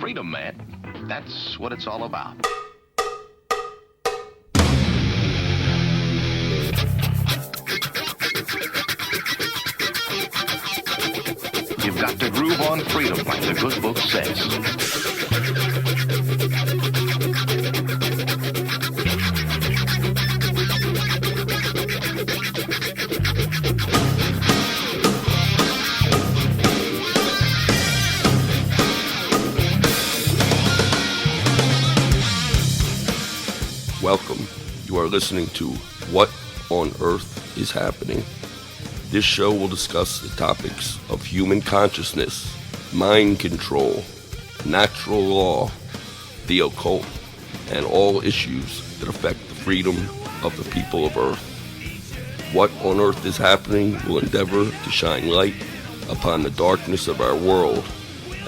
Freedom, man. That's what it's all about. You've got to groove on freedom, like the good book says. Welcome. You are listening to What on Earth is Happening. This show will discuss the topics of human consciousness, mind control, natural law, the occult, and all issues that affect the freedom of the people of Earth. What on Earth is Happening will endeavor to shine light upon the darkness of our world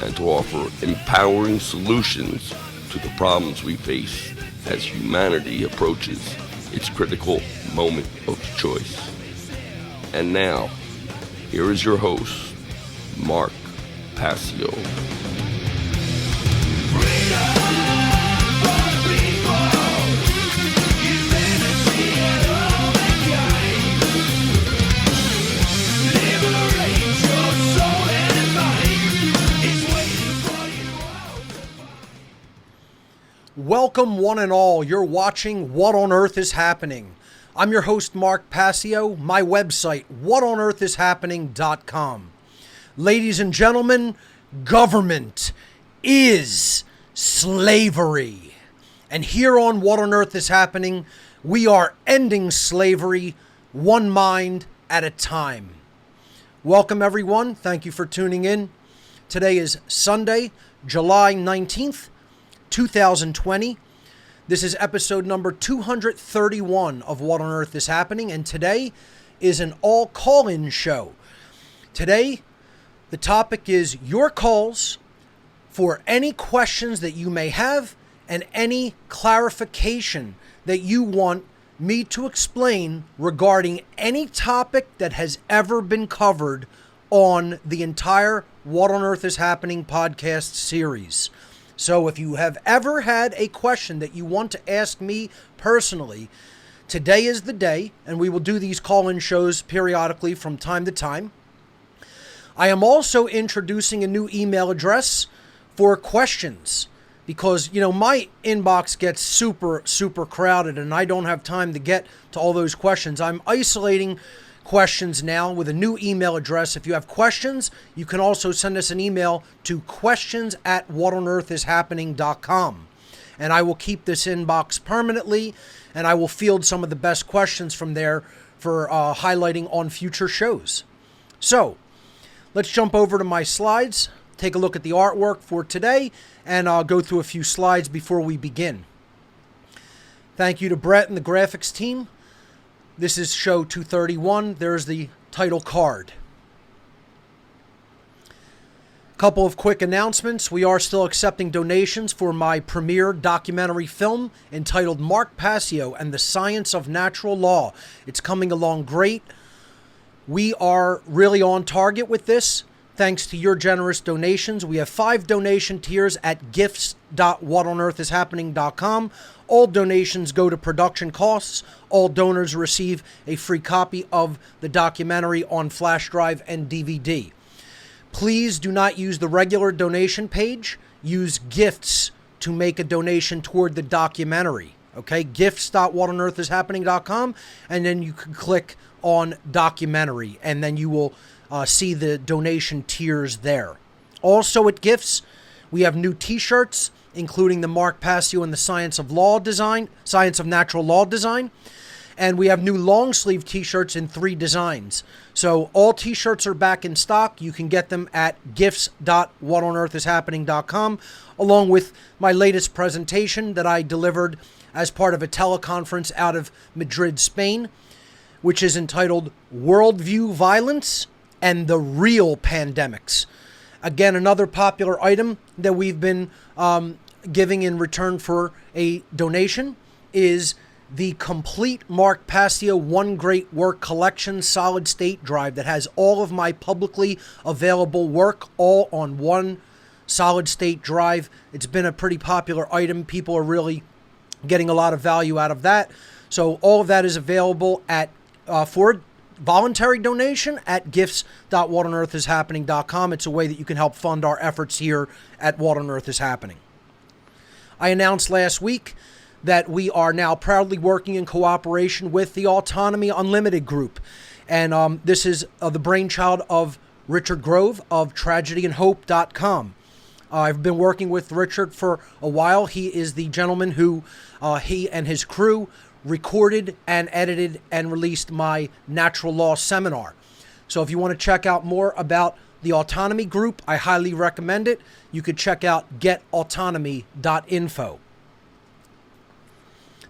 and to offer empowering solutions to the problems we face as humanity approaches its critical moment of choice. And now, here is your host, Mark Passio. Welcome one and all. You're watching What on Earth is Happening. I'm your host, Mark Passio. My website, whatonearthishappening.com. Ladies and gentlemen, government is slavery. And here on What on Earth is Happening, we are ending slavery one mind at a time. Welcome, everyone. Thank you for tuning in. Today is Sunday, July 19th, 2020. This is episode number 231 of What on Earth is Happening, and today is an all call-in show. Today, the topic is your calls for any questions that you may have and any clarification that you want me to explain regarding any topic that has ever been covered on the entire What on Earth is Happening podcast series. So if you have ever had a question that you want to ask me personally, today is the day, and we will do these call-in shows periodically from time to time. I am also introducing a new email address for questions because, my inbox gets super crowded and I don't have time to get to all those questions. I'm isolating questions now with a new email address. If you have questions, you can also send us an email to questions@whatonearthishappening.com. And I will keep this inbox permanently, and I will field some of the best questions from there for highlighting on future shows. So, let's jump over to my slides, take a look at the artwork for today, and I'll go through a few slides before we begin. Thank you to Brett and the graphics team. This is show 231. There's the title card. Couple of quick announcements. We are still accepting donations for my premiere documentary film entitled Mark Passio and the Science of Natural Law. It's coming along great. We are really on target with this. Thanks to your generous donations. We have 5 donation tiers at gifts.whatonearthishappening.com. All donations go to production costs. All donors receive a free copy of the documentary on flash drive and DVD. Please do not use the regular donation page. Use gifts to make a donation toward the documentary. Okay, gifts.whatonearthishappening.com, and then you can click on documentary, and then you will see the donation tiers there. Also at Gifts, we have new t-shirts, including the Mark Passio and the Science of Natural Law design. And we have new long sleeve t-shirts in 3 designs. So all t-shirts are back in stock. You can get them at gifts.whatonearthishappening.com, along with my latest presentation that I delivered as part of a teleconference out of Madrid, Spain, which is entitled Worldview Violence and the Real Pandemics. Again, another popular item that we've been giving in return for a donation is the complete Mark Passio One Great Work Collection solid state drive that has all of my publicly available work all on one solid state drive. It's been a pretty popular item. People are really getting a lot of value out of that. So all of that is available at for voluntary donation at gifts.whatonearthishappening.com. It's a way that you can help fund our efforts here at What on Earth is Happening. I announced last week that we are now proudly working in cooperation with the Autonomy Unlimited group. And this is the brainchild of Richard Grove of tragedyandhope.com. I've been working with Richard for a while. He is the gentleman who, he and his crew recorded and edited and released my natural law seminar. So if you want to check out more about the Autonomy group, I highly recommend it. You could check out getautonomy.info.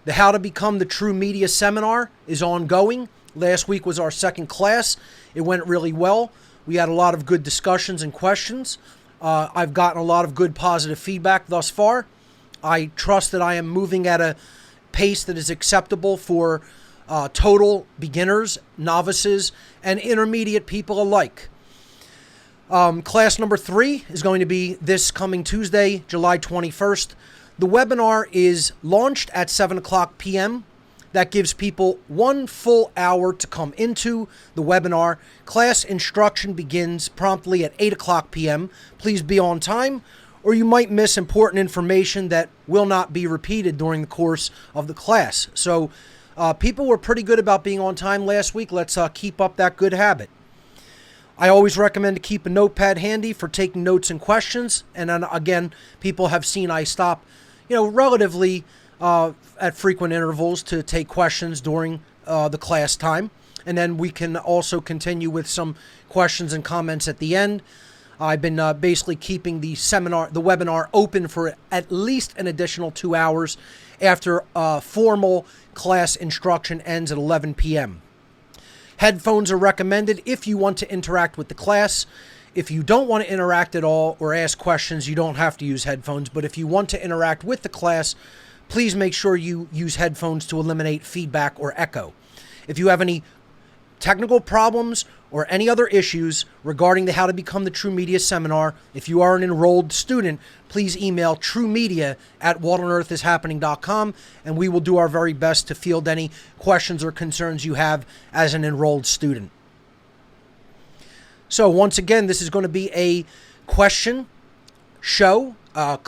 The How to Become the True Media seminar is ongoing. Last week was our second class. It went really well. We had a lot of good discussions and questions. I've gotten a lot of good positive feedback thus far. I trust that I am moving at a pace that is acceptable for total beginners, novices, and intermediate people alike. Class number 3 is going to be this coming Tuesday, July 21st. The webinar is launched at 7 o'clock p.m. That gives people 1 full hour to come into the webinar. Class instruction begins promptly at 8 o'clock p.m. Please be on time, or you might miss important information that will not be repeated during the course of the class. So people were pretty good about being on time last week. Let's keep up that good habit. I always recommend to keep a notepad handy for taking notes and questions. And then again, people have seen I stop, relatively at frequent intervals to take questions during the class time. And then we can also continue with some questions and comments at the end. I've been basically keeping the webinar open for at least an additional 2 hours after formal class instruction ends at 11 p.m. Headphones are recommended if you want to interact with the class. If you don't want to interact at all or ask questions, you don't have to use headphones. But if you want to interact with the class, please make sure you use headphones to eliminate feedback or echo. If you have any technical problems or any other issues regarding the How to Become the True Media seminar, if you are an enrolled student, please email truemedia@whatonearthishappening.com, and we will do our very best to field any questions or concerns you have as an enrolled student. So once again, this is going to be a question show, a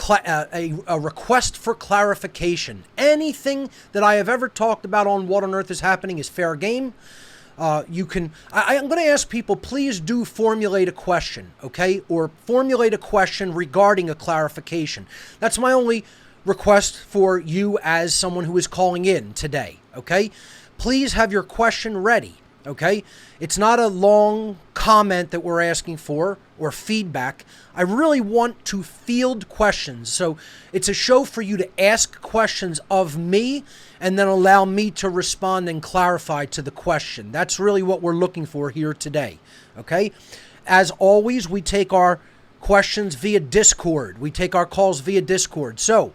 request for clarification. Anything that I have ever talked about on What on Earth is Happening is fair game. I'm going to ask people, please do formulate a question, okay? Or formulate a question regarding a clarification. That's my only request for you as someone who is calling in today, okay? Please have your question ready, okay? It's not a long comment that we're asking for or feedback. I really want to field questions. So it's a show for you to ask questions of me and then allow me to respond and clarify to the question. That's really what we're looking for here today, okay? As always, we take our questions via Discord. We take our calls via Discord. So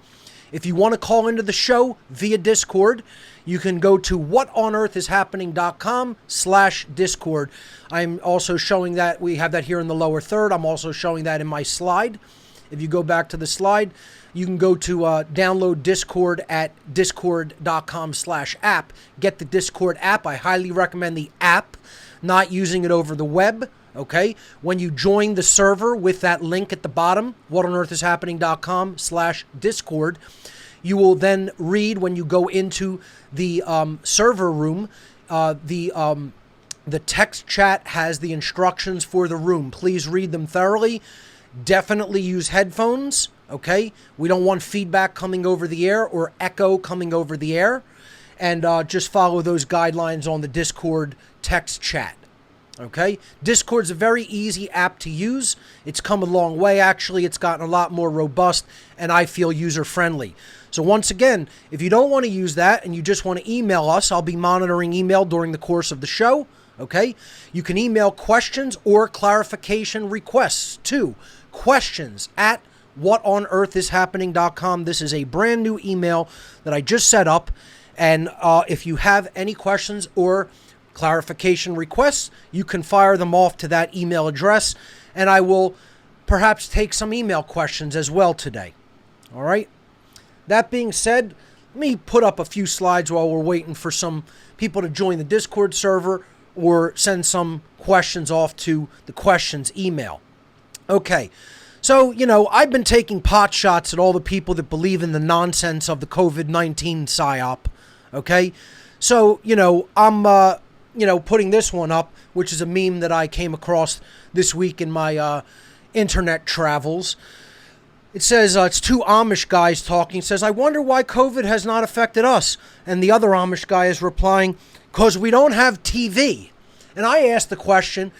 if you want to call into the show via Discord, you can go to whatonearthishappening.com/Discord. I'm also showing that. We have that here in the lower third. I'm also showing that in my slide. If you go back to the slide, you can go to download Discord at discord.com/app. Get the Discord app. I highly recommend the app, not using it over the web. Okay, when you join the server with that link at the bottom, whatonearthishappening.com/Discord, you will then read when you go into the server room, the text chat has the instructions for the room. Please read them thoroughly. Definitely use headphones, okay? We don't want feedback coming over the air or echo coming over the air. And just follow those guidelines on the Discord text chat. Okay, Discord's a very easy app to use. It's come a long way, actually. It's gotten a lot more robust, and I feel user-friendly. So once again, if you don't want to use that and you just want to email us, I'll be monitoring email during the course of the show. Okay, you can email questions or clarification requests to questions@whatonearthishappening.com. This is a brand new email that I just set up, and if you have any questions or clarification requests, you can fire them off to that email address, and I will perhaps take some email questions as well today. All right? That being said, let me put up a few slides while we're waiting for some people to join the Discord server or send some questions off to the questions email. Okay, so, I've been taking pot shots at all the people that believe in the nonsense of the COVID-19 psyop, okay? So, I'm, putting this one up, which is a meme that I came across this week in my internet travels. It says, it's two Amish guys talking. It says, I wonder why COVID has not affected us. And the other Amish guy is replying, because we don't have TV. And I asked the question,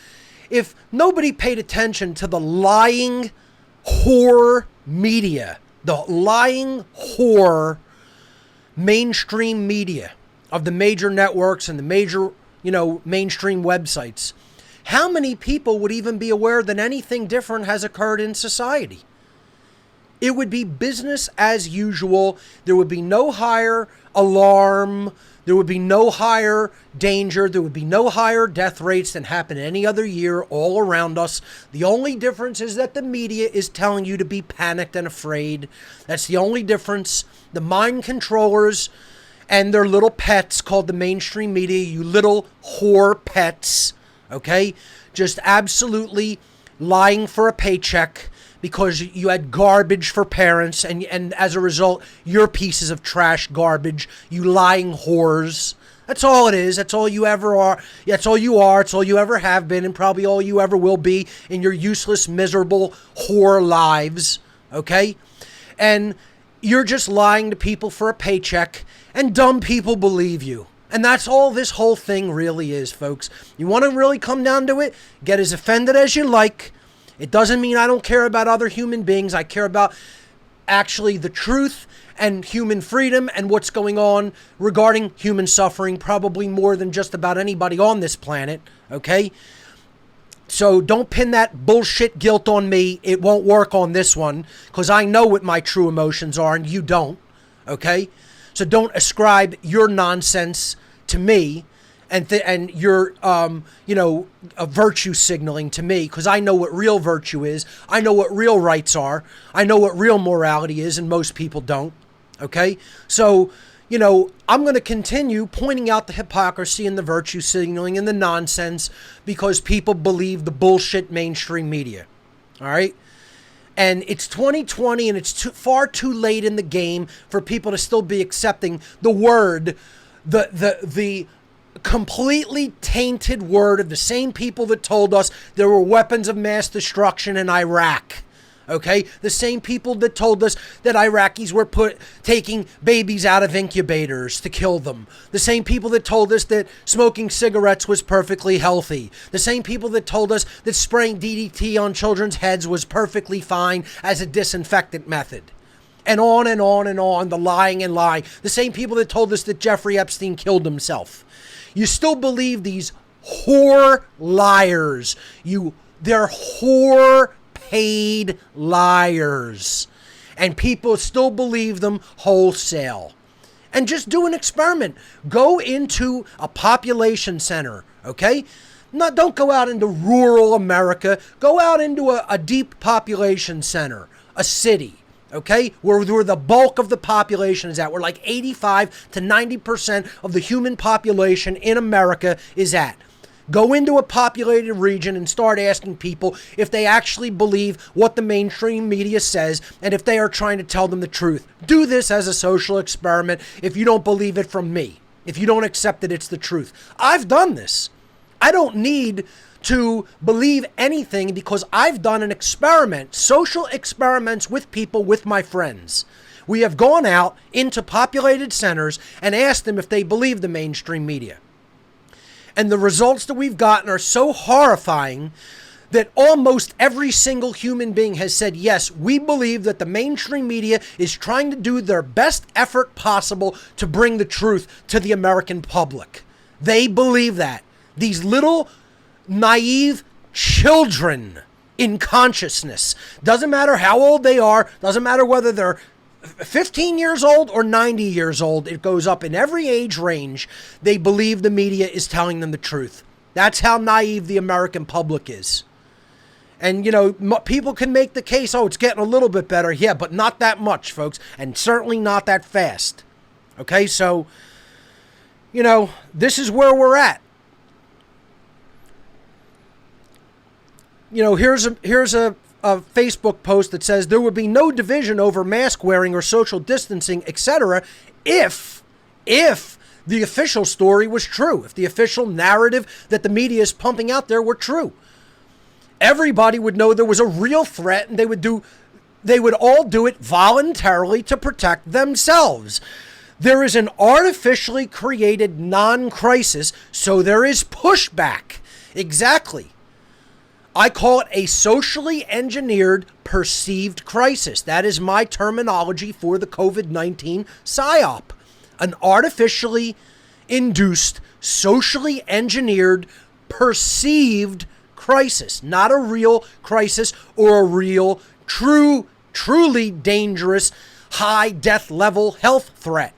if nobody paid attention to the lying whore media, the lying whore mainstream media of the major networks and the major, mainstream websites, how many people would even be aware that anything different has occurred in society? It would be business as usual. There would be no higher alarm. There would be no higher danger. There would be no higher death rates than happen any other year all around us. The only difference is that the media is telling you to be panicked and afraid. That's the only difference. The mind controllers and their little pets called the mainstream media, you little whore pets, okay? Just absolutely lying for a paycheck, because you had garbage for parents, and as a result, you're pieces of trash garbage, you lying whores. That's all it is. That's all you ever are. That's all you are. It's all you ever have been, and probably all you ever will be in your useless, miserable whore lives, okay? And you're just lying to people for a paycheck, and dumb people believe you. And that's all this whole thing really is, folks. You want to really come down to it? Get as offended as you like. It doesn't mean I don't care about other human beings. I care about actually the truth and human freedom and what's going on regarding human suffering, probably more than just about anybody on this planet, okay? So don't pin that bullshit guilt on me. It won't work on this one, because I know what my true emotions are and you don't, okay? So don't ascribe your nonsense to me and your, virtue signaling to me, because I know what real virtue is. I know what real rights are. I know what real morality is, and most people don't. Okay? So, I'm going to continue pointing out the hypocrisy and the virtue signaling and the nonsense, because people believe the bullshit mainstream media. All right? And it's 2020, and it's far too late in the game for people to still be accepting the word, the completely tainted word of the same people that told us there were weapons of mass destruction in Iraq. Okay? The same people that told us that Iraqis were taking babies out of incubators to kill them. The same people that told us that smoking cigarettes was perfectly healthy. The same people that told us that spraying DDT on children's heads was perfectly fine as a disinfectant method. And on and on and on, the lying and lying. The same people that told us that Jeffrey Epstein killed himself. You still believe these whore liars. They're whore paid liars. And people still believe them wholesale. And just do an experiment. Go into a population center, okay? Don't go out into rural America. Go out into a deep population center, a city. Okay, where the bulk of the population is at, where like 85 to 90% of the human population in America is at. Go into a populated region and start asking people if they actually believe what the mainstream media says and if they are trying to tell them the truth. Do this as a social experiment if you don't believe it from me. If you don't accept that it's the truth. I've done this. I don't need to believe anything, because I've done an experiment, social experiments with people, with my friends. We have gone out into populated centers and asked them if they believe the mainstream media. And the results that we've gotten are so horrifying that almost every single human being has said, yes, we believe that the mainstream media is trying to do their best effort possible to bring the truth to the American public. They believe that. These little naive children in consciousness. Doesn't matter how old they are. Doesn't matter whether they're 15 years old or 90 years old. It goes up in every age range. They believe the media is telling them the truth. That's how naive the American public is. And, people can make the case, oh, it's getting a little bit better. Yeah, but not that much, folks. And certainly not that fast. Okay, so, this is where we're at. Here's a Facebook post that says there would be no division over mask wearing or social distancing, etc., if the official story was true, if the official narrative that the media is pumping out there were true. Everybody would know there was a real threat, and they would all do it voluntarily to protect themselves. There is an artificially created non-crisis, so there is pushback. Exactly. I call it a socially engineered perceived crisis. That is my terminology for the COVID-19 PSYOP. An artificially induced, socially engineered, perceived crisis. Not a real crisis or a real, truly dangerous, high death level health threat.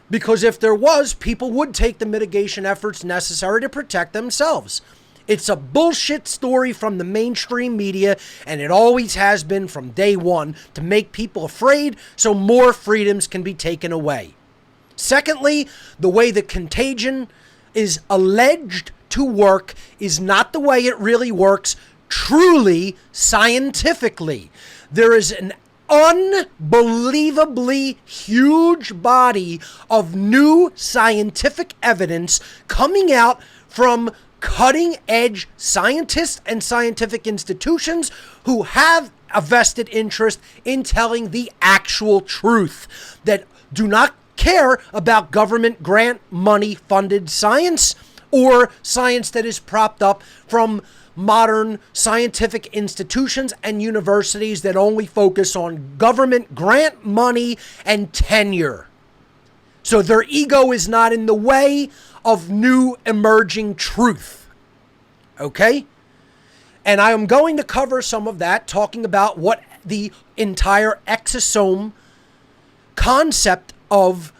Because if there was, people would take the mitigation efforts necessary to protect themselves. It's a bullshit story from the mainstream media, and it always has been from day one, to make people afraid so more freedoms can be taken away. Secondly, the way the contagion is alleged to work is not the way it really works, truly scientifically. There is an unbelievably huge body of new scientific evidence coming out from cutting-edge scientists and scientific institutions who have a vested interest in telling the actual truth, that do not care about government grant money funded science or science that is propped up from modern scientific institutions and universities that only focus on government grant money and tenure. So their ego is not in the way of new emerging truth. Okay? And I am going to cover some of that, talking about what the entire exosome concept of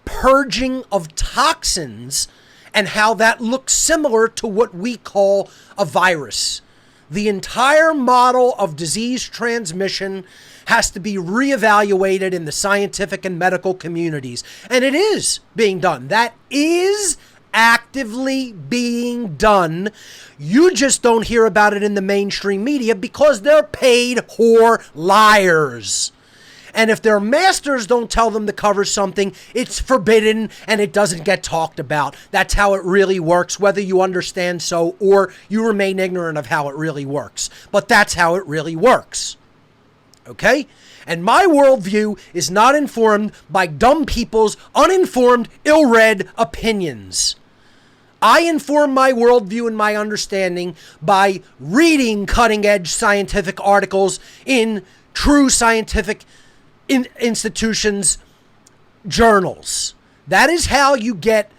purging of toxins and how that looks similar to what we call a virus. The entire model of disease transmission has to be reevaluated in the scientific and medical communities. And it is being done. That is actively being done. You just don't hear about it in the mainstream media because they're paid whore liars. And if their masters don't tell them to cover something, it's forbidden and it doesn't get talked about. That's how it really works, whether you understand so or you remain ignorant of how it really works. But that's how it really works. Okay? And my worldview is not informed by dumb people's uninformed, ill-read opinions. I inform my worldview and my understanding by reading cutting-edge scientific articles in true scientific institutions' journals. That is how you get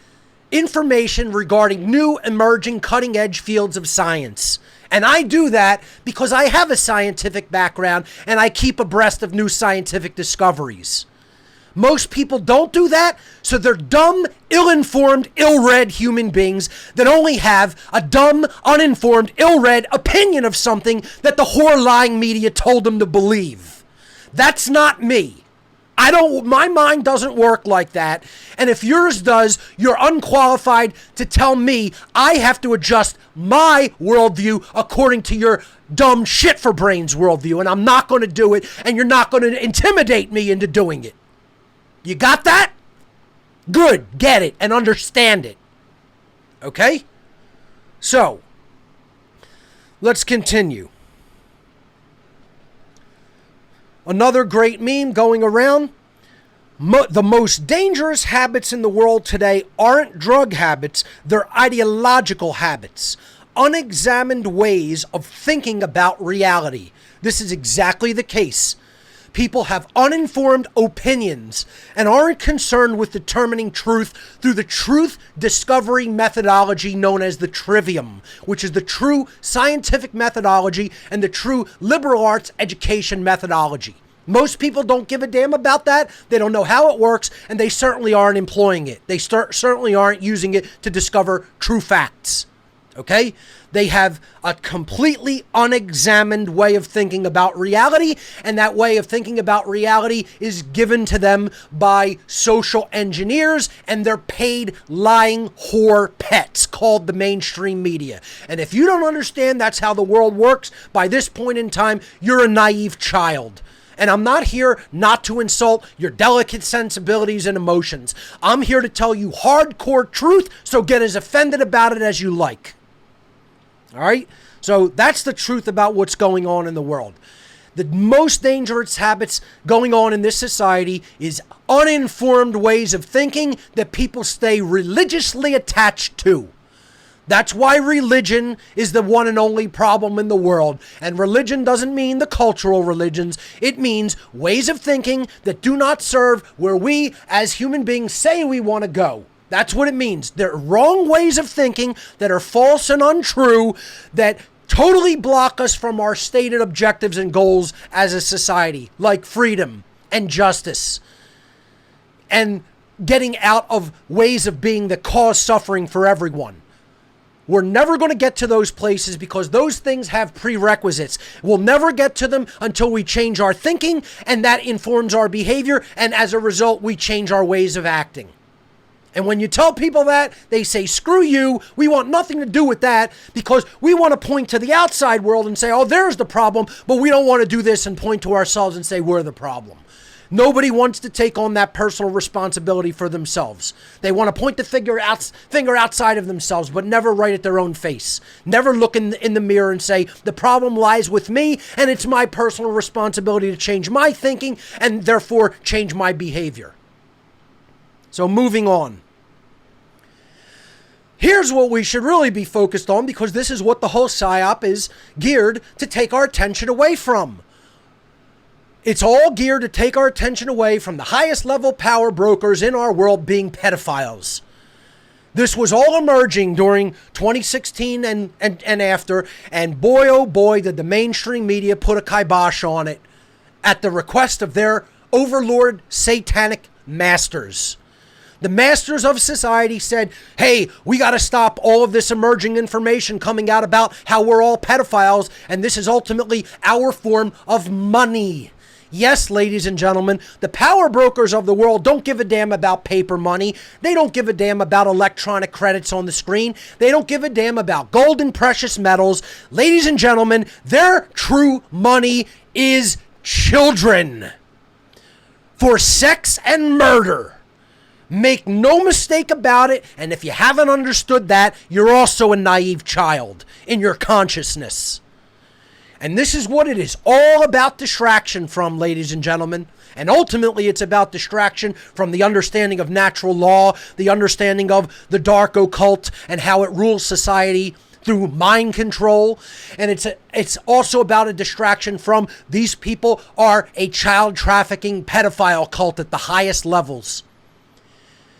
information regarding new, emerging, cutting-edge fields of science. And I do that because I have a scientific background and I keep abreast of new scientific discoveries. Most people don't do that, so they're dumb, ill-informed, ill-read human beings that only have a dumb, uninformed, ill-read opinion of something that the whore-lying media told them to believe. That's not me. My mind doesn't work like that. And if yours does, you're unqualified to tell me I have to adjust my worldview according to your dumb shit for brains worldview. And I'm not going to do it. And you're not going to intimidate me into doing it. You got that? Good. Get it and understand it. Okay? So, let's continue. Another great meme going around. The most dangerous habits in the world today aren't drug habits, they're ideological habits. Unexamined ways of thinking about reality. This is exactly the case. People have uninformed opinions and aren't concerned with determining truth through the truth discovery methodology known as the trivium, which is the true scientific methodology and the true liberal arts education methodology. Most people don't give a damn about that. They don't know how it works, and they certainly aren't employing it. They certainly aren't using it to discover true facts. Okay? They have a completely unexamined way of thinking about reality, and that way of thinking about reality is given to them by social engineers and their paid lying whore pets called the mainstream media. And if you don't understand that's how the world works, by this point in time, you're a naive child. And I'm not here not to insult your delicate sensibilities and emotions. I'm here to tell you hardcore truth, so get as offended about it as you like. All right? So that's the truth about what's going on in the world. The most dangerous habits going on in this society is uninformed ways of thinking that people stay religiously attached to. That's why religion is the one and only problem in the world. And religion doesn't mean the cultural religions. It means ways of thinking that do not serve where we as human beings say we want to go. That's what it means. They're wrong ways of thinking that are false and untrue, that totally block us from our stated objectives and goals as a society, like freedom and justice and getting out of ways of being that cause suffering for everyone. We're never going to get to those places because those things have prerequisites. We'll never get to them until we change our thinking, and that informs our behavior, and as a result, we change our ways of acting. And when you tell people that, they say, screw you, we want nothing to do with that, because we want to point to the outside world and say, oh, there's the problem, but we don't want to do this and point to ourselves and say we're the problem. Nobody wants to take on that personal responsibility for themselves. They want to point the finger outside of themselves, but never right at their own face. Never look in the mirror and say, the problem lies with me, and it's my personal responsibility to change my thinking and therefore change my behavior. So moving on. Here's what we should really be focused on, because this is what the whole PSYOP is geared to take our attention away from. It's all geared to take our attention away from the highest level power brokers in our world being pedophiles. This was all emerging during 2016 and after, and boy, oh boy, did the mainstream media put a kibosh on it at the request of their overlord satanic masters. The masters of society said, hey, we got to stop all of this emerging information coming out about how we're all pedophiles, and this is ultimately our form of money. Yes, ladies and gentlemen, the power brokers of the world don't give a damn about paper money. They don't give a damn about electronic credits on the screen. They don't give a damn about gold and precious metals. Ladies and gentlemen, their true money is children for sex and murder. Make no mistake about it, and if you haven't understood that, you're also a naive child in your consciousness. And this is what it is all about distraction from, ladies and gentlemen. And ultimately, it's about distraction from the understanding of natural law, the understanding of the dark occult and how it rules society through mind control. And it's also about a distraction from these people are a child trafficking pedophile cult at the highest levels.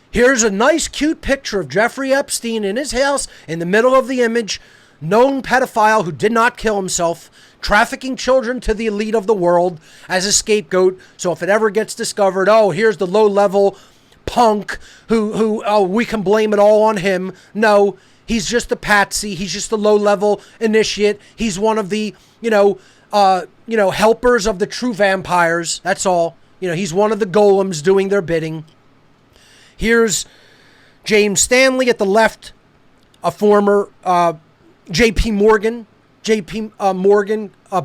Here's a nice, cute picture of Jeffrey Epstein in his house in the middle of the image, known pedophile who did not kill himself, trafficking children to the elite of the world as a scapegoat. So if it ever gets discovered, oh, here's the low-level punk who we can blame it all on him. No, he's just a patsy. He's just a low-level initiate. He's one of the, helpers of the true vampires. That's all. He's one of the golems doing their bidding. Here's James Stanley at the left, a former J.P. Morgan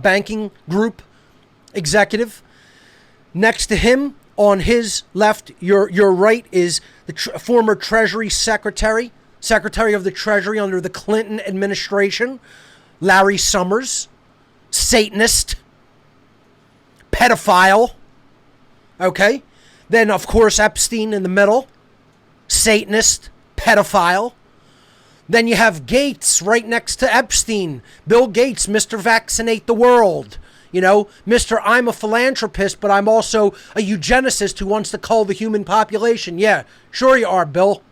banking group executive. Next to him, on his left, your right, is the former Treasury Secretary of the Treasury under the Clinton administration, Larry Summers, Satanist, pedophile. Okay? Then, of course, Epstein in the middle, Satanist, pedophile. Then you have Gates right next to Epstein. Bill Gates, Mr. Vaccinate the World. Mr. I'm a philanthropist, but I'm also a eugenicist who wants to cull the human population. Yeah, sure you are, Bill.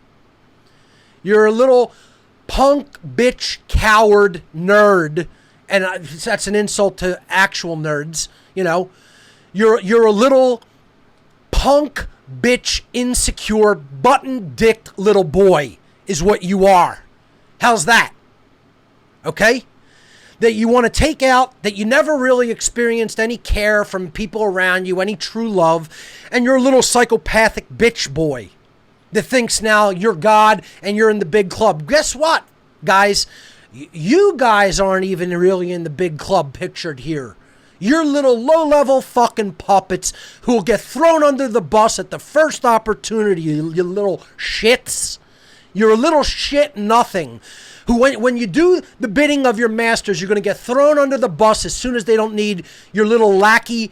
You're a little punk, bitch, coward nerd. And that's an insult to actual nerds, You're a little punk, bitch, insecure, button-dicked little boy is what you are. How's that? okay? That you want to take out, that you never really experienced any care from people around you, any true love, and you're a little psychopathic bitch boy that thinks now you're God and you're in the big club. Guess what, guys? You guys aren't even really in the big club pictured here. You're little low-level fucking puppets who will get thrown under the bus at the first opportunity, you little shits. You're a little shit nothing. Who, when you do the bidding of your masters, you're going to get thrown under the bus as soon as they don't need your little lackey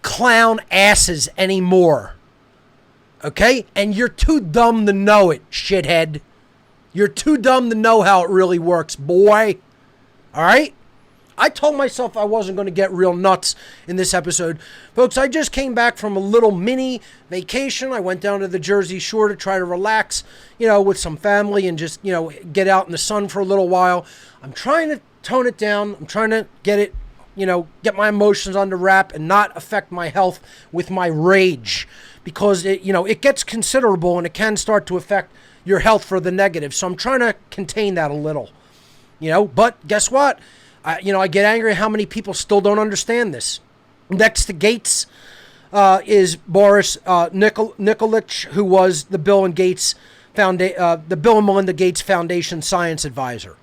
clown asses anymore. Okay? And you're too dumb to know it, shithead. You're too dumb to know how it really works, boy. All right? I told myself I wasn't going to get real nuts in this episode. Folks, I just came back from a little mini vacation. I went down to the Jersey Shore to try to relax, with some family and just, get out in the sun for a little while. I'm trying to tone it down. I'm trying to get it, get my emotions under wrap and not affect my health with my rage, because it gets considerable and it can start to affect your health for the negative. So I'm trying to contain that a little, but guess what? I get angry at how many people still don't understand this. Next to Gates is Boris Nikolic, who was the Bill and Melinda Gates Foundation science advisor.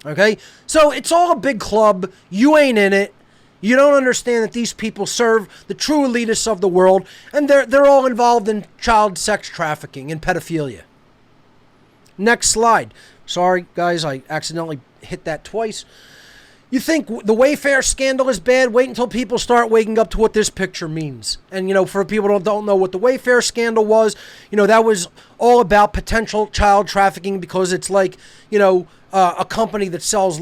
Okay, so it's all a big club. You ain't in it. You don't understand that these people serve the true elitists of the world, and they're all involved in child sex trafficking and pedophilia. Next slide. Sorry, guys, I accidentally hit that twice. You think the Wayfair scandal is bad? Wait until people start waking up to what this picture means. And, for people who don't know what the Wayfair scandal was, that was all about potential child trafficking, because it's like, a company that sells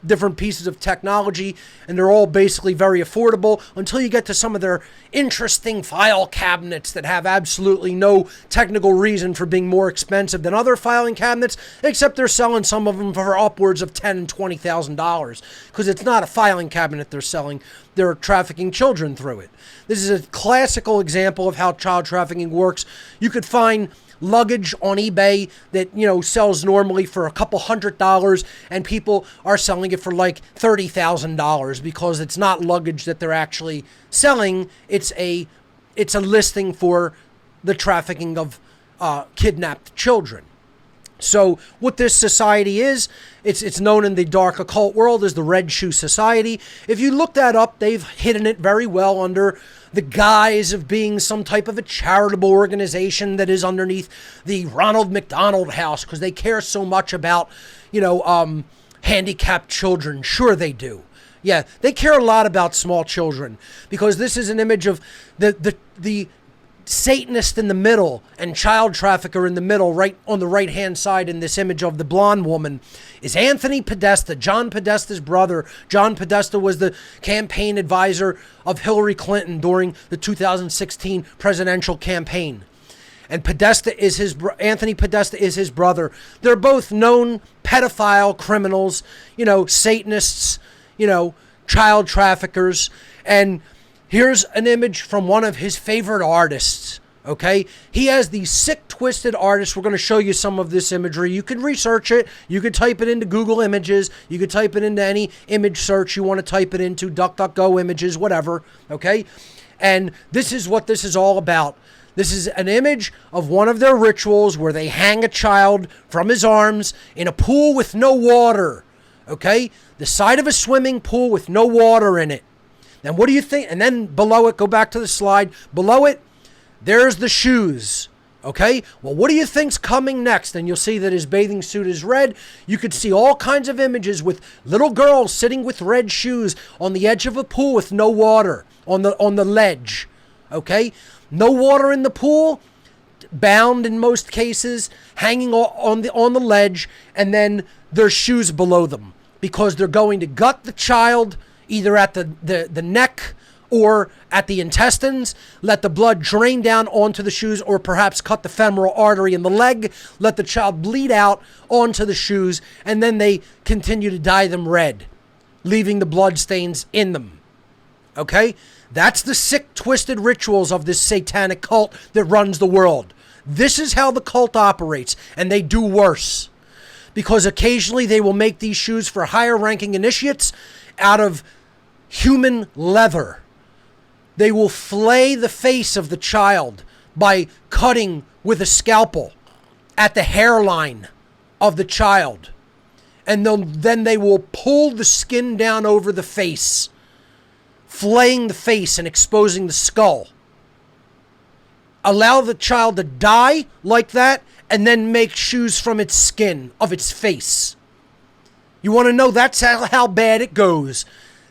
different pieces of technology, and they're all basically very affordable until you get to some of their interesting file cabinets that have absolutely no technical reason for being more expensive than other filing cabinets, except they're selling some of them for upwards of $10,000 and $20,000, because it's not a filing cabinet they're selling. They're trafficking children through it. This is a classical example of how child trafficking works. You could find luggage on eBay that sells normally for a couple $100, and people are selling it for like $30,000 because it's not luggage that they're actually selling. It's a listing for the trafficking of kidnapped children. So what this society is, it's known in the dark occult world as the Red Shoe Society. If you look that up, they've hidden it very well under the guise of being some type of a charitable organization that is underneath the Ronald McDonald House, because they care so much about, handicapped children. Sure they do. Yeah, they care a lot about small children, because this is an image of the Satanist in the middle and child trafficker in the middle, right on the right-hand side in this image of the blonde woman, is Anthony Podesta, John Podesta's brother. John Podesta was the campaign advisor of Hillary Clinton during the 2016 presidential campaign. And Anthony Podesta is his brother. They're both known pedophile criminals, Satanists, child traffickers. And here's an image from one of his favorite artists, okay? He has these sick, twisted artists. We're going to show you some of this imagery. You can research it. You could type it into Google Images. You could type it into any image search you want to type it into, DuckDuckGo images, whatever, okay? And this is what this is all about. This is an image of one of their rituals where they hang a child from his arms in a pool with no water, okay? The side of a swimming pool with no water in it. And what do you think? And then below it, go back to the slide. Below it, there's the shoes. Okay? Well, what do you think's coming next? And you'll see that his bathing suit is red. You could see all kinds of images with little girls sitting with red shoes on the edge of a pool with no water on the ledge. Okay? No water in the pool, bound in most cases, hanging on the ledge, and then there's shoes below them, because they're going to gut the child either at the neck or at the intestines, let the blood drain down onto the shoes, or perhaps cut the femoral artery in the leg, let the child bleed out onto the shoes, and then they continue to dye them red, leaving the blood stains in them. Okay? That's the sick, twisted rituals of this satanic cult that runs the world. This is how the cult operates, and they do worse. because occasionally they will make these shoes for higher ranking initiates out of human leather. They will flay the face of the child by cutting with a scalpel at the hairline of the child. And then they will pull the skin down over the face, flaying the face and exposing the skull. Allow the child to die like that, and then make shoes from its skin, of its face. You want to know that's how bad it goes.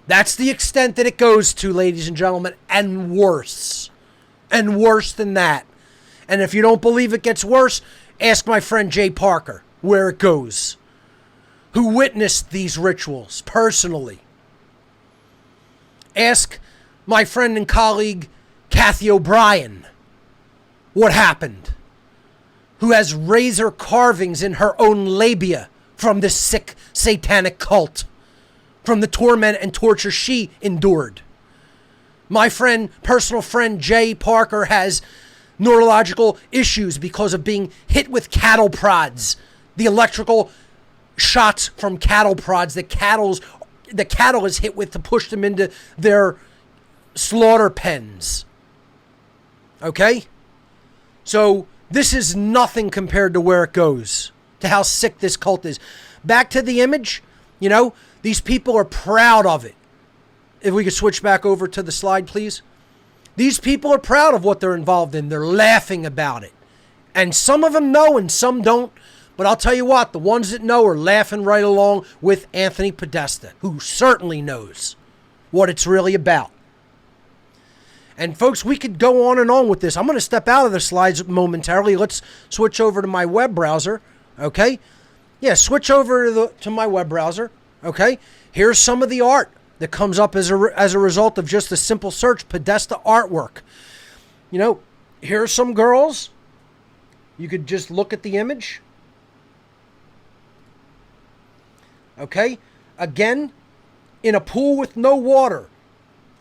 That's the extent that it goes to, ladies and gentlemen, and worse. And worse than that. And if you don't believe it gets worse, ask my friend Jay Parker where it goes, who witnessed these rituals personally. Ask my friend and colleague Kathy O'Brien what happened, who has razor carvings in her own labia from this sick satanic cult, from the torment and torture she endured. My friend, personal friend Jay Parker has neurological issues because of being hit with cattle prods, the electrical shots from cattle prods that the cattle is hit with to push them into their slaughter pens. Okay? So this is nothing compared to where it goes, to how sick this cult is. Back to the image, these people are proud of it. If we could switch back over to the slide, please. These people are proud of what they're involved in. They're laughing about it. And some of them know and some don't. But I'll tell you what, the ones that know are laughing right along with Anthony Podesta, who certainly knows what it's really about. And folks, we could go on and on with this. I'm going to step out of the slides momentarily. Let's switch over to my web browser. Okay? Yeah, switch over to my web browser. Okay? Here's some of the art that comes up as a result of just a simple search, Podesta artwork. Here are some girls. You could just look at the image. Okay? Again, in a pool with no water.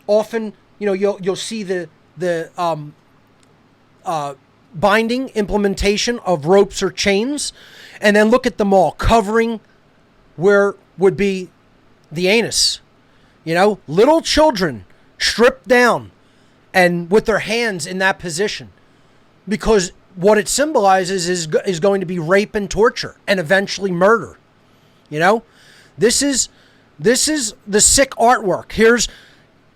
Often, you'll see the binding implementation of ropes or chains, and then look at them all covering where would be the anus. Little children stripped down and with their hands in that position, because what it symbolizes is going to be rape and torture and eventually murder. This is the sick artwork. Here's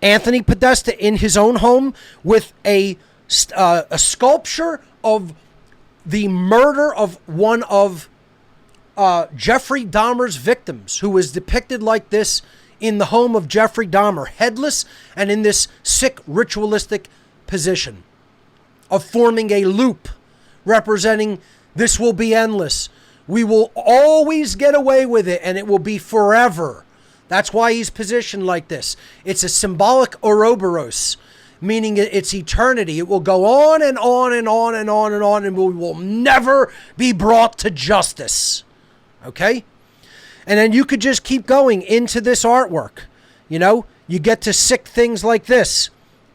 Anthony Podesta in his own home with a sculpture of the murder of one of Jeffrey Dahmer's victims, who was depicted like this in the home of Jeffrey Dahmer, headless and in this sick ritualistic position of forming a loop representing this will be endless. We will always get away with it and it will be forever. That's why he's positioned like this. It's a symbolic Ouroboros, meaning it's eternity. It will go on and on and on and on and on, and we will never be brought to justice. Okay? And then you could just keep going into this artwork. You get to sick things like this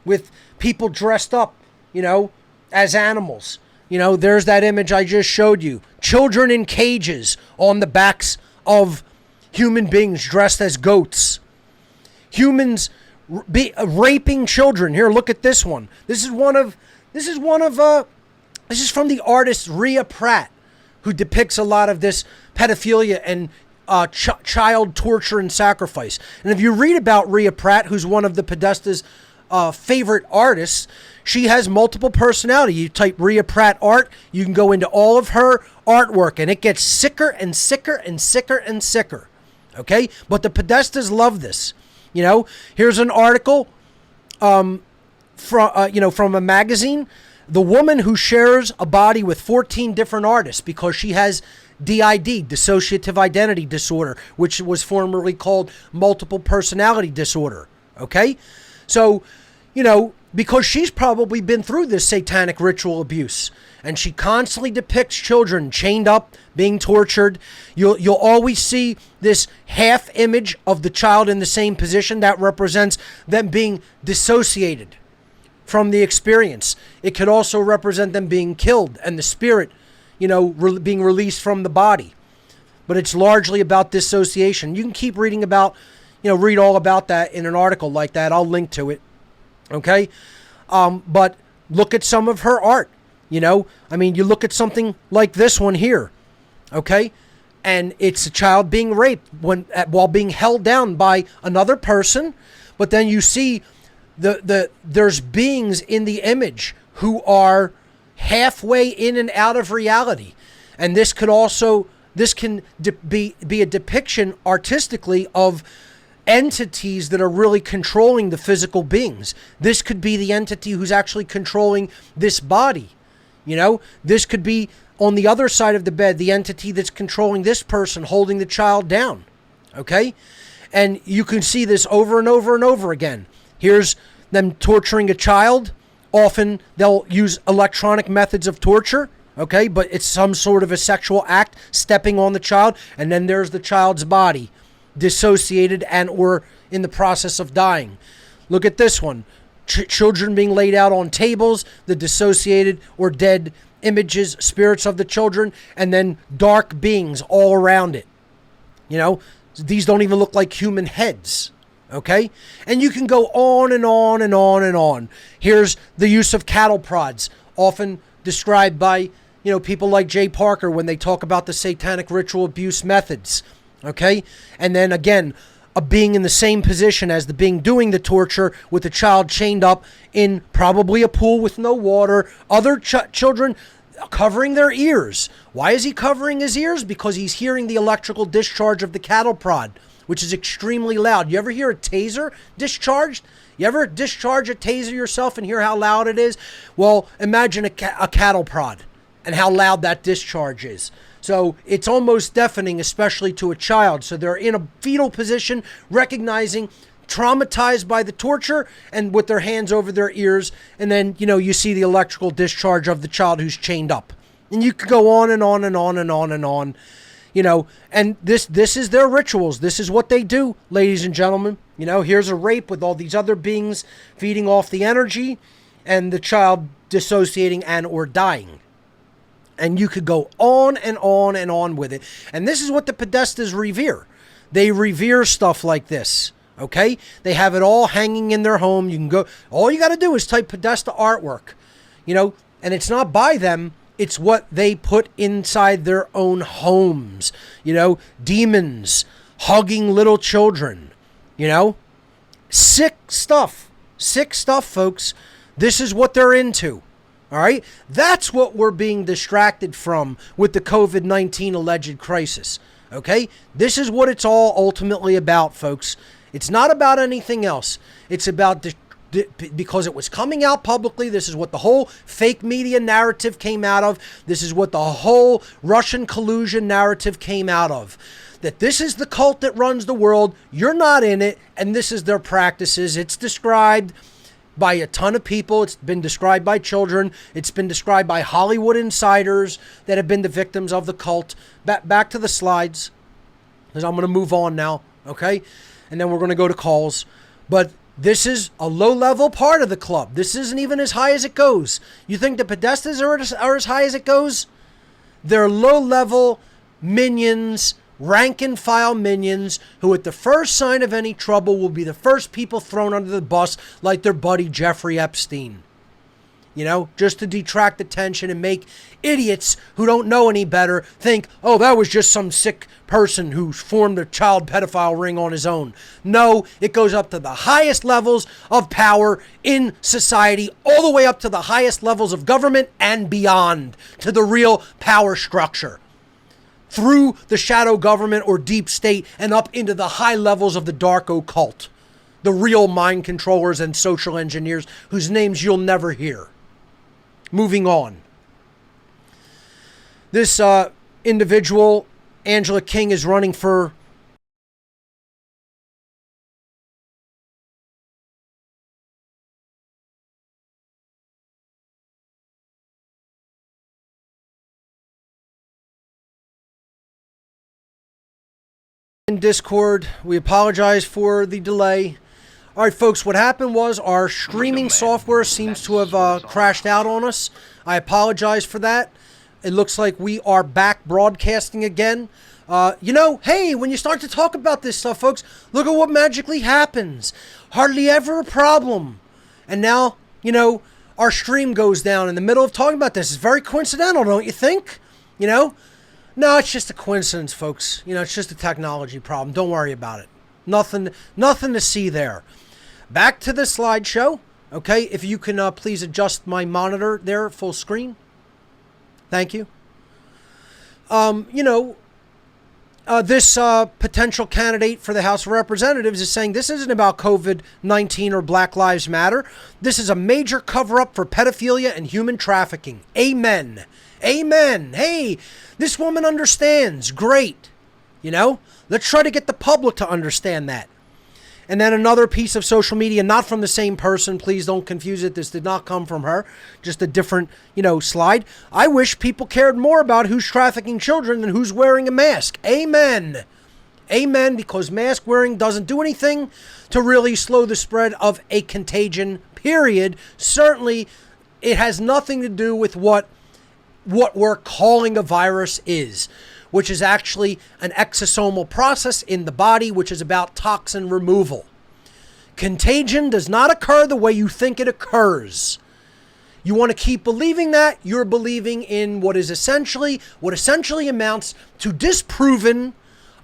with people dressed up, as animals. There's that image I just showed you. Children in cages on the backs of human beings dressed as goats. Humans raping children. Here, look at this one. This is from the artist Rhea Pratt, who depicts a lot of this pedophilia and child torture and sacrifice. And if you read about Rhea Pratt, who's one of the Podesta's favorite artists, she has multiple personality. You type Rhea Pratt art, you can go into all of her artwork, and it gets sicker and sicker and sicker and sicker. Okay? But the Podestas love this. Here's an article from a magazine. The woman who shares a body with 14 different artists because she has DID, dissociative identity disorder, which was formerly called multiple personality disorder. Okay? So, because she's probably been through this satanic ritual abuse, and she constantly depicts children chained up, being tortured. You'll always see this half image of the child in the same position that represents them being dissociated from the experience. It could also represent them being killed and the spirit, being released from the body. but it's largely about dissociation. You can keep reading about, read all about that in an article like that. I'll link to it. Okay. But look at some of her art. You look at something like this one here. Okay. And it's a child being raped while being held down by another person. But then you see there's beings in the image who are halfway in and out of reality. And this can be a depiction artistically of entities that are really controlling the physical beings. This could be the entity who's actually controlling this body. This could be on the other side of the bed, the entity that's controlling this person, holding the child down. Okay? And you can see this over and over and over again. Here's them torturing a child. Often they'll use electronic methods of torture. Okay? But it's some sort of a sexual act, stepping on the child. And then there's the child's body, dissociated and or in the process of dying. Look at this one. Children being laid out on tables, the dissociated or dead images, spirits of the children, and then dark beings all around it. These don't even look like human heads. Okay? And you can go on and on and on and on. Here's the use of cattle prods, often described by, people like Jay Parker when they talk about the satanic ritual abuse methods. Okay? And then again, a being in the same position as the being doing the torture with the child chained up in probably a pool with no water. Other children covering their ears. Why is he covering his ears? Because he's hearing the electrical discharge of the cattle prod, which is extremely loud. You ever hear a taser discharged? You ever discharge a taser yourself and hear how loud it is? Well, imagine a cattle prod and how loud that discharge is. So it's almost deafening, especially to a child. So they're in a fetal position, recognizing, traumatized by the torture, and with their hands over their ears. And then, you see the electrical discharge of the child who's chained up. And you could go on and on and on and on and on. And this is their rituals. This is what they do, ladies and gentlemen. Here's a rape with all these other beings feeding off the energy and the child dissociating and or dying. And you could go on and on and on with it. And this is what the Podestas revere. They revere stuff like this. Okay? They have it all hanging in their home. You can go, all you got to do is type Podesta artwork. And it's not by them. It's what they put inside their own homes. Demons hugging little children. Sick stuff. Sick stuff, folks. This is what they're into. All right? That's what we're being distracted from with the COVID-19 alleged crisis. Okay? This is what it's all ultimately about, folks. It's not about anything else. It's about because it was coming out publicly. This is what the whole fake media narrative came out of. This is what the whole Russian collusion narrative came out of. That this is the cult that runs the world. You're not in it, and this is their practices. It's described by a ton of people. It's been described by children. It's been described by Hollywood insiders that have been the victims of the cult. Back to the slides, because I'm going to move on now, okay? And then we're going to go to calls. But this is a low-level part of the club. This isn't even as high as it goes. You think the Podestas are as high as it goes? They're low-level minions, rank-and-file minions who at the first sign of any trouble will be the first people thrown under the bus like their buddy Jeffrey Epstein. Just to detract attention and make idiots who don't know any better think, oh, that was just some sick person who formed a child pedophile ring on his own. No, it goes up to the highest levels of power in society, all the way up to the highest levels of government and beyond, to the real power structure. Through the shadow government or deep state and up into the high levels of the dark occult. The real mind controllers and social engineers whose names you'll never hear. Moving on. This individual, Angela King, is running for in Discord. We apologize for the delay. All right, folks, what happened was our streaming software seems to have crashed out on us. I apologize for that. It looks like we are back broadcasting again. Hey, when you start to talk about this stuff, folks, look at what magically happens. Hardly ever a problem. And now, our stream goes down in the middle of talking about this. It's very coincidental, don't you think? No, it's just a coincidence, folks. It's just a technology problem. Don't worry about it. Nothing to see there. Back to the slideshow. Okay, if you can please adjust my monitor there, full screen. Thank you. This potential candidate for the House of Representatives is saying this isn't about COVID-19 or Black Lives Matter. This is a major cover-up for pedophilia and human trafficking. Amen. Amen. Hey, this woman understands. Great. Let's try to get the public to understand that. And then another piece of social media, not from the same person. Please don't confuse it. This did not come from her. Just a different, slide. I wish people cared more about who's trafficking children than who's wearing a mask. Amen. Amen, because mask wearing doesn't do anything to really slow the spread of a contagion, period. Certainly, it has nothing to do with what we're calling a virus is, which is actually an exosomal process in the body, which is about toxin removal. Contagion does not occur the way you think it occurs. You want to keep believing that, you're believing in what essentially amounts to disproven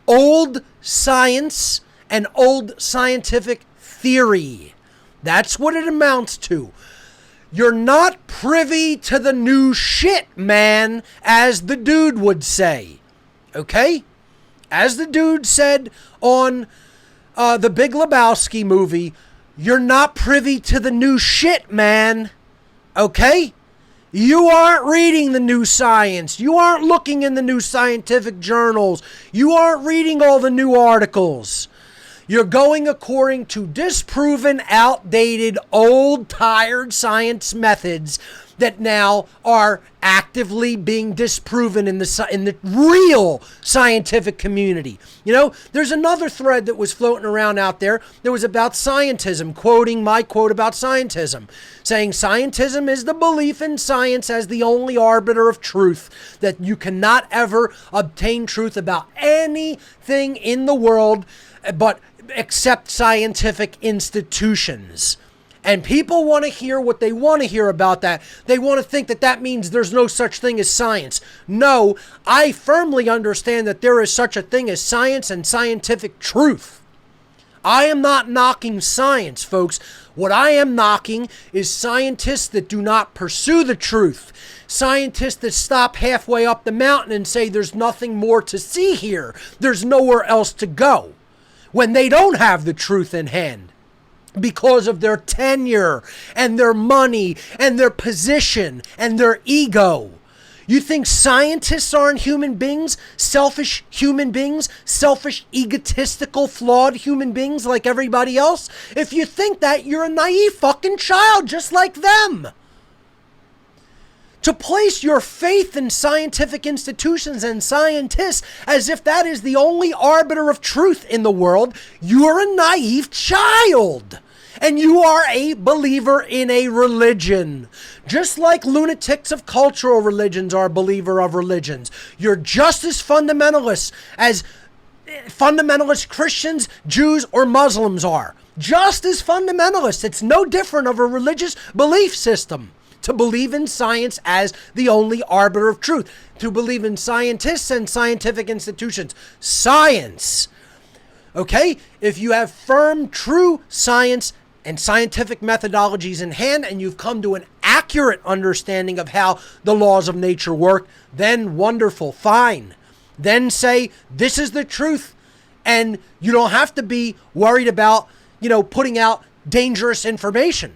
old science and old scientific theory. That's what it amounts to. You're not privy to the new shit, man, as the dude would say. Okay? As the dude said on the Big Lebowski movie, you're not privy to the new shit, man. Okay? You aren't reading the new science. You aren't looking in the new scientific journals. You aren't reading all the new articles. You're going according to disproven, outdated, old, tired science methods that now are actively being disproven in the real scientific community. There's another thread that was floating around out there that was about scientism, quoting my quote about scientism, saying scientism is the belief in science as the only arbiter of truth, that you cannot ever obtain truth about anything in the world but except scientific institutions. And people want to hear what they want to hear about that. They want to think that that means there's no such thing as science. No, I firmly understand that there is such a thing as science and scientific truth. I am not knocking science, folks. What I am knocking is scientists that do not pursue the truth. Scientists that stop halfway up the mountain and say there's nothing more to see here. There's nowhere else to go. When they don't have the truth in hand. Because of their tenure and their money and their position and their ego. You think scientists aren't human beings? Selfish human beings? Selfish, egotistical, flawed human beings like everybody else? If you think that, you're a naive fucking child just like them. To place your faith in scientific institutions and scientists as if that is the only arbiter of truth in the world, you're a naive child. And you are a believer in a religion. Just like lunatics of cultural religions are a believer of religions. You're just as fundamentalist as fundamentalist Christians, Jews, or Muslims are. Just as fundamentalist. It's no different of a religious belief system. To believe in science as the only arbiter of truth. To believe in scientists and scientific institutions. Science. Okay? If you have firm, true science and scientific methodologies in hand, and you've come to an accurate understanding of how the laws of nature work, then wonderful, fine. Then say, this is the truth, and you don't have to be worried about, putting out dangerous information.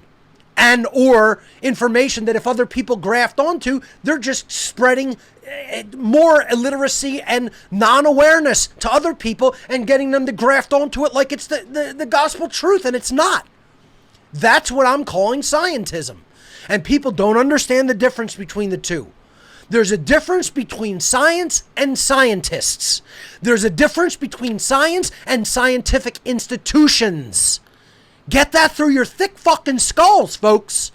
And or information that if other people graft onto, they're just spreading more illiteracy and non-awareness to other people and getting them to graft onto it like it's the gospel truth, and it's not. That's what I'm calling scientism. And people don't understand the difference between the two. There's a difference between science and scientists. There's a difference between science and scientific institutions. Get that through your thick fucking skulls, folks.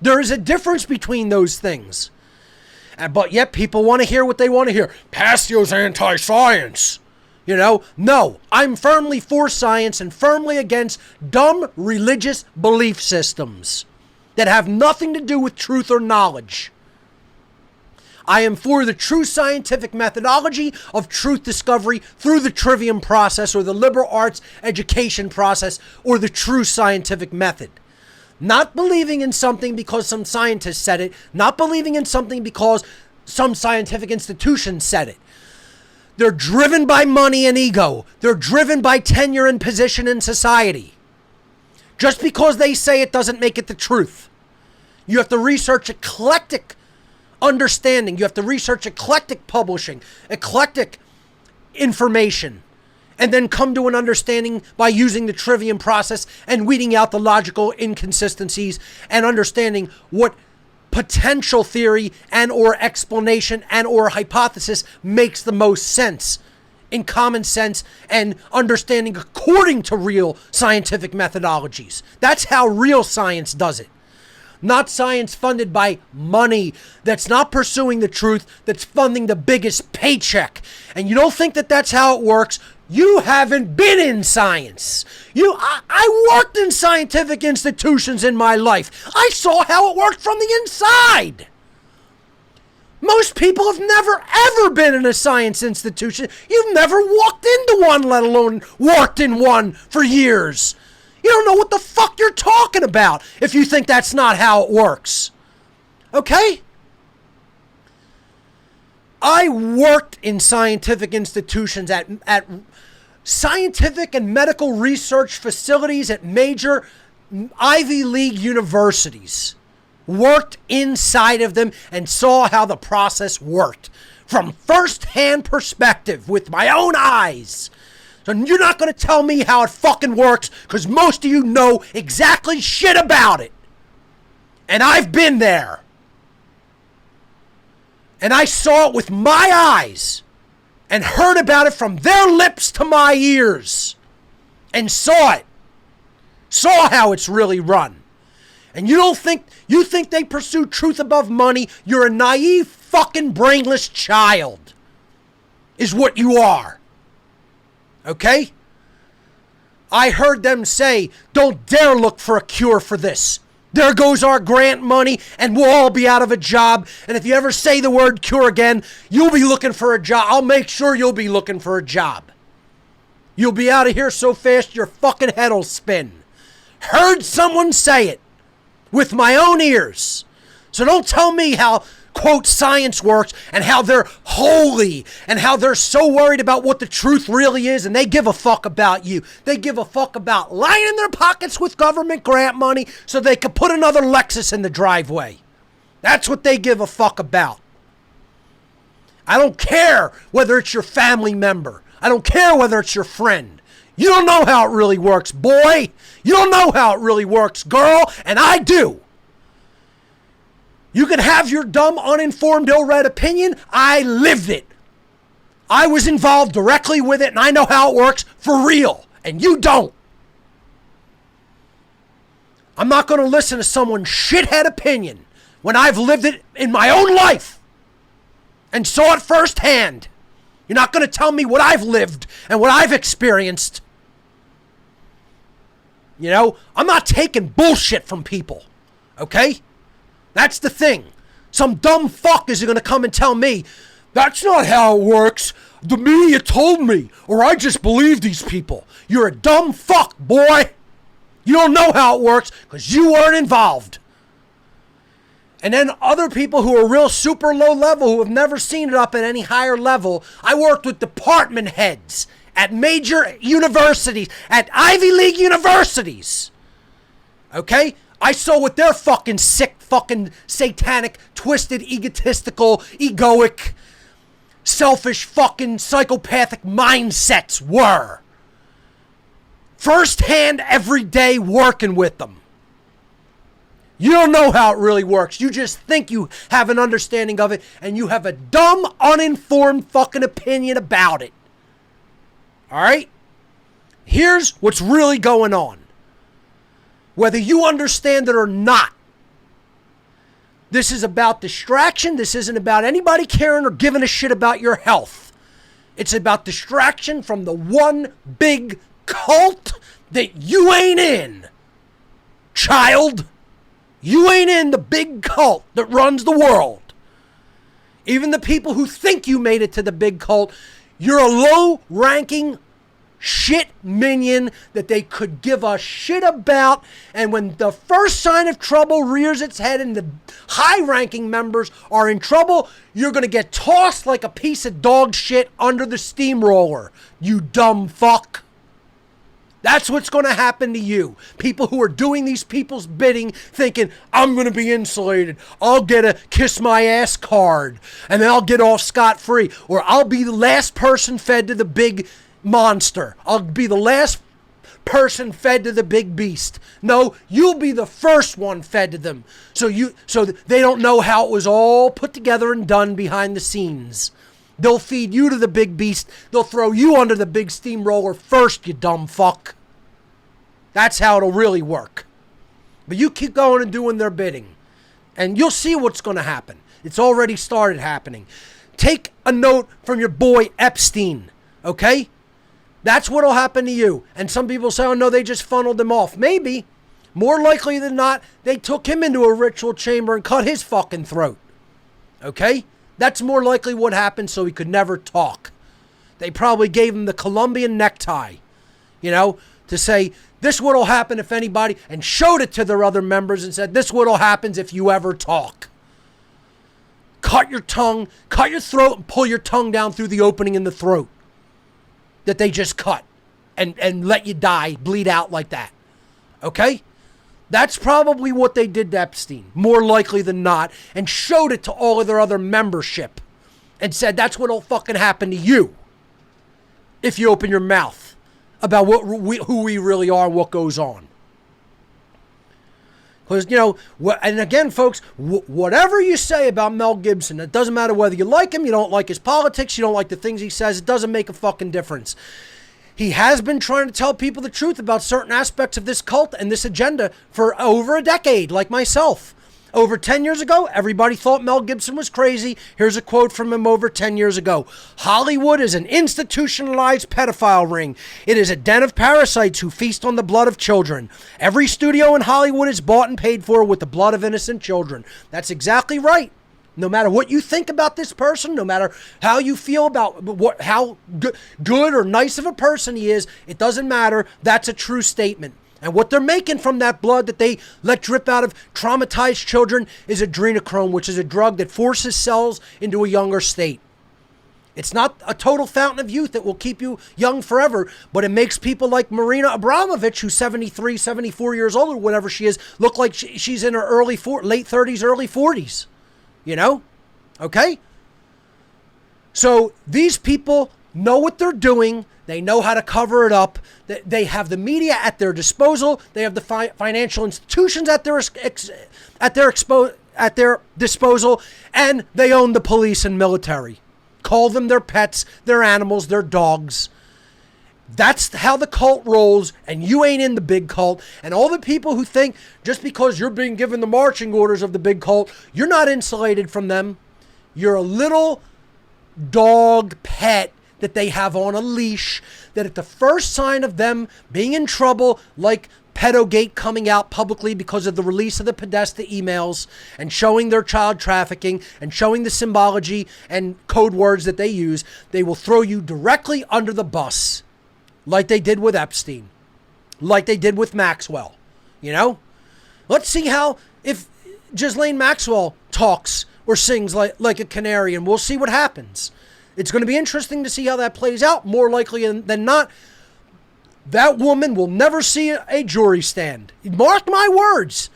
There is a difference between those things. But yet people want to hear what they want to hear. Passio's anti-science. No, I'm firmly for science and firmly against dumb religious belief systems that have nothing to do with truth or knowledge. I am for the true scientific methodology of truth discovery through the trivium process or the liberal arts education process or the true scientific method. Not believing in something because some scientist said it, not believing in something because some scientific institution said it. They're driven by money and ego. They're driven by tenure and position in society. Just because they say it doesn't make it the truth. You have to research eclectic understanding. You have to research eclectic publishing, eclectic information, and then come to an understanding by using the trivium process and weeding out the logical inconsistencies and understanding what potential theory and or explanation and or hypothesis makes the most sense in common sense and understanding according to real scientific methodologies. That's how real science does it. Not science funded by money, that's not pursuing the truth, that's funding the biggest paycheck. And you don't think that that's how it works? You haven't been in science. I worked in scientific institutions in my life. I saw how it worked from the inside. Most people have never ever been in a science institution. You've never walked into one, let alone worked in one for years. You don't know what the fuck you're talking about if you think that's not how it works. Okay? I worked in scientific institutions at scientific and medical research facilities at major Ivy League universities. Worked inside of them and saw how the process worked from first-hand perspective with my own eyes. So you're not going to tell me how it fucking works because most of you know exactly shit about it. And I've been there. And I saw it with my eyes and heard about it from their lips to my ears and saw it. Saw how it's really run. And you think they pursue truth above money? You're a naive fucking brainless child is what you are. Okay? I heard them say, don't dare look for a cure for this. There goes our grant money and we'll all be out of a job. And if you ever say the word cure again, you'll be looking for a job. I'll make sure you'll be looking for a job. You'll be out of here so fast your fucking head'll spin. Heard someone say it with my own ears. So don't tell me how, quote, science works and how they're holy and how they're so worried about what the truth really is and they give a fuck about you. They give a fuck about lining their pockets with government grant money so they can put another Lexus in the driveway. That's what they give a fuck about. I don't care whether it's your family member. I don't care whether it's your friend. You don't know how it really works, boy. You don't know how it really works, girl, and I do. You can have your dumb, uninformed, ill-read opinion. I lived it. I was involved directly with it, and I know how it works for real, and you don't. I'm not going to listen to someone's shithead opinion when I've lived it in my own life and saw it firsthand. You're not going to tell me what I've lived and what I've experienced. You know, I'm not taking bullshit from people, okay? That's the thing. Some dumb fuck is going to come and tell me, that's not how it works. The media told me, or I just believe these people. You're a dumb fuck, boy. You don't know how it works because you weren't involved. And then other people who are real super low level, who have never seen it up at any higher level, I worked with department heads at major universities, at Ivy League universities. Okay? I saw what their fucking sick, fucking satanic, twisted, egotistical, egoic, selfish, fucking psychopathic mindsets were. Firsthand, every day working with them. You don't know how it really works. You just think you have an understanding of it, and you have a dumb, uninformed fucking opinion about it. All right? Here's what's really going on. Whether you understand it or not, This is about distraction. This isn't about anybody caring or giving a shit about your health. It's about distraction from the one big cult that you ain't in. Child, you ain't in the big cult that runs the world. Even the people who think you made it to the big cult, you're a low-ranking shit minion that they could give a shit about. And when the first sign of trouble rears its head and the high-ranking members are in trouble, you're going to get tossed like a piece of dog shit under the steamroller, you dumb fuck. That's what's going to happen to you. People who are doing these people's bidding thinking, I'm going to be insulated. I'll get a kiss my ass card and then I'll get off scot-free. Or I'll be the last person fed to the big monster. I'll be the last person fed to the big beast. No, you'll be the first one fed to them. So they don't know how it was all put together and done behind the scenes. They'll feed you to the big beast. They'll throw you under the big steamroller first, you dumb fuck. That's how it'll really work. But you keep going and doing their bidding, and you'll see what's going to happen. It's already started happening. Take a note from your boy Epstein, okay? That's what'll happen to you. And some people say, oh no, they just funneled him off. Maybe. More likely than not, they took him into a ritual chamber and cut his fucking throat. Okay? That's more likely what happened, so he could never talk. They probably gave him the Colombian necktie, to say, this what'll happen if anybody, and showed it to their other members and said, this what'll happen if you ever talk. Cut your tongue, cut your throat, and pull your tongue down through the opening in the throat that they just cut and let you die, bleed out like that. Okay? That's probably what they did to Epstein, more likely than not, and showed it to all of their other membership and said, that's what'll fucking happen to you if you open your mouth about who we really are and what goes on. Because, and again, folks, whatever you say about Mel Gibson, it doesn't matter whether you like him, you don't like his politics, you don't like the things he says, it doesn't make a fucking difference. He has been trying to tell people the truth about certain aspects of this cult and this agenda for over a decade, like myself. Over 10 years ago, everybody thought Mel Gibson was crazy. Here's a quote from him over 10 years ago. Hollywood is an institutionalized pedophile ring. It is a den of parasites who feast on the blood of children. Every studio in Hollywood is bought and paid for with the blood of innocent children. That's exactly right. No matter what you think about this person, no matter how you feel about how good or nice of a person he is, it doesn't matter. That's a true statement. And what they're making from that blood that they let drip out of traumatized children is adrenochrome, which is a drug that forces cells into a younger state. It's not a total fountain of youth that will keep you young forever, but it makes people like Marina Abramovich, who's 73, 74 years old or whatever she is, look like she's in her late 30s, early 40s. Okay? So these people know what they're doing. They know how to cover it up. They have the media at their disposal. They have the financial institutions at their disposal, and they own the police and military. Call them their pets, their animals, their dogs. That's how the cult rolls, and you ain't in the big cult. And all the people who think just because you're being given the marching orders of the big cult, you're not insulated from them. You're a little dog pet that they have on a leash, that at the first sign of them being in trouble, like Pedogate coming out publicly because of the release of the Podesta emails and showing their child trafficking and showing the symbology and code words that they use, they will throw you directly under the bus, like they did with Epstein, like they did with Maxwell. Let's see if Ghislaine Maxwell talks or sings like a canary, and we'll see what happens. It's going to be interesting to see how that plays out. More likely than not, that woman will never see a jury stand. Mark my words.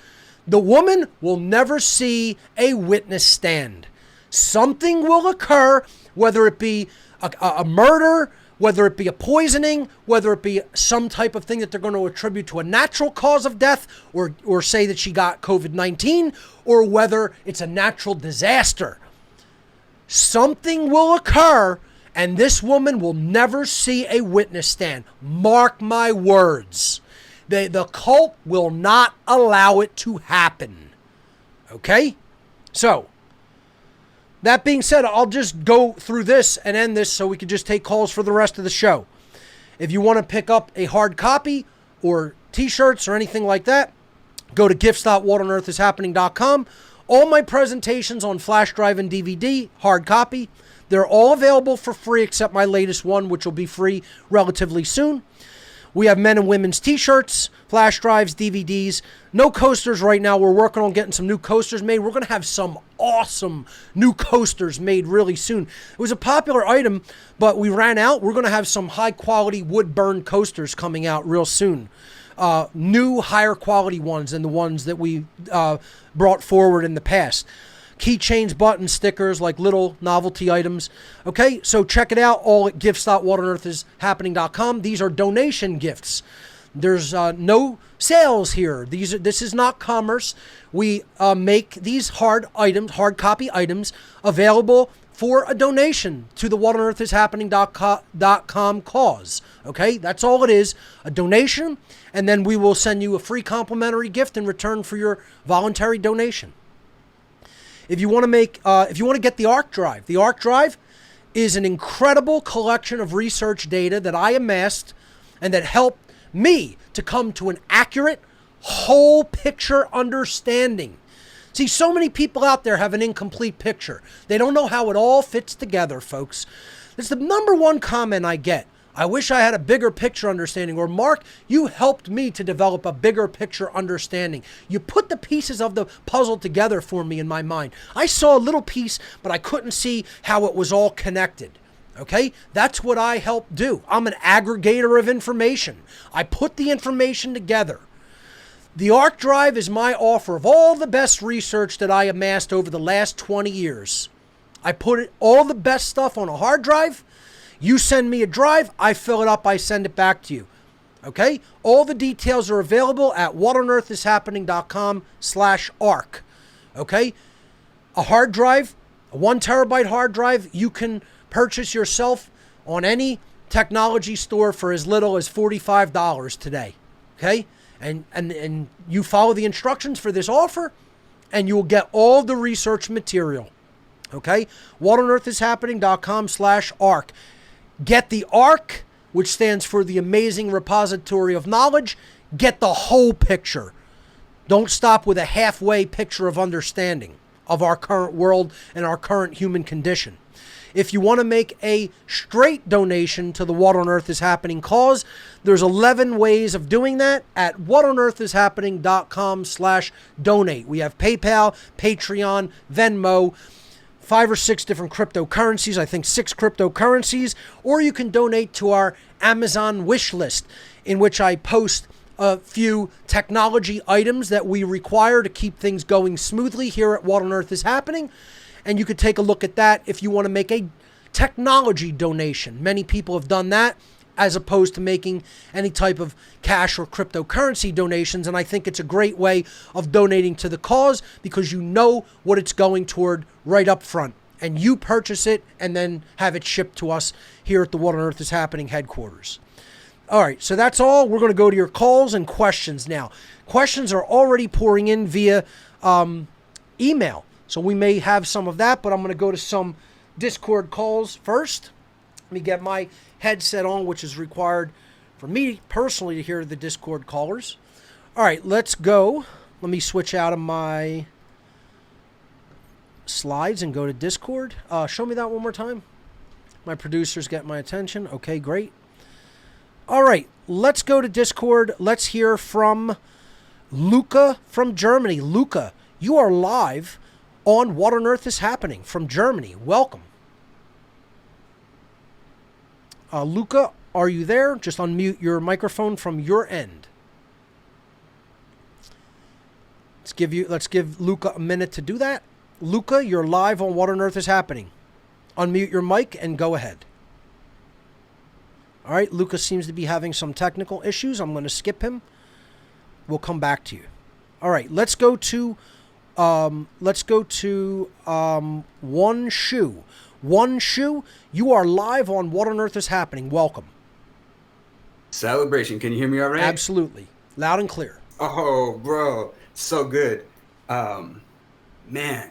The woman will never see a witness stand. Something will occur, whether it be a murder, whether it be a poisoning, whether it be some type of thing that they're going to attribute to a natural cause of death, or say that she got COVID-19, or whether it's a natural disaster. Something will occur, and this woman will never see a witness stand. Mark my words. The cult will not allow it to happen. Okay? So, that being said, I'll just go through this and end this so we can just take calls for the rest of the show. If you want to pick up a hard copy or t-shirts or anything like that, go to gifts.whatonearthishappening.com. All my presentations on flash drive and DVD, hard copy, they're all available for free except my latest one, which will be free relatively soon. We have men and women's t-shirts, flash drives, DVDs. No coasters right now. We're working on getting some new coasters made. We're going to have some awesome new coasters made really soon. It was a popular item, but we ran out. We're going to have some high-quality wood-burn coasters coming out real soon. New, higher quality ones than the ones that we brought forward in the past. Keychains, buttons, stickers, like little novelty items. Okay, so check it out, all at gifts.whatonearthishappening.com. These are donation gifts. There's no sales here. This is not commerce. We make these hard copy items available for a donation to the whatonearthishappening.com cause. Okay, that's all it is, a donation, and then we will send you a free complimentary gift in return for your voluntary donation. If you want to get the ARC drive is an incredible collection of research data that I amassed and that helped me to come to an accurate, whole picture understanding. See, so many people out there have an incomplete picture. They don't know how it all fits together, folks. It's the number one comment I get. I wish I had a bigger picture understanding. Or, Mark, you helped me to develop a bigger picture understanding. You put the pieces of the puzzle together for me in my mind. I saw a little piece, but I couldn't see how it was all connected. Okay? That's what I help do. I'm an aggregator of information. I put the information together. The ARC drive is my offer of all the best research that I amassed over the last 20 years. I put all the best stuff on a hard drive. You send me a drive, I fill it up, I send it back to you. Okay? All the details are available at whatonearthishappening.com/ARC. Okay? A hard drive, a 1 terabyte hard drive, you can purchase yourself on any technology store for as little as $45 today. Okay? And you follow the instructions for this offer, and you will get all the research material. Okay? whatonearthishappening.com/ARC. Get the ARC, which stands for the Amazing Repository of Knowledge. Get the whole picture. Don't stop with a halfway picture of understanding of our current world and our current human condition. If you want to make a straight donation to the What on Earth is Happening cause, there's 11 ways of doing that at whatonearthishappening.com/donate. We have PayPal, Patreon, Venmo, 5 or 6 different cryptocurrencies, I think 6 cryptocurrencies, or you can donate to our Amazon wish list, in which I post a few technology items that we require to keep things going smoothly here at What on Earth is Happening. And you could take a look at that if you want to make a technology donation. Many people have done that as opposed to making any type of cash or cryptocurrency donations. And I think it's a great way of donating to the cause because you know what it's going toward right up front. And you purchase it and then have it shipped to us here at the What on Earth is Happening headquarters. All right, so that's all. We're going to go to your calls and questions now. Questions are already pouring in via email. So we may have some of that, but I'm going to go to some Discord calls first. Let me get my headset on, which is required for me personally to hear the Discord callers. All right, let's go. Let me switch out of my slides and go to Discord. Show me that one more time. My producers get my attention. Okay, great. All right, let's go to Discord. Let's hear from Luca from Germany. Luca, you are live on What on Earth is Happening from Germany. Welcome. Luca, are you there? Just unmute your microphone from your end. Let's give Luca a minute to do that. Luca, you're live on What on Earth is Happening. Unmute your mic and go ahead. All right, Luca seems to be having some technical issues. I'm going to skip him. We'll come back to you. All right, let's go to One Shoe. One Shoe, you are live on What on Earth is Happening. Welcome. Celebration. Can you hear me all right? Absolutely. Loud and clear. Oh, bro. So good. Man,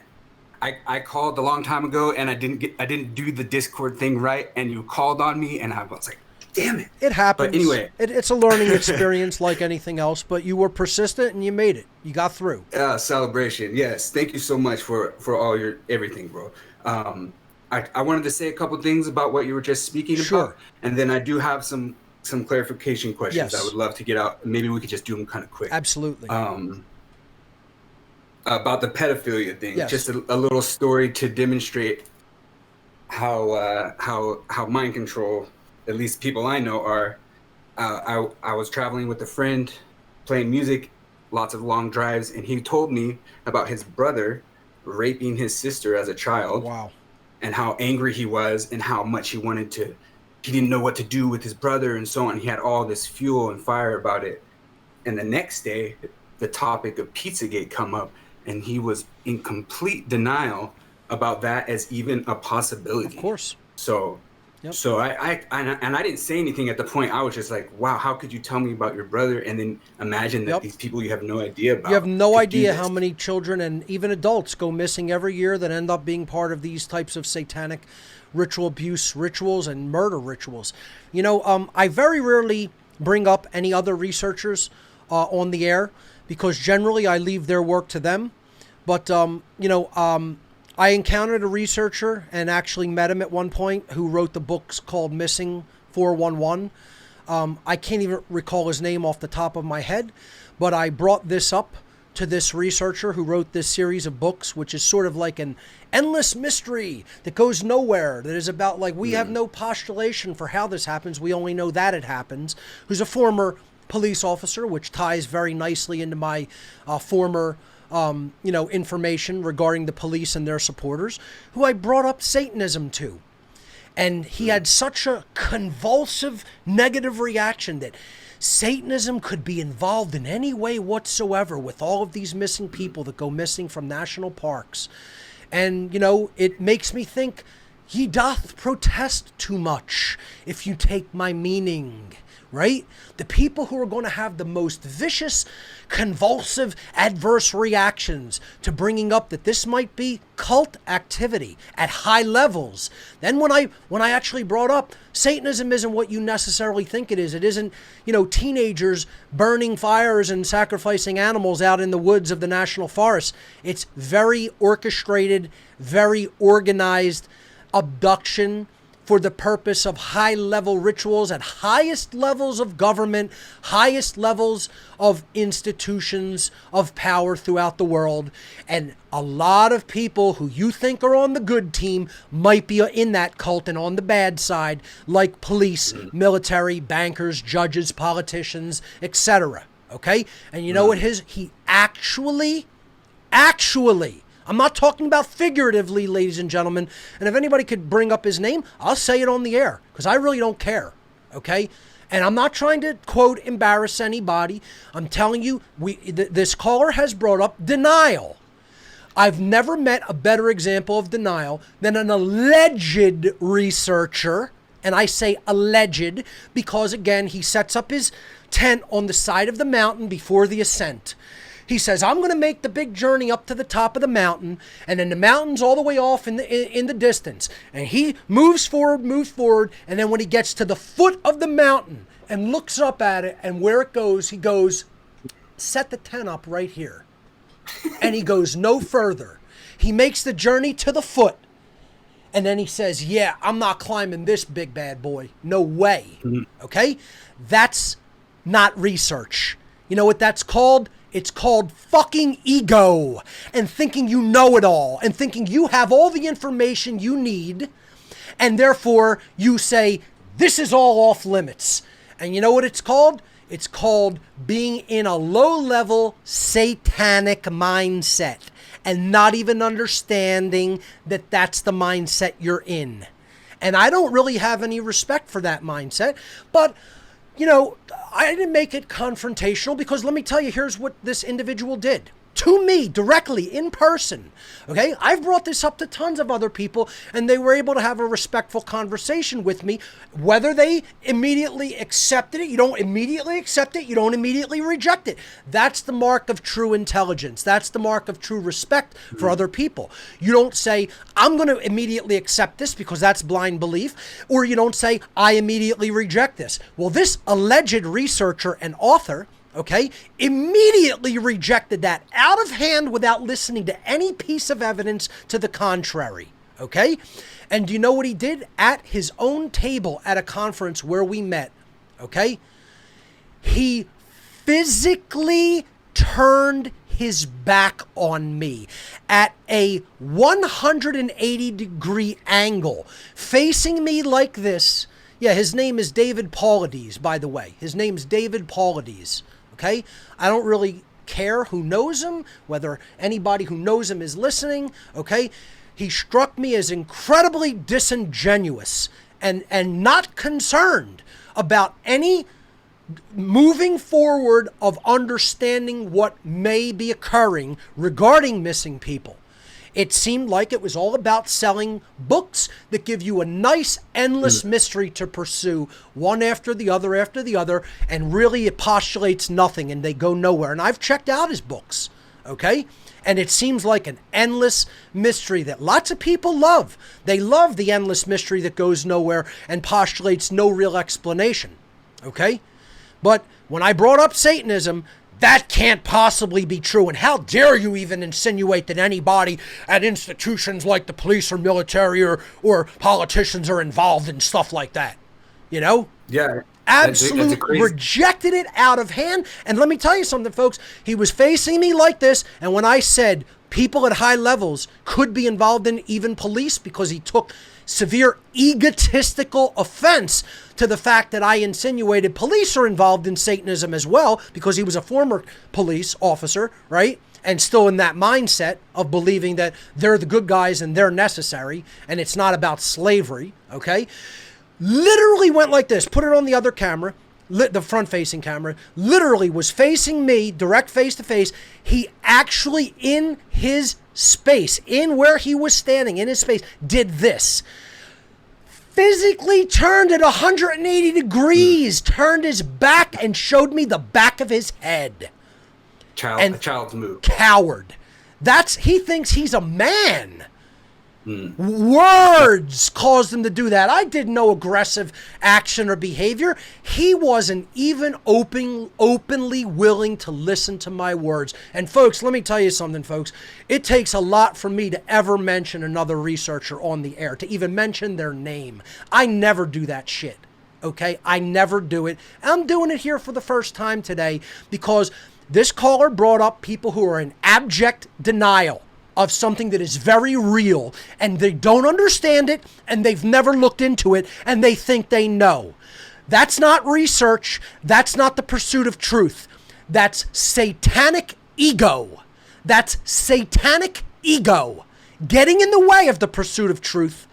I called a long time ago and I didn't do the Discord thing right, and you called on me and I was like, damn it. It happens. But anyway, it's a learning experience like anything else, but you were persistent and you made it. You got through. Celebration. Yes. Thank you so much for all your everything, bro. I wanted to say a couple things about what you were just speaking about, and then I do have some clarification questions I would love to get out. Maybe we could just do them kind of quick. Absolutely. About the pedophilia thing, yes. Just a little story to demonstrate how mind control, at least people I know, are. I was traveling with a friend, playing music, lots of long drives, and he told me about his brother raping his sister as a child. Wow. And how angry he was, and how much he didn't know what to do with his brother, and so on. He had all this fuel and fire about it. And the next day, the topic of Pizzagate come up, and he was in complete denial about that as even a possibility. Of course. So, so I didn't say anything at the point. I was just like, wow, how could you tell me about your brother? And then imagine that these people you have no idea about. You have no idea how many children and even adults go missing every year that end up being part of these types of satanic ritual abuse rituals and murder rituals. You know, I very rarely bring up any other researchers on the air, because generally I leave their work to them. But, I encountered a researcher and actually met him at one point who wrote the books called Missing 411. I can't even recall his name off the top of my head, but I brought this up to this researcher who wrote this series of books, which is sort of like an endless mystery that goes nowhere, that is about like, we have no postulation for how this happens. We only know that it happens, who's a former police officer, which ties very nicely into my former information regarding the police and their supporters, who I brought up Satanism to. And he had such a convulsive negative reaction that Satanism could be involved in any way whatsoever with all of these missing people that go missing from national parks. And, it makes me think, ye doth protest too much, if you take my meaning. Right? The people who are going to have the most vicious, convulsive, adverse reactions to bringing up that this might be cult activity at high levels. Then when I actually brought up Satanism isn't what you necessarily think it is. It isn't, teenagers burning fires and sacrificing animals out in the woods of the national forest. It's very orchestrated, very organized abduction for the purpose of high-level rituals at highest levels of government, highest levels of institutions of power throughout the world. And a lot of people who you think are on the good team might be in that cult and on the bad side, like police, military, bankers, judges, politicians, etc. Okay? And you know what he actually, I'm not talking about figuratively, ladies and gentlemen. And if anybody could bring up his name, I'll say it on the air, because I really don't care. Okay? And I'm not trying to, quote, embarrass anybody. I'm telling you, this caller has brought up denial. I've never met a better example of denial than an alleged researcher. And I say alleged because, again, he sets up his tent on the side of the mountain before the ascent. He says, I'm going to make the big journey up to the top of the mountain, and then the mountain's all the way off in the distance. And he moves forward, and then when he gets to the foot of the mountain and looks up at it and where it goes, he goes, set the tent up right here. And he goes no further. He makes the journey to the foot, and then he says, yeah, I'm not climbing this big bad boy. No way. Okay? That's not research. You know what that's called? It's called fucking ego, and thinking you know it all, and thinking you have all the information you need, and therefore you say, this is all off limits. And you know what it's called? It's called being in a low-level satanic mindset and not even understanding that that's the mindset you're in. And I don't really have any respect for that mindset, but I didn't make it confrontational, because let me tell you, here's what this individual did. to me directly in person. Okay, I've brought this up to tons of other people, and they were able to have a respectful conversation with me. Whether they immediately accepted it, you don't immediately accept it, you don't immediately reject it. That's the mark of true intelligence. That's the mark of true respect for other people. You don't say, I'm going to immediately accept this because that's blind belief, or you don't say, I immediately reject this. Well, this alleged researcher and author, okay, immediately rejected that out of hand without listening to any piece of evidence to the contrary, okay? And do you know what he did? At his own table at a conference where we met, okay, he physically turned his back on me at a 180-degree angle, facing me like this. Yeah, his name is David Paulides, by the way. His name's David Paulides. Okay, I don't really care who knows him, whether anybody who knows him is listening. Okay, he struck me as incredibly disingenuous and not concerned about any moving forward of understanding what may be occurring regarding missing people. It seemed like it was all about selling books that give you a nice, endless mystery to pursue, one after the other, and really it postulates nothing and they go nowhere. And I've checked out his books, okay? And it seems like an endless mystery that lots of people love. They love the endless mystery that goes nowhere and postulates no real explanation, okay? But when I brought up Satanism, that can't possibly be true. And how dare you even insinuate that anybody at institutions like the police or military or politicians are involved in stuff like that? You know? Yeah. Absolutely rejected it out of hand. And let me tell you something, folks. He was facing me like this. And when I said people at high levels could be involved in even police, because he took severe egotistical offense to the fact that I insinuated police are involved in Satanism as well, because he was a former police officer, right? And still in that mindset of believing that they're the good guys and they're necessary and it's not about slavery, okay? Literally went like this. Put it on the other camera, the front-facing camera, literally was facing me, direct face-to-face. He actually, in his space, in where he was standing, in his space, did this. Physically turned at 180 degrees, turned his back and showed me the back of his head. A child's move. Coward. He thinks he's a man. Words caused him to do that. I did no aggressive action or behavior. He wasn't even openly willing to listen to my words. And folks, let me tell you something, folks. It takes a lot for me to ever mention another researcher on the air, to even mention their name. I never do that shit. Okay? I never do it. I'm doing it here for the first time today because this caller brought up people who are in abject denial of something that is very real, and they don't understand it, and they've never looked into it, and they think they know. That's not research. That's not the pursuit of truth. That's satanic ego. That's satanic ego getting in the way of the pursuit of truth.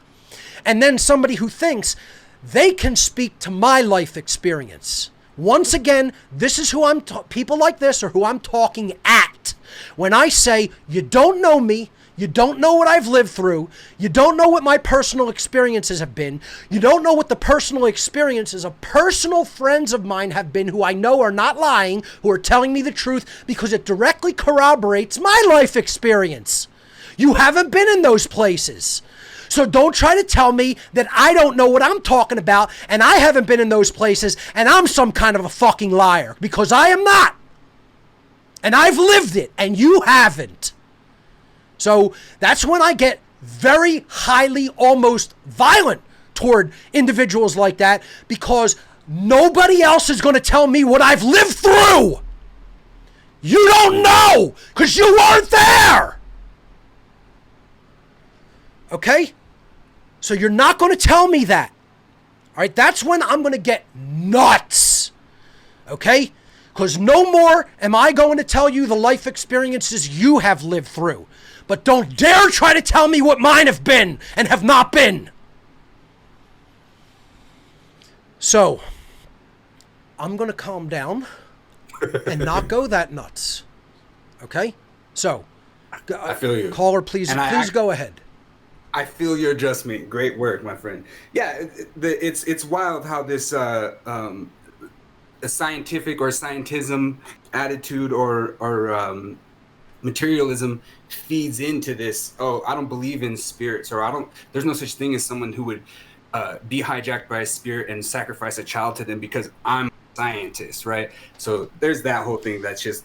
And then somebody who thinks they can speak to my life experience. Once again, this is who people like this are who I'm talking at. When I say, you don't know me, you don't know what I've lived through, you don't know what my personal experiences have been, you don't know what the personal experiences of personal friends of mine have been who I know are not lying, who are telling me the truth because it directly corroborates my life experience. You haven't been in those places. So don't try to tell me that I don't know what I'm talking about and I haven't been in those places and I'm some kind of a fucking liar, because I am not. And I've lived it and you haven't. So that's when I get very highly, almost violent toward individuals like that, because nobody else is going to tell me what I've lived through. You don't know because you weren't there. Okay? So you're not going to tell me that. All right? That's when I'm going to get nuts. Okay? Because no more am I going to tell you the life experiences you have lived through. But don't dare try to tell me what mine have been and have not been. So, I'm going to calm down and not go that nuts. Okay? So, I feel you. caller, please, And please go ahead. I feel your adjustment. Great work, my friend. Yeah, it's wild how this a scientific or scientism attitude or materialism feeds into this. Oh, I don't believe in spirits, or I don't. There's no such thing as someone who would be hijacked by a spirit and sacrifice a child to them because I'm a scientist, right? So there's that whole thing that's just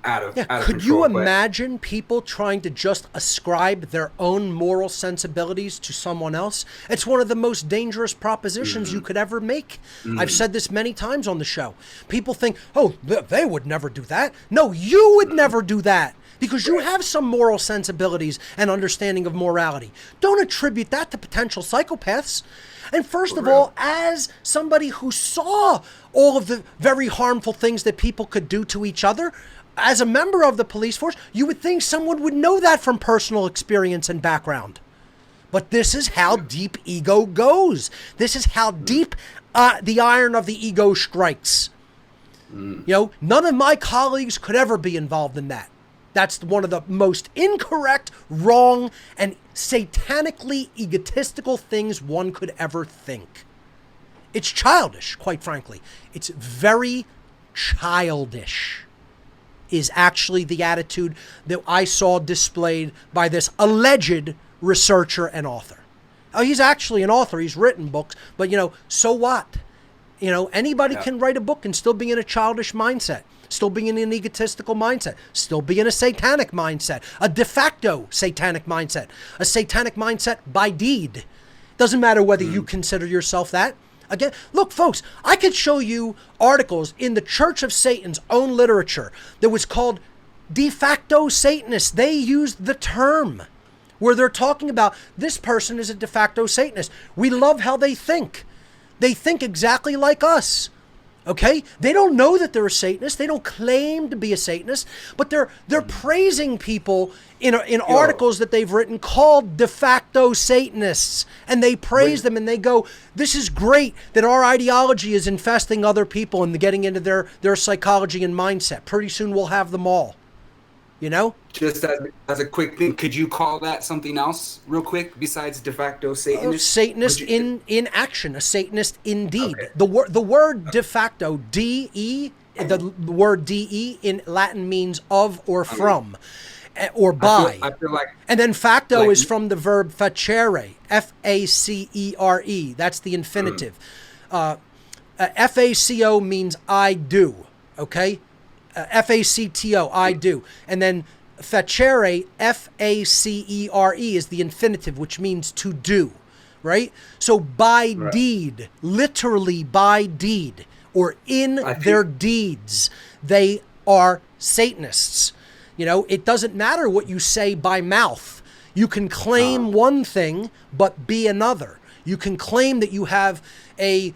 out of Could control. you imagine people trying to just ascribe their own moral sensibilities to someone else? It's one of the most dangerous propositions you could ever make. I've said this many times on the show. People think, oh, they would never do that. No, you would never do that because you have some moral sensibilities and understanding of morality. Don't attribute that to potential psychopaths. And first of all, as somebody who saw all of the very harmful things that people could do to each other, as a member of the police force, you would think someone would know that from personal experience and background. But this is how deep ego goes. This is how deep the iron of the ego strikes. You know, none of my colleagues could ever be involved in that. That's one of the most incorrect, wrong, and satanically egotistical things one could ever think. It's childish, quite frankly. It's very childish, is actually the attitude that I saw displayed by this alleged researcher and author. Oh, he's actually an author. He's written books, but so what? Anybody can write a book and still be in a childish mindset, still be in an egotistical mindset, still be in a satanic mindset, a de facto satanic mindset, a satanic mindset by deed. Doesn't matter whether you consider yourself that. Again, look, folks, I could show you articles in the Church of Satan's own literature that was called de facto Satanists. They used the term where they're talking about this person is a de facto Satanist. We love how they think. They think exactly like us. Okay? They don't know that they're a Satanist. They don't claim to be a Satanist, but they're praising people in articles that they've written called de facto Satanists. And they praise them and they go, this is great that our ideology is infesting other people and getting into their psychology and mindset. Pretty soon we'll have them all. Just as a quick thing, could you call that something else real quick besides de facto Satanist? Satanist in action, a Satanist indeed. Okay. The word de facto, the word de in Latin means of or from, or by. I feel like, and then facto is from the verb facere, F-A-C-E-R-E. That's the infinitive. F-A-C-O means I do. Okay. F-A-C-T-O, I do. And then facere, F-A-C-E-R-E, is the infinitive, which means to do, right? So by deed, literally by deed, or in their deeds, they are Satanists. It doesn't matter what you say by mouth. You can claim one thing, but be another. You can claim that you have a,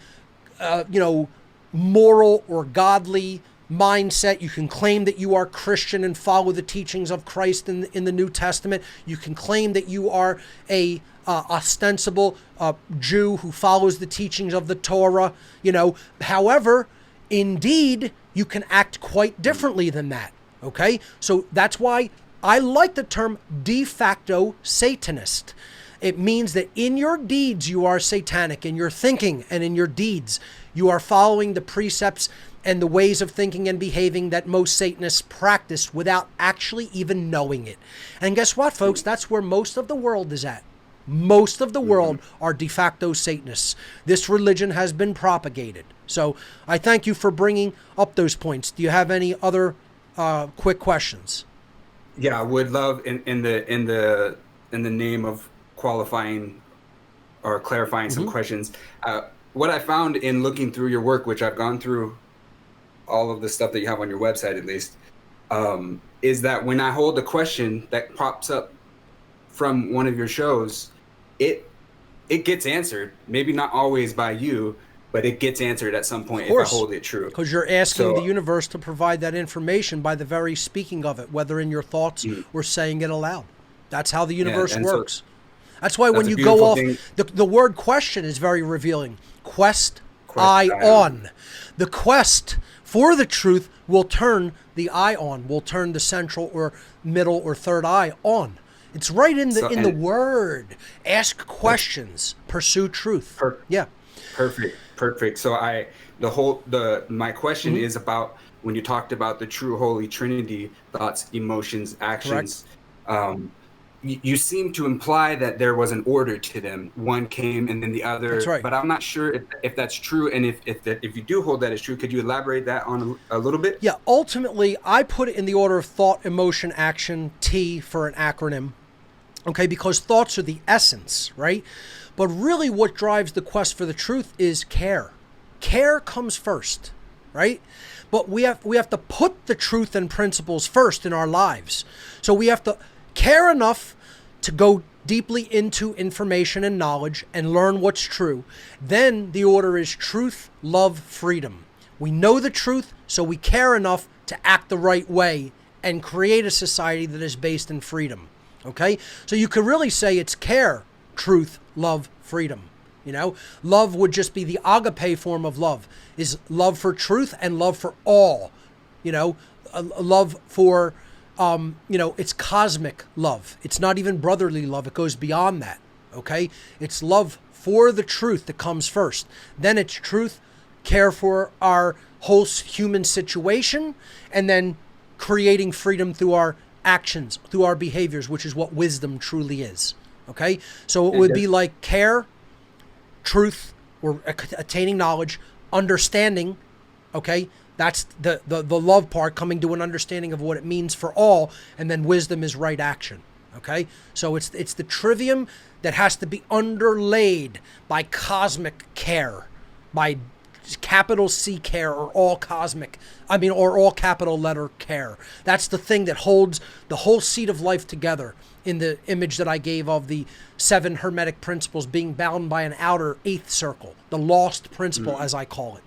moral or godly mindset. You can claim that you are Christian and follow the teachings of Christ in the New Testament. You can claim that you are a ostensible Jew who follows the teachings of the Torah. However, indeed, you can act quite differently than that. Okay, so that's why I like the term de facto Satanist. It means that in your deeds you are satanic, in your thinking and in your deeds you are following the precepts and the ways of thinking and behaving that most Satanists practice without actually even knowing it. And guess what, folks? That's where most of the world is at. Most of the world are de facto Satanists. This religion has been propagated. So I thank you for bringing up those points. Do you have any other quick questions? Yeah, I would love in the name of qualifying or clarifying some questions. What I found in looking through your work, which I've gone through all of the stuff that you have on your website at least, is that when I hold a question that pops up from one of your shows, it gets answered. Maybe not always by you, but it gets answered at some point if I hold it true. Because you're asking the universe to provide that information by the very speaking of it, whether in your thoughts or saying it aloud. That's how the universe works. That's why when you go off, the word question is very revealing. Quest I on. The quest for the truth will turn the eye on, will turn the central or middle or third eye on. It's right in the word. Ask questions, pursue truth. Yeah. Perfect. So my question is about when you talked about the true Holy Trinity, thoughts, emotions, actions. You seem to imply that there was an order to them. One came and then the other. That's right. But I'm not sure if that's true. And if you do hold that as true, could you elaborate that on a little bit? Yeah. Ultimately, I put it in the order of thought, emotion, action, T for an acronym. Okay, because thoughts are the essence, right? But really what drives the quest for the truth is care. Care comes first, right? But we have to put the truth and principles first in our lives. So we have to care enough to go deeply into information and knowledge and learn what's true. Then the order is truth, love, freedom. We know the truth, so we care enough to act the right way and create a society that is based in freedom. Okay? So you could really say it's care, truth, love, freedom. You know, love would just be the agape form of love, is love for truth and love for all. You know, a love for, it's cosmic love. It's not even brotherly love. It goes beyond that. Okay? It's love for the truth that comes first. Then it's truth, care for our whole human situation, and then creating freedom through our actions, through our behaviors, which is what wisdom truly is. Okay? So it would be like care, truth, or attaining knowledge, understanding. Okay? That's the love part, coming to an understanding of what it means for all, and then wisdom is right action. Okay? So it's the trivium that has to be underlaid by cosmic care, by capital C care, or all capital letter care. That's the thing that holds the whole seed of life together, in the image that I gave of the 7 hermetic principles being bound by an outer 8th circle, the lost principle, as I call it.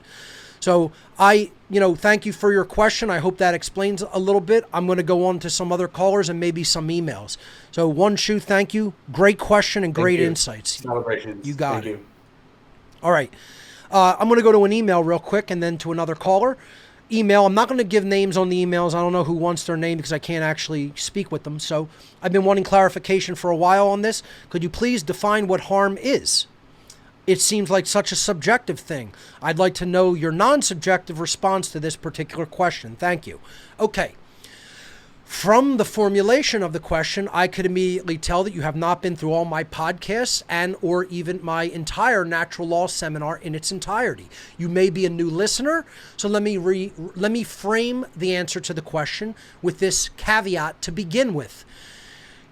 So thank you for your question. I hope that explains a little bit. I'm going to go on to some other callers and maybe some emails. So One Shoe, thank you. Great question and great insights. Celebrations. You got it. All right. I'm going to go to an email real quick and then to another caller. Email. I'm not going to give names on the emails. I don't know who wants their name because I can't actually speak with them. So I've been wanting clarification for a while on this. Could you please define what harm is? It seems like such a subjective thing. I'd like to know your non-subjective response to this particular question. Thank you. Okay. From the formulation of the question, I could immediately tell that you have not been through all my podcasts and or even my entire natural law seminar in its entirety. You may be a new listener, so let me frame the answer to the question with this caveat to begin with.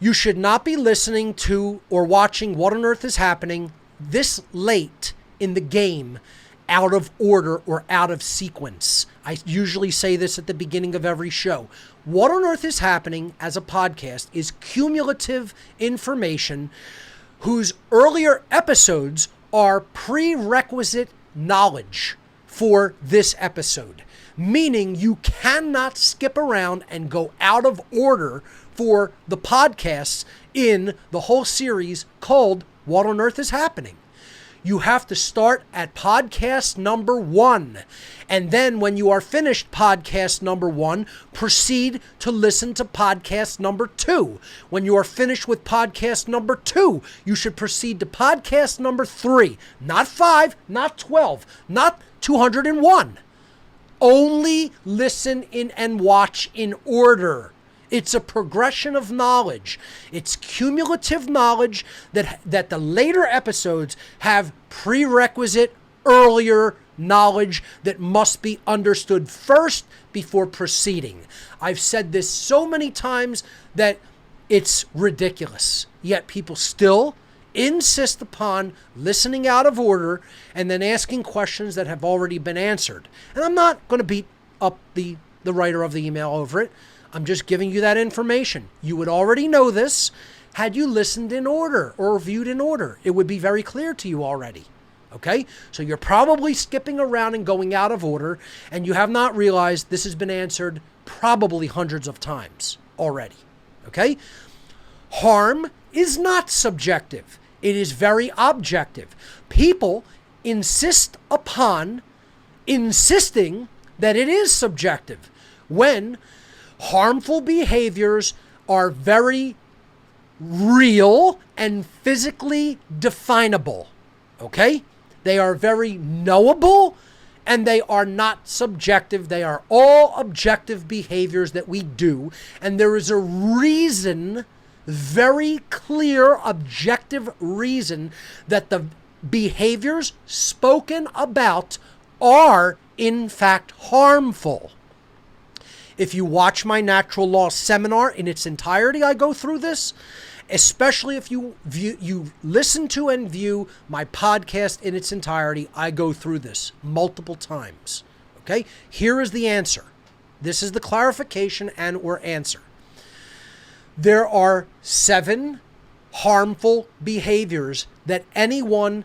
You should not be listening to or watching What on Earth is Happening this late in the game out of order or out of sequence. I usually say this at the beginning of every show. What on Earth is Happening as a podcast is cumulative information whose earlier episodes are prerequisite knowledge for this episode, meaning you cannot skip around and go out of order for the podcasts in the whole series called What on Earth is Happening. You have to start at podcast number 1. And then when you are finished podcast number 1, proceed to listen to podcast number 2. When you are finished with podcast number 2, you should proceed to podcast number 3. Not 5, not 12, not 201. Only listen in and watch in order. It's a progression of knowledge. It's cumulative knowledge that the later episodes have prerequisite earlier knowledge that must be understood first before proceeding. I've said this so many times that it's ridiculous, yet people still insist upon listening out of order and then asking questions that have already been answered. And I'm not going to beat up the writer of the email over it. I'm just giving you that information. You would already know this had you listened in order or viewed in order. It would be very clear to you already. Okay? So you're probably skipping around and going out of order, and you have not realized this has been answered probably hundreds of times already. Okay? Harm is not subjective. It is very objective. People insist upon insisting that it is subjective when harmful behaviors are very real and physically definable. Okay? They are very knowable and they are not subjective. They are all objective behaviors that we do. And there is a reason, very clear, objective reason, that the behaviors spoken about are in fact harmful. If you watch my natural law seminar in its entirety, I go through this. Especially if you listen to and view my podcast in its entirety, I go through this multiple times. Okay? Here is the answer. This is the clarification and or answer. There are 7 harmful behaviors that anyone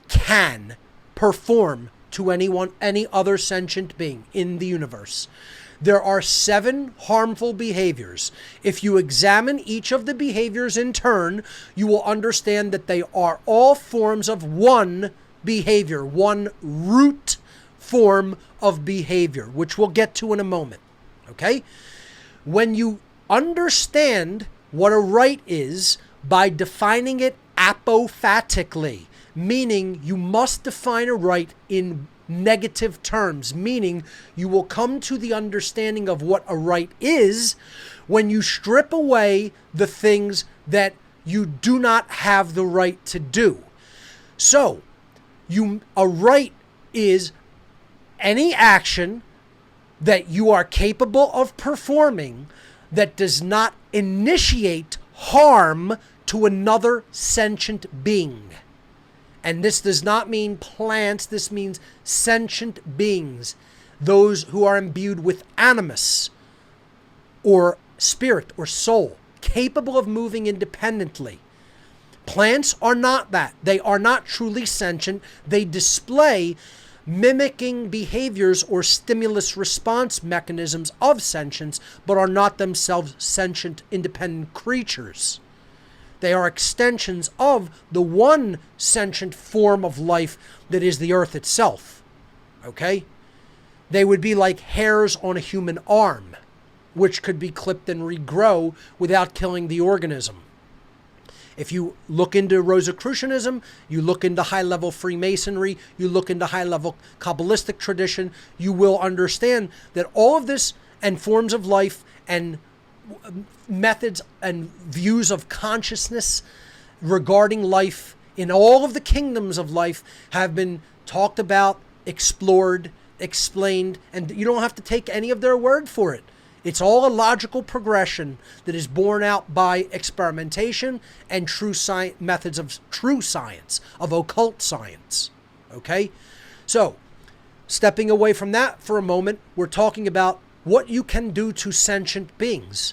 can perform to any other sentient being in the universe. There are 7 harmful behaviors. If you examine each of the behaviors in turn, you will understand that they are all forms of one behavior, one root form of behavior, which we'll get to in a moment. Okay? When you understand what a right is by defining it apophatically, meaning you must define a right in negative terms, meaning you will come to the understanding of what a right is when you strip away the things that you do not have the right to do. So, a right is any action that you are capable of performing that does not initiate harm to another sentient being. And this does not mean plants, this means sentient beings, those who are imbued with animus or spirit or soul, capable of moving independently. Plants are not that. They are not truly sentient. They display mimicking behaviors or stimulus response mechanisms of sentience, but are not themselves sentient, independent creatures. They are extensions of the one sentient form of life that is the earth itself. Okay? They would be like hairs on a human arm, which could be clipped and regrow without killing the organism. If you look into Rosicrucianism, you look into high-level Freemasonry, you look into high-level Kabbalistic tradition, you will understand that all of this and forms of life and methods and views of consciousness regarding life in all of the kingdoms of life have been talked about, explored, explained, and you don't have to take any of their word for it. It's all a logical progression that is borne out by experimentation and true methods of true science, of occult science. Okay? So, stepping away from that for a moment, we're talking about what you can do to sentient beings.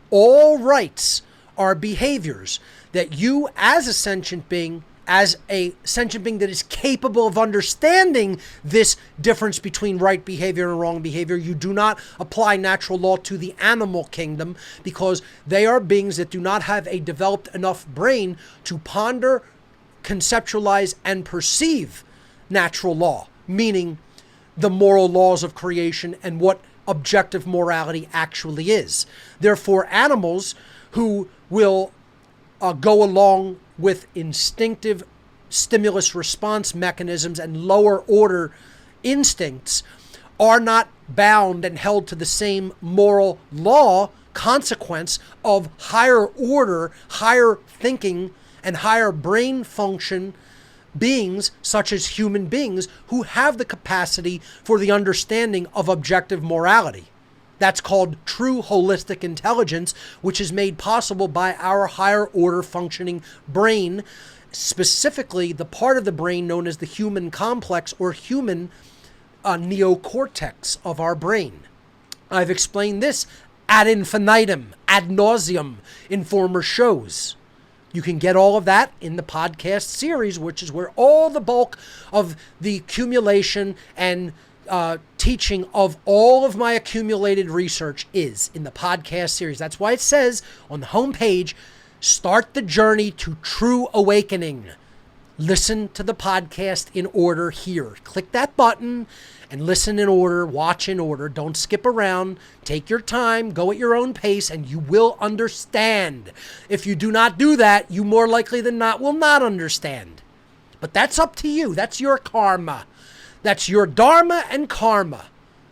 All rights are behaviors that you as a sentient being that is capable of understanding this difference between right behavior and wrong behavior. You do not apply natural law to the animal kingdom because they are beings that do not have a developed enough brain to ponder, conceptualize, and perceive natural law, meaning the moral laws of creation and what objective morality actually is. Therefore, animals who will go along with instinctive stimulus response mechanisms and lower order instincts are not bound and held to the same moral law consequence of higher order, higher thinking, and higher brain function beings such as human beings who have the capacity for the understanding of objective morality. That's called true holistic intelligence, which is made possible by our higher order functioning brain, specifically the part of the brain known as the human complex or human neocortex of our brain. I've explained this ad infinitum, ad nauseum in former shows. You can get all of that in the podcast series, which is where all the bulk of the accumulation and teaching of all of my accumulated research is in the podcast series. That's why it says on the homepage, start the journey to true awakening. listen to the podcast in order here. Click that button and listen in order, watch in order. Don't skip around. Take your time, go at your own pace, and you will understand. If you do not do that, you more likely than not will not understand. But that's up to you. That's your karma. That's your dharma and karma.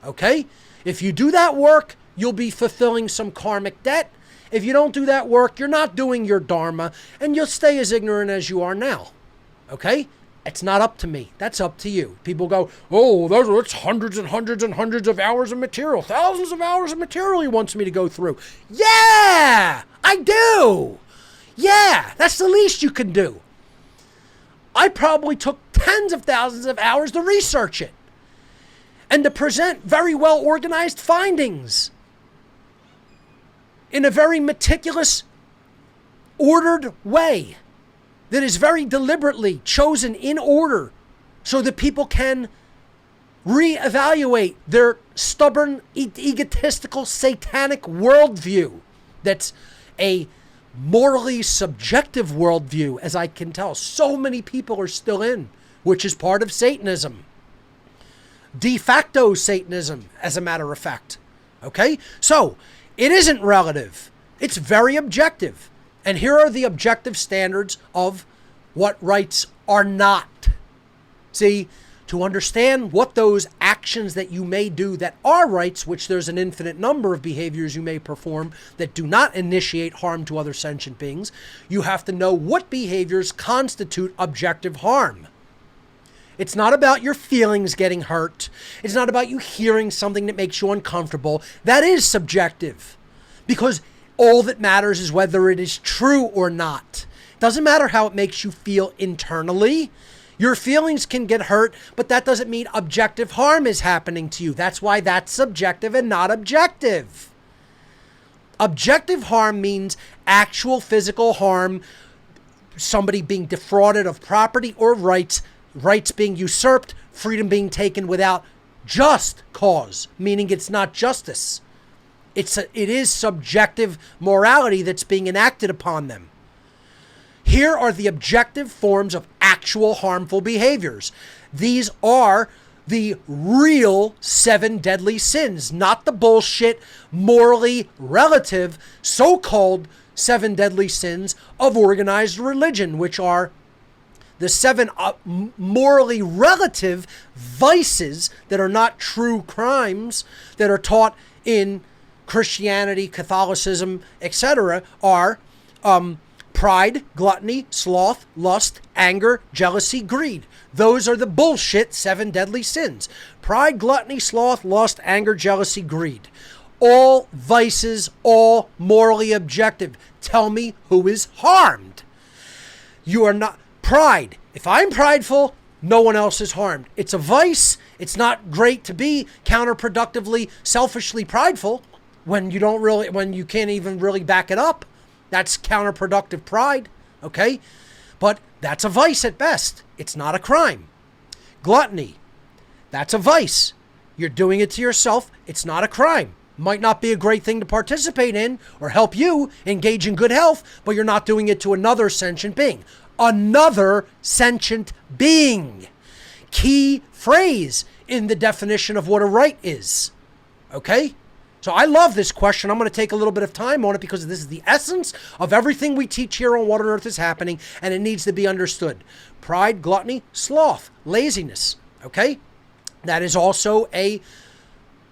Okay? If you do that work, you'll be fulfilling some karmic debt. If you don't do that work, you're not doing your dharma, and you'll stay as ignorant as you are now. Okay? It's not up to me. That's up to you. People go, oh, that's hundreds and hundreds and hundreds of hours of material, thousands of hours of material he wants me to go through. Yeah, I do. Yeah, that's the least you can do. I probably took tens of thousands of hours to research it and to present very well organized findings in a very meticulous, ordered way that is very deliberately chosen in order so that people can reevaluate their stubborn, egotistical, satanic worldview that's a morally subjective worldview, as I can tell so many people are still in, which is part of Satanism. De facto Satanism, as a matter of fact. Okay? So, it isn't relative. It's very objective. And here are the objective standards of what rights are not. See, to understand what those actions that you may do that are rights, which there's an infinite number of behaviors you may perform that do not initiate harm to other sentient beings, you have to know what behaviors constitute objective harm. It's not about your feelings getting hurt. It's not about you hearing something that makes you uncomfortable. That is subjective, because all that matters is whether it is true or not. It doesn't matter how it makes you feel internally. Your feelings can get hurt, but that doesn't mean objective harm is happening to you. That's why that's subjective and not objective. Objective harm means actual physical harm, somebody being defrauded of property or rights, rights being usurped, freedom being taken without just cause, meaning it's not justice. It is subjective morality that's being enacted upon them. Here are the objective forms of actual harmful behaviors. These are the real 7 deadly sins, not the bullshit, morally relative, so-called 7 deadly sins of organized religion, which are the 7 morally relative vices that are not true crimes that are taught in Christianity, Catholicism, etc., are pride, gluttony, sloth, lust, anger, jealousy, greed. Those are the bullshit 7 deadly sins. Pride, gluttony, sloth, lust, anger, jealousy, greed. All vices, all morally objective. Tell me who is harmed. You are not. Pride. If I'm prideful, no one else is harmed. It's a vice. It's not great to be counterproductively, selfishly prideful when you can't even really back it up. That's counterproductive pride, okay? But that's a vice at best. It's not a crime. Gluttony, that's a vice. You're doing it to yourself. It's not a crime. Might not be a great thing to participate in or help you engage in good health, but you're not doing it to another sentient being. Another sentient being. Key phrase in the definition of what a right is, okay? So I love this question. I'm going to take a little bit of time on it because this is the essence of everything we teach here on What on Earth is Happening, and it needs to be understood. Pride, gluttony, sloth, laziness, okay? That is also a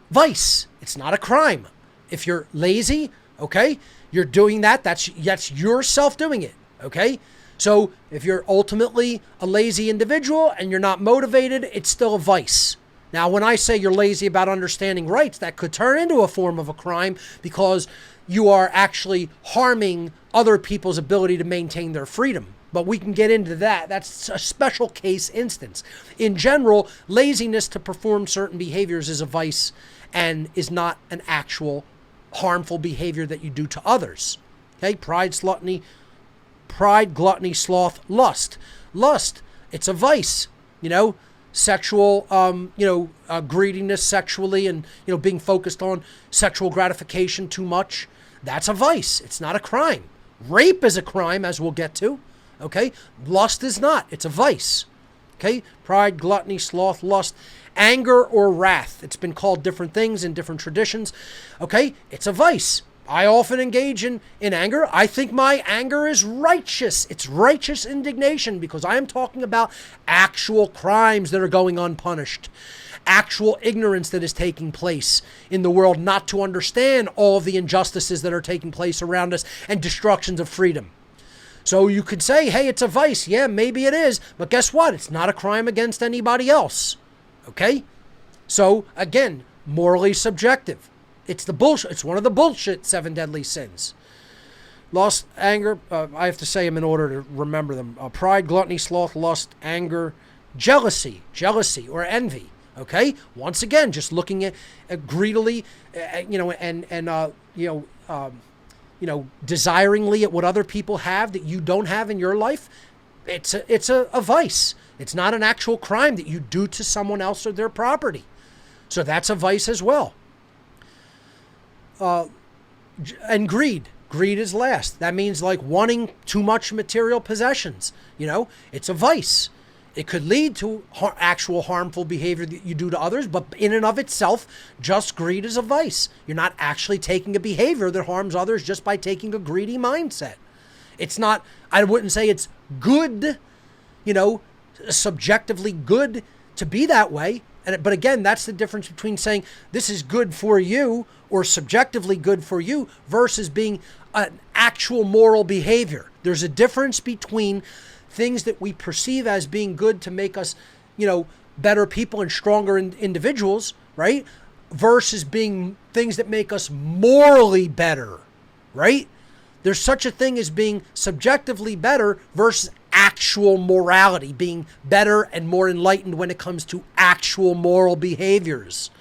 vice. It's not a crime. If you're lazy, okay, you're doing that. That's yourself doing it, okay? So if you're ultimately a lazy individual and you're not motivated, it's still a vice. Now, when I say you're lazy about understanding rights, that could turn into a form of a crime because you are actually harming other people's ability to maintain their freedom. But we can get into that. That's a special case instance. In general, laziness to perform certain behaviors is a vice and is not an actual harmful behavior that you do to others. Okay, pride, gluttony, sloth, lust. Lust, it's a vice, sexual, greediness sexually and, being focused on sexual gratification too much. That's a vice. It's not a crime. Rape is a crime, as we'll get to. Okay? Lust is not. It's a vice. Okay? Pride, gluttony, sloth, lust, anger, or wrath. It's been called different things in different traditions. Okay? It's a vice. I often engage in anger. I think my anger is righteous. It's righteous indignation because I am talking about actual crimes that are going unpunished. Actual ignorance that is taking place in the world, not to understand all of the injustices that are taking place around us and destructions of freedom. So you could say, hey, it's a vice. Yeah, maybe it is. But guess what? It's not a crime against anybody else. Okay? So, again, morally subjective. It's the bullshit. It's one of the bullshit 7 deadly sins. Lust, anger, I have to say them in order to remember them. Pride, gluttony, sloth, lust, anger, jealousy or envy. Okay? Once again, just looking at greedily, desiringly at what other people have that you don't have in your life. It's a vice. It's not an actual crime that you do to someone else or their property. So that's a vice as well. And greed. Greed is last. That means like wanting too much material possessions. It's a vice. It could lead to actual harmful behavior that you do to others, but in and of itself, just greed is a vice. You're not actually taking a behavior that harms others just by taking a greedy mindset. It's not, I wouldn't say it's good, subjectively good to be that way. But again, that's the difference between saying this is good for you or subjectively good for you versus being an actual moral behavior. There's a difference between things that we perceive as being good to make us, better people and stronger individuals, right? Versus being things that make us morally better, right? There's such a thing as being subjectively better versus actual morality, being better and more enlightened when it comes to actual moral behaviors.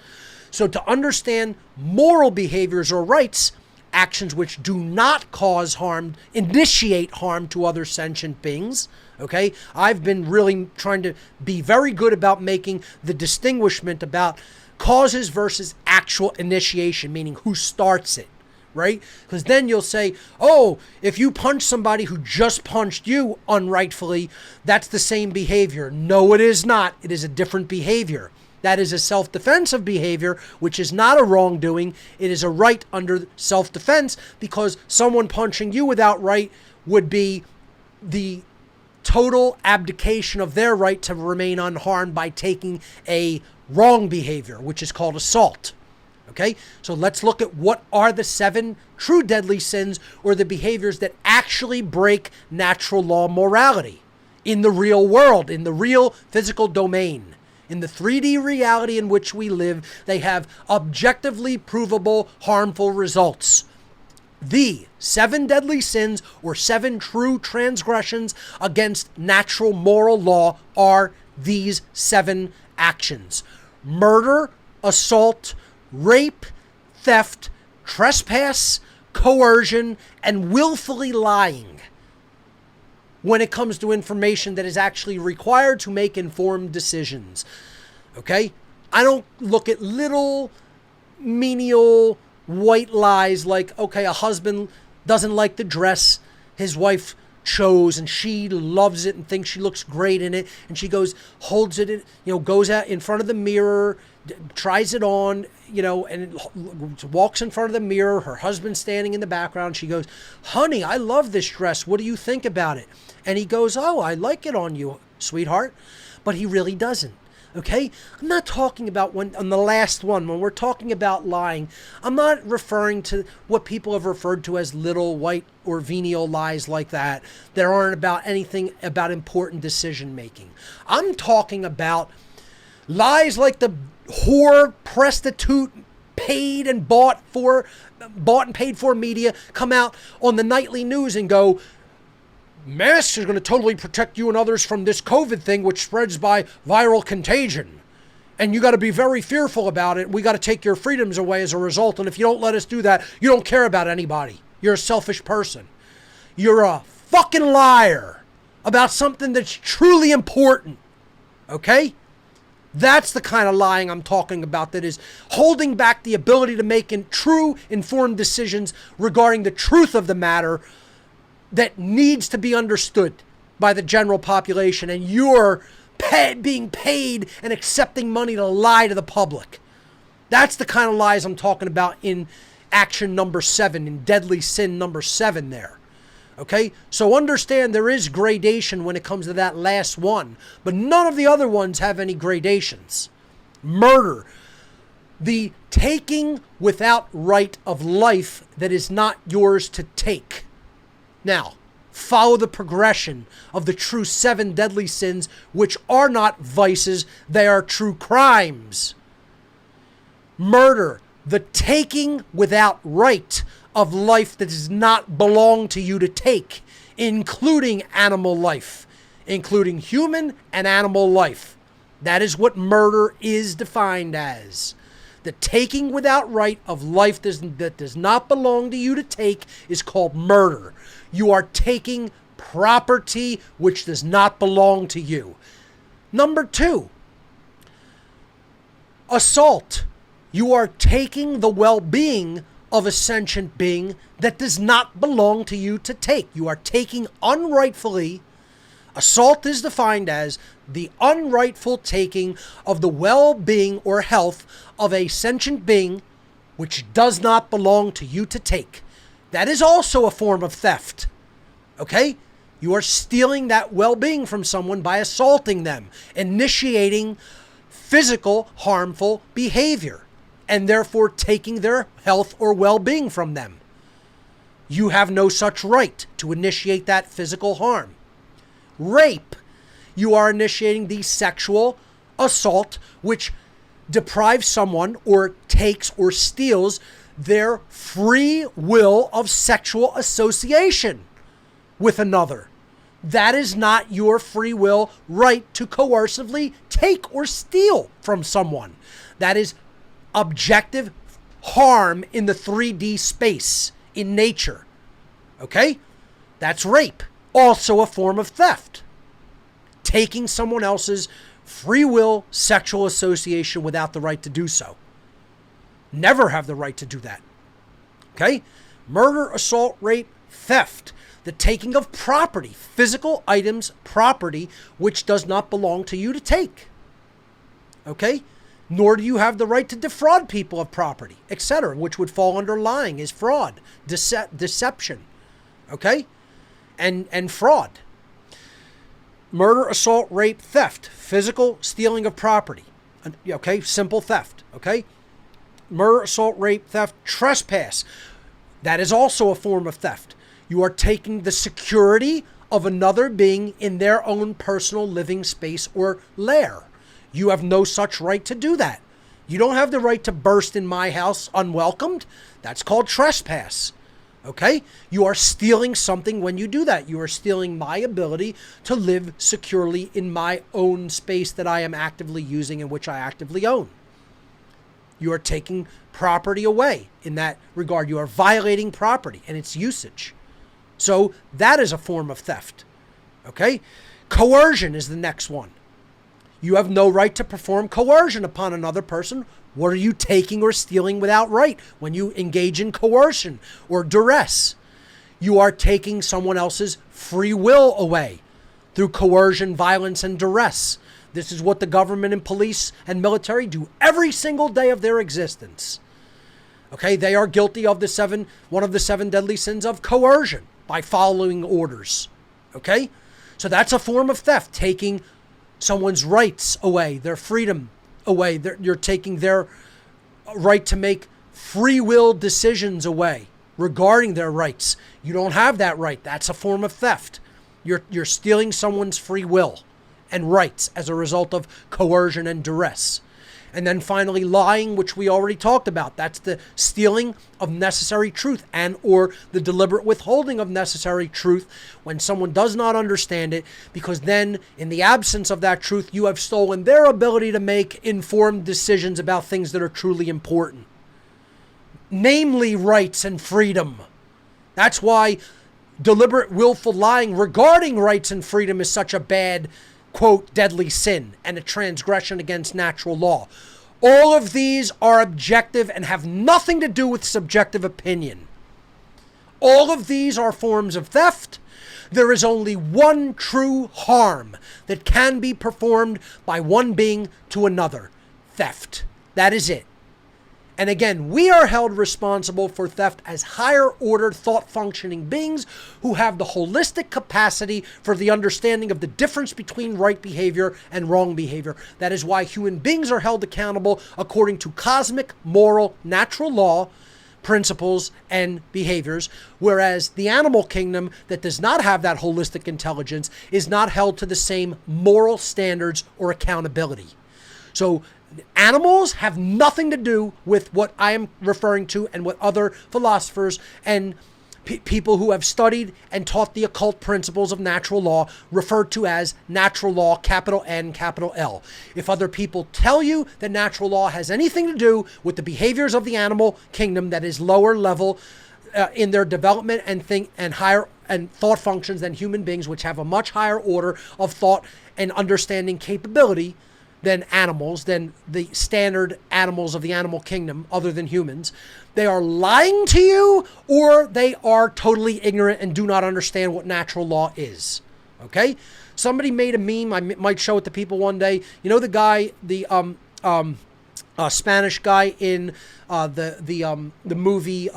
So to understand moral behaviors or rights, actions which do not cause harm, initiate harm to other sentient beings, okay? I've been really trying to be very good about making the distinguishment about causes versus actual initiation, meaning who starts it, right? Because then you'll say, oh, if you punch somebody who just punched you unrightfully, that's the same behavior. No, it is not. It is a different behavior. That is a self-defensive behavior, which is not a wrongdoing. It is a right under self-defense because someone punching you without right would be the total abdication of their right to remain unharmed by taking a wrong behavior, which is called assault. Okay, so let's look at what are the 7 true deadly sins or the behaviors that actually break natural law morality in the real world, in the real physical domain. In the 3D reality in which we live, they have objectively provable harmful results. The 7 deadly sins or 7 true transgressions against natural moral law are these 7 actions: murder, assault, rape, theft, trespass, coercion, and willfully lying when it comes to information that is actually required to make informed decisions. Okay? I don't look at little menial white lies like, okay, a husband doesn't like the dress his wife chose and she loves it and thinks she looks great in it, and she goes, holds it, goes out in front of the mirror, tries it on, and walks in front of the mirror. Her husband's standing in the background. She goes, honey, I love this dress. What do you think about it? And he goes, oh, I like it on you, sweetheart. But he really doesn't. Okay? I'm not talking about on the last one, when we're talking about lying, I'm not referring to what people have referred to as little white or venial lies like that aren't about anything about important decision making. I'm talking about lies like the whore, prostitute, paid and bought and paid for media come out on the nightly news and go, masks are going to totally protect you and others from this COVID thing, which spreads by viral contagion. And you got to be very fearful about it. We got to take your freedoms away as a result. And if you don't let us do that, you don't care about anybody. You're a selfish person. You're a fucking liar about something that's truly important. Okay? That's the kind of lying I'm talking about, that is holding back the ability to make true, informed decisions regarding the truth of the matter that needs to be understood. by the general population, and you're being paid and accepting money to lie to the public. That's the kind of lies I'm talking about in action number 7, in deadly sin number 7 there. Okay? So understand there is gradation when it comes to that last one, but none of the other ones have any gradations. Murder. The taking without right of life that is not yours to take. Now, follow the progression of the true 7 deadly sins, which are not vices, they are true crimes. Murder, the taking without right of life that does not belong to you to take, including animal life, including human and animal life. That is what murder is defined as. The taking without right of life that does not belong to you to take is called murder. You are taking property which does not belong to you. Number 2, assault. You are taking the well-being of a sentient being that does not belong to you to take. You are taking unrightfully. Assault is defined as the unrightful taking of the well-being or health of a sentient being which does not belong to you to take. That is also a form of theft. Okay? You are stealing that well-being from someone by assaulting them, initiating physical harmful behavior, and therefore taking their health or well-being from them. You have no such right to initiate that physical harm. Rape. You are initiating the sexual assault which deprives someone or takes or steals their free will of sexual association with another. That is not your free will right to coercively take or steal from someone. That is objective harm in the 3D space, in nature. Okay? That's rape. Also a form of theft. Taking someone else's free will sexual association without the right to do so. Never have the right to do that. Okay? Murder, assault, rape, theft. The taking of property, physical items, property, which does not belong to you to take. Okay? Nor do you have the right to defraud people of property, etc., which would fall under lying, is fraud, deception. Okay? And fraud. Murder, assault, rape, theft, physical stealing of property. Okay? Simple theft. Okay? Murder, assault, rape, theft, trespass. That is also a form of theft. You are taking the security of another being in their own personal living space or lair. You have no such right to do that. You don't have the right to burst in my house unwelcomed. That's called trespass. Okay? You are stealing something when you do that. You are stealing my ability to live securely in my own space that I am actively using and which I actively own. You are taking property away in that regard. You are violating property and its usage. So that is a form of theft. Okay? Coercion is the next one. You have no right to perform coercion upon another person. What are you taking or stealing without right when you engage in coercion or duress? You are taking someone else's free will away through coercion, violence, and duress. This is what the government and police and military do every single day of their existence. Okay, they are guilty of one of the 7 deadly sins of coercion by following orders. Okay? So that's a form of theft, taking someone's rights away, their freedom away. You're taking their right to make free will decisions away regarding their rights. You don't have that right. That's a form of theft. You're stealing someone's free will and rights as a result of coercion and duress. And then finally, lying, which we already talked about. That's the stealing of necessary truth and or the deliberate withholding of necessary truth when someone does not understand it, because then in the absence of that truth, you have stolen their ability to make informed decisions about things that are truly important. Namely, rights and freedom. That's why deliberate willful lying regarding rights and freedom is such a bad, quote, deadly sin and a transgression against natural law. All of these are objective and have nothing to do with subjective opinion. All of these are forms of theft. There is only one true harm that can be performed by one being to another. Theft. That is it. And again, we are held responsible for theft as higher order thought functioning beings who have the holistic capacity for the understanding of the difference between right behavior and wrong behavior. That is why human beings are held accountable according to cosmic, moral, natural law, principles, and behaviors, whereas the animal kingdom that does not have that holistic intelligence is not held to the same moral standards or accountability. So animals have nothing to do with what I am referring to and what other philosophers and people who have studied and taught the occult principles of natural law refer to as natural law, capital N, capital L. If other people tell you that natural law has anything to do with the behaviors of the animal kingdom that is lower level in their development and higher and thought functions than human beings, which have a much higher order of thought and understanding capability than animals, than the standard animals of the animal kingdom other than humans, they are lying to you, or they are totally ignorant and do not understand what natural law is. Okay? Somebody made a meme, I might show it to people one day. You know the guy, the Spanish guy in the movie,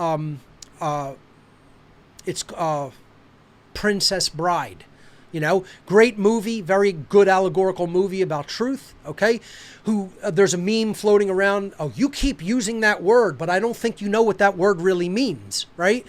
it's Princess Bride. You know, great movie, very good allegorical movie about truth, okay? There's a meme floating around, oh, you keep using that word, but I don't think you know what that word really means, right?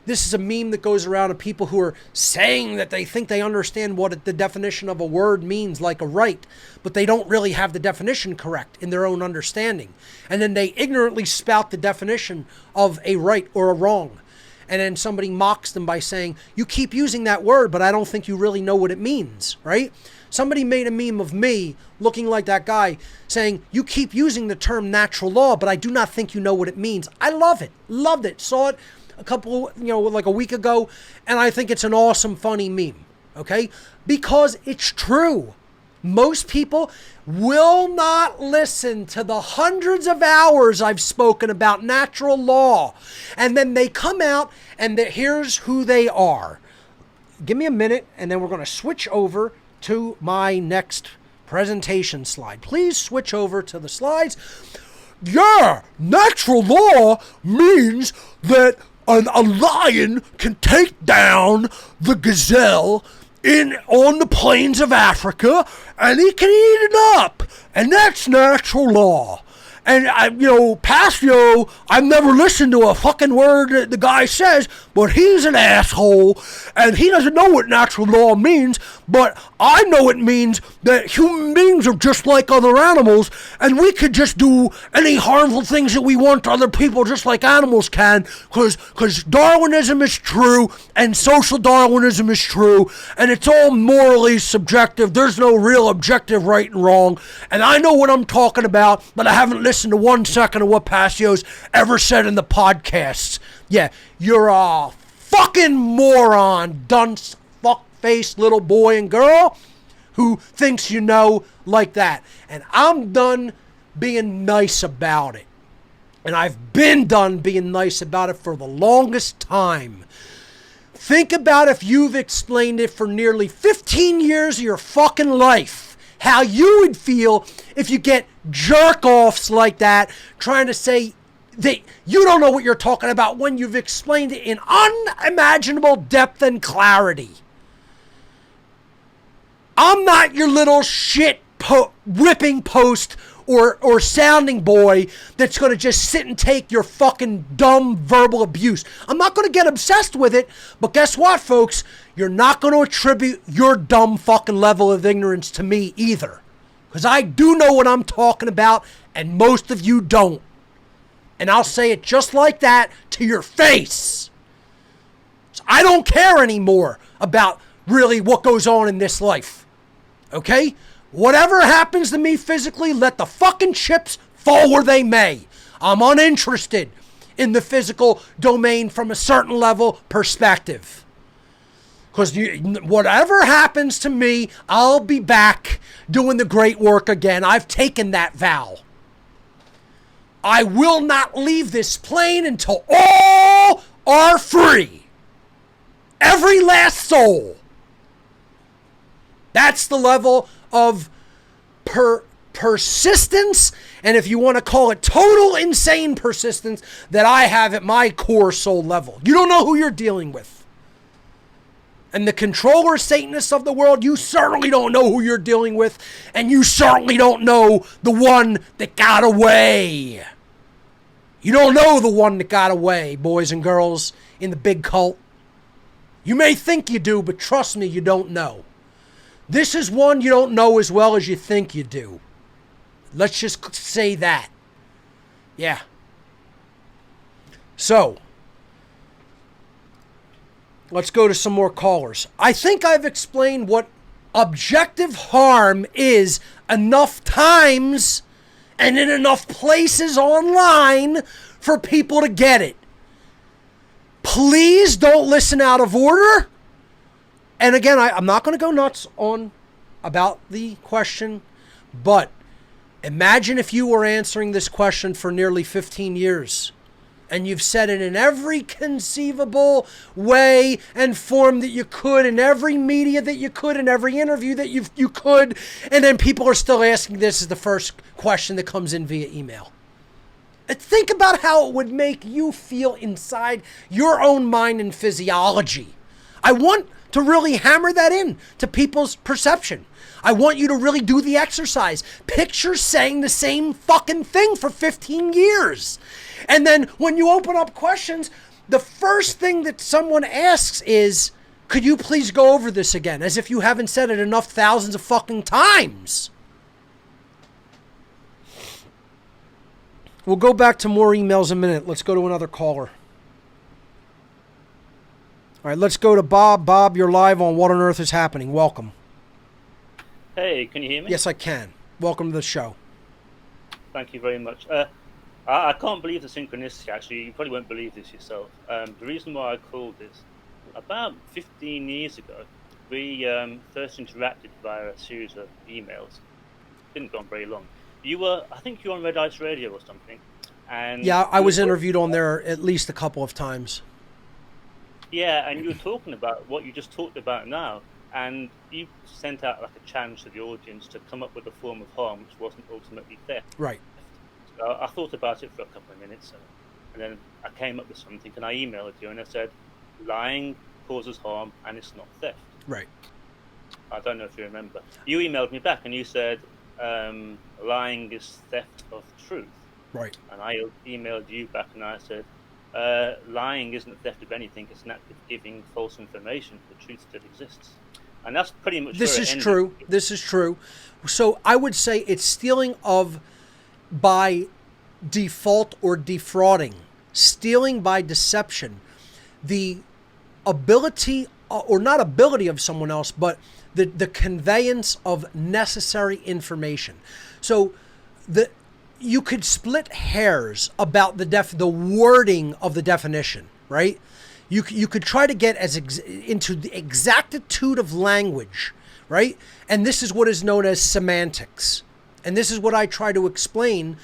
This is a meme that goes around of people who are saying that they think they understand what the definition of a word means, like a right, but they don't really have the definition correct in their own understanding. And then they ignorantly spout the definition of a right or a wrong. And then somebody mocks them by saying, you keep using that word, but I don't think you really know what it means, right? Somebody made a meme of me looking like that guy saying, you keep using the term natural law, but I do not think you know what it means. I love it. Loved it. Saw it like a week ago, and I think it's an awesome, funny meme, okay? Because it's true. Most people will not listen to the hundreds of hours I've spoken about natural law. And then they come out and here's who they are. Give me a minute and then we're going to switch over to my next presentation slide. Please switch over to the slides. Yeah, natural law means that a lion can take down the gazelle on the plains of Africa, and he can eat it up, and that's natural law. And Passio, I've never listened to a fucking word that the guy says, but he's an asshole, and he doesn't know what natural law means, but I know it means that human beings are just like other animals, and we could just do any harmful things that we want to other people just like animals can, because Darwinism is true, and social Darwinism is true, and it's all morally subjective. There's no real objective right and wrong, and I know what I'm talking about, but I haven't listened to 1 second of what Passio's ever said in the podcasts. Yeah, you're a fucking moron, dunce, fuck-faced little boy and girl who thinks you know like that. And I'm done being nice about it. And I've been done being nice about it for the longest time. Think about if you've explained it for nearly 15 years of your fucking life. How you would feel if you get jerk-offs like that trying to say that you don't know what you're talking about when you've explained it in unimaginable depth and clarity. I'm not your little shit whipping post or sounding boy that's going to just sit and take your fucking dumb verbal abuse. I'm not going to get obsessed with it, but guess what, folks? You're not going to attribute your dumb fucking level of ignorance to me either. Because I do know what I'm talking about, and most of you don't. And I'll say it just like that to your face. So I don't care anymore about really what goes on in this life. Okay? Whatever happens to me physically, let the fucking chips fall where they may. I'm uninterested in the physical domain from a certain level perspective. Because whatever happens to me, I'll be back doing the great work again. I've taken that vow. I will not leave this plane until all are free. Every last soul. That's the level of persistence, and if you want to call it total insane persistence, that I have at my core soul level. You don't know who you're dealing with. And the controller Satanists of the world, you certainly don't know who you're dealing with, and you certainly don't know the one that got away. You don't know the one that got away, boys and girls, in the big cult. You may think you do, but trust me, you don't know. This is one you don't know as well as you think you do. Let's just say that. Yeah. So, let's go to some more callers. I think I've explained what objective harm is enough times and in enough places online for people to get it. Please don't listen out of order. And again, I'm not going to go nuts on about the question, but imagine if you were answering this question for nearly 15 years and you've said it in every conceivable way and form that you could, in every media that you could, in every interview that you could, and then people are still asking this as the first question that comes in via email. Think about how it would make you feel inside your own mind and physiology. I want to really hammer that in to people's perception. I want you to really do the exercise. Picture saying the same fucking thing for 15 years. And then when you open up questions, the first thing that someone asks is, could you please go over this again? As if you haven't said it enough thousands of fucking times. We'll go back to more emails in a minute. Let's go to another caller. All right, let's go to Bob. Bob, you're live on What on Earth is Happening. Welcome. Hey, can you hear me? Yes, I can. Welcome to the show. Thank you very much. I can't believe the synchronicity, actually. You probably won't believe this yourself. The reason why I called this, about 15 years ago, we first interacted via a series of emails. Didn't go on very long. I think you were on Red Ice Radio or something. And yeah, I was interviewed on there at least a couple of times. Yeah, and you were talking about what you just talked about now, and you sent out like a challenge to the audience to come up with a form of harm which wasn't ultimately theft. Right. So I thought about it for a couple of minutes, and then I came up with something, and I emailed you, and I said, lying causes harm, and it's not theft. Right. I don't know if you remember. You emailed me back, and you said, lying is theft of truth. Right. And I emailed you back, and I said, lying isn't theft of anything, it's an act of giving false information. The truth still exists. And that's pretty much This is true. This is true. So I would say it's stealing of by default or defrauding. Stealing by deception. The ability, or not ability of someone else, but the conveyance of necessary information. So you could split hairs about the wording of the definition, right? You could try to get into the exactitude of language, right? And this is what is known as semantics. And this is what I try to explain.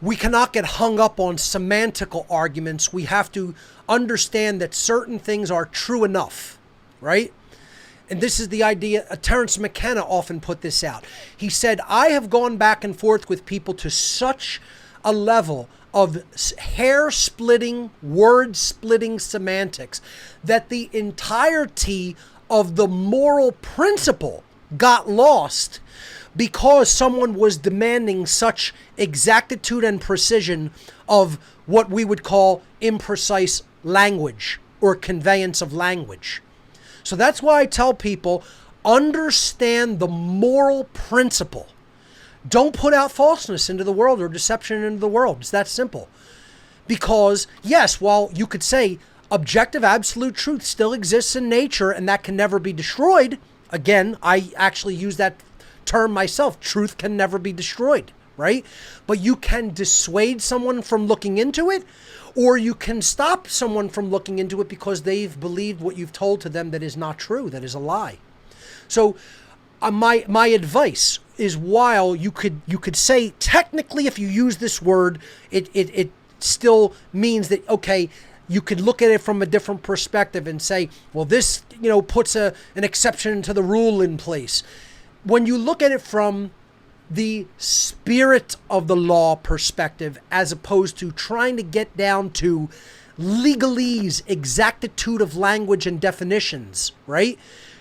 We cannot get hung up on semantical arguments. We have to understand that certain things are true enough, right? And this is the idea, Terence McKenna often put this out. He said, I have gone back and forth with people to such a level of hair-splitting, word-splitting semantics that the entirety of the moral principle got lost because someone was demanding such exactitude and precision of what we would call imprecise language or conveyance of language. So that's why I tell people, understand the moral principle. Don't put out falseness into the world or deception into the world. It's that simple. Because, yes, while you could say objective absolute truth still exists in nature and that can never be destroyed, again, I actually use that term myself. Truth can never be destroyed, right? But you can dissuade someone from looking into it, or you can stop someone from looking into it because they've believed what you've told to them that is not true, that is a lie. So my advice is, while you could say technically if you use this word, it still means that, okay, you could look at it from a different perspective and say, well, this, puts an exception to the rule in place. When you look at it from the spirit of the law perspective, as opposed to trying to get down to legalese, exactitude of language and definitions, right?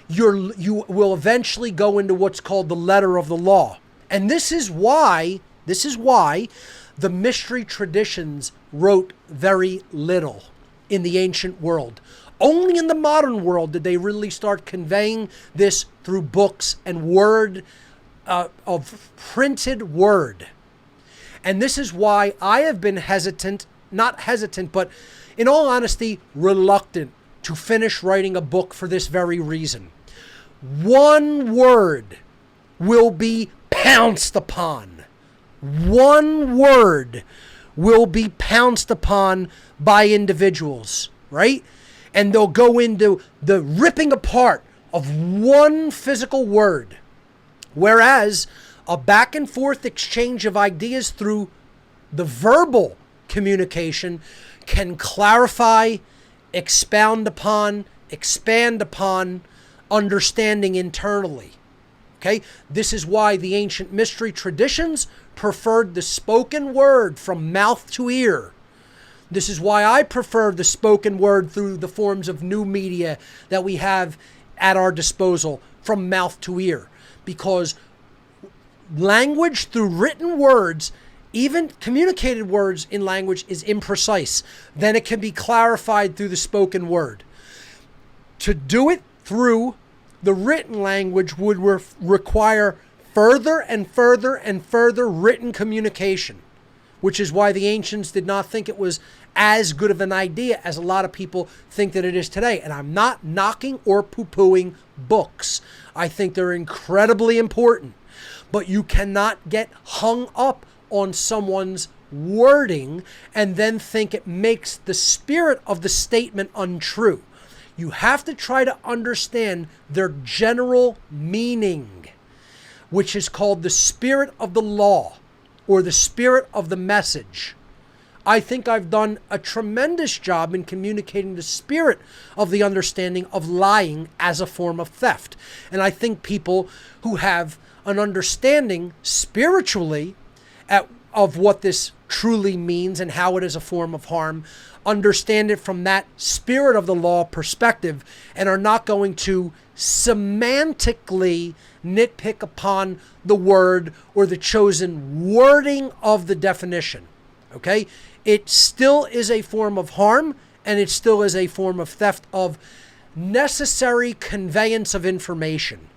You will eventually go into what's called the letter of the law. And this is why the mystery traditions wrote very little in the ancient world. Only in the modern world did they really start conveying this through books and word, of printed word. And this is why I have been not hesitant, but in all honesty, reluctant to finish writing a book for this very reason. One word will be pounced upon. One word will be pounced upon by individuals, right? And they'll go into the ripping apart of one physical word. Whereas a back and forth exchange of ideas through the verbal communication can clarify, expound upon, expand upon understanding internally. Okay? This is why the ancient mystery traditions preferred the spoken word from mouth to ear. This is why I prefer the spoken word through the forms of new media that we have at our disposal from mouth to ear. Because language through written words, even communicated words in language, is imprecise. Then it can be clarified through the spoken word. To do it through the written language would require further and further and further written communication, which is why the ancients did not think it was as good of an idea as a lot of people think that it is today. And I'm not knocking or poo-pooing books. I think they're incredibly important. But you cannot get hung up on someone's wording and then think it makes the spirit of the statement untrue. You have to try to understand their general meaning, which is called the spirit of the law or the spirit of the message. I think I've done a tremendous job in communicating the spirit of the understanding of lying as a form of theft. And I think people who have an understanding spiritually of what this truly means and how it is a form of harm understand it from that spirit of the law perspective and are not going to semantically nitpick upon the word or the chosen wording of the definition. Okay? It still is a form of harm, and it still is a form of theft of necessary conveyance of information.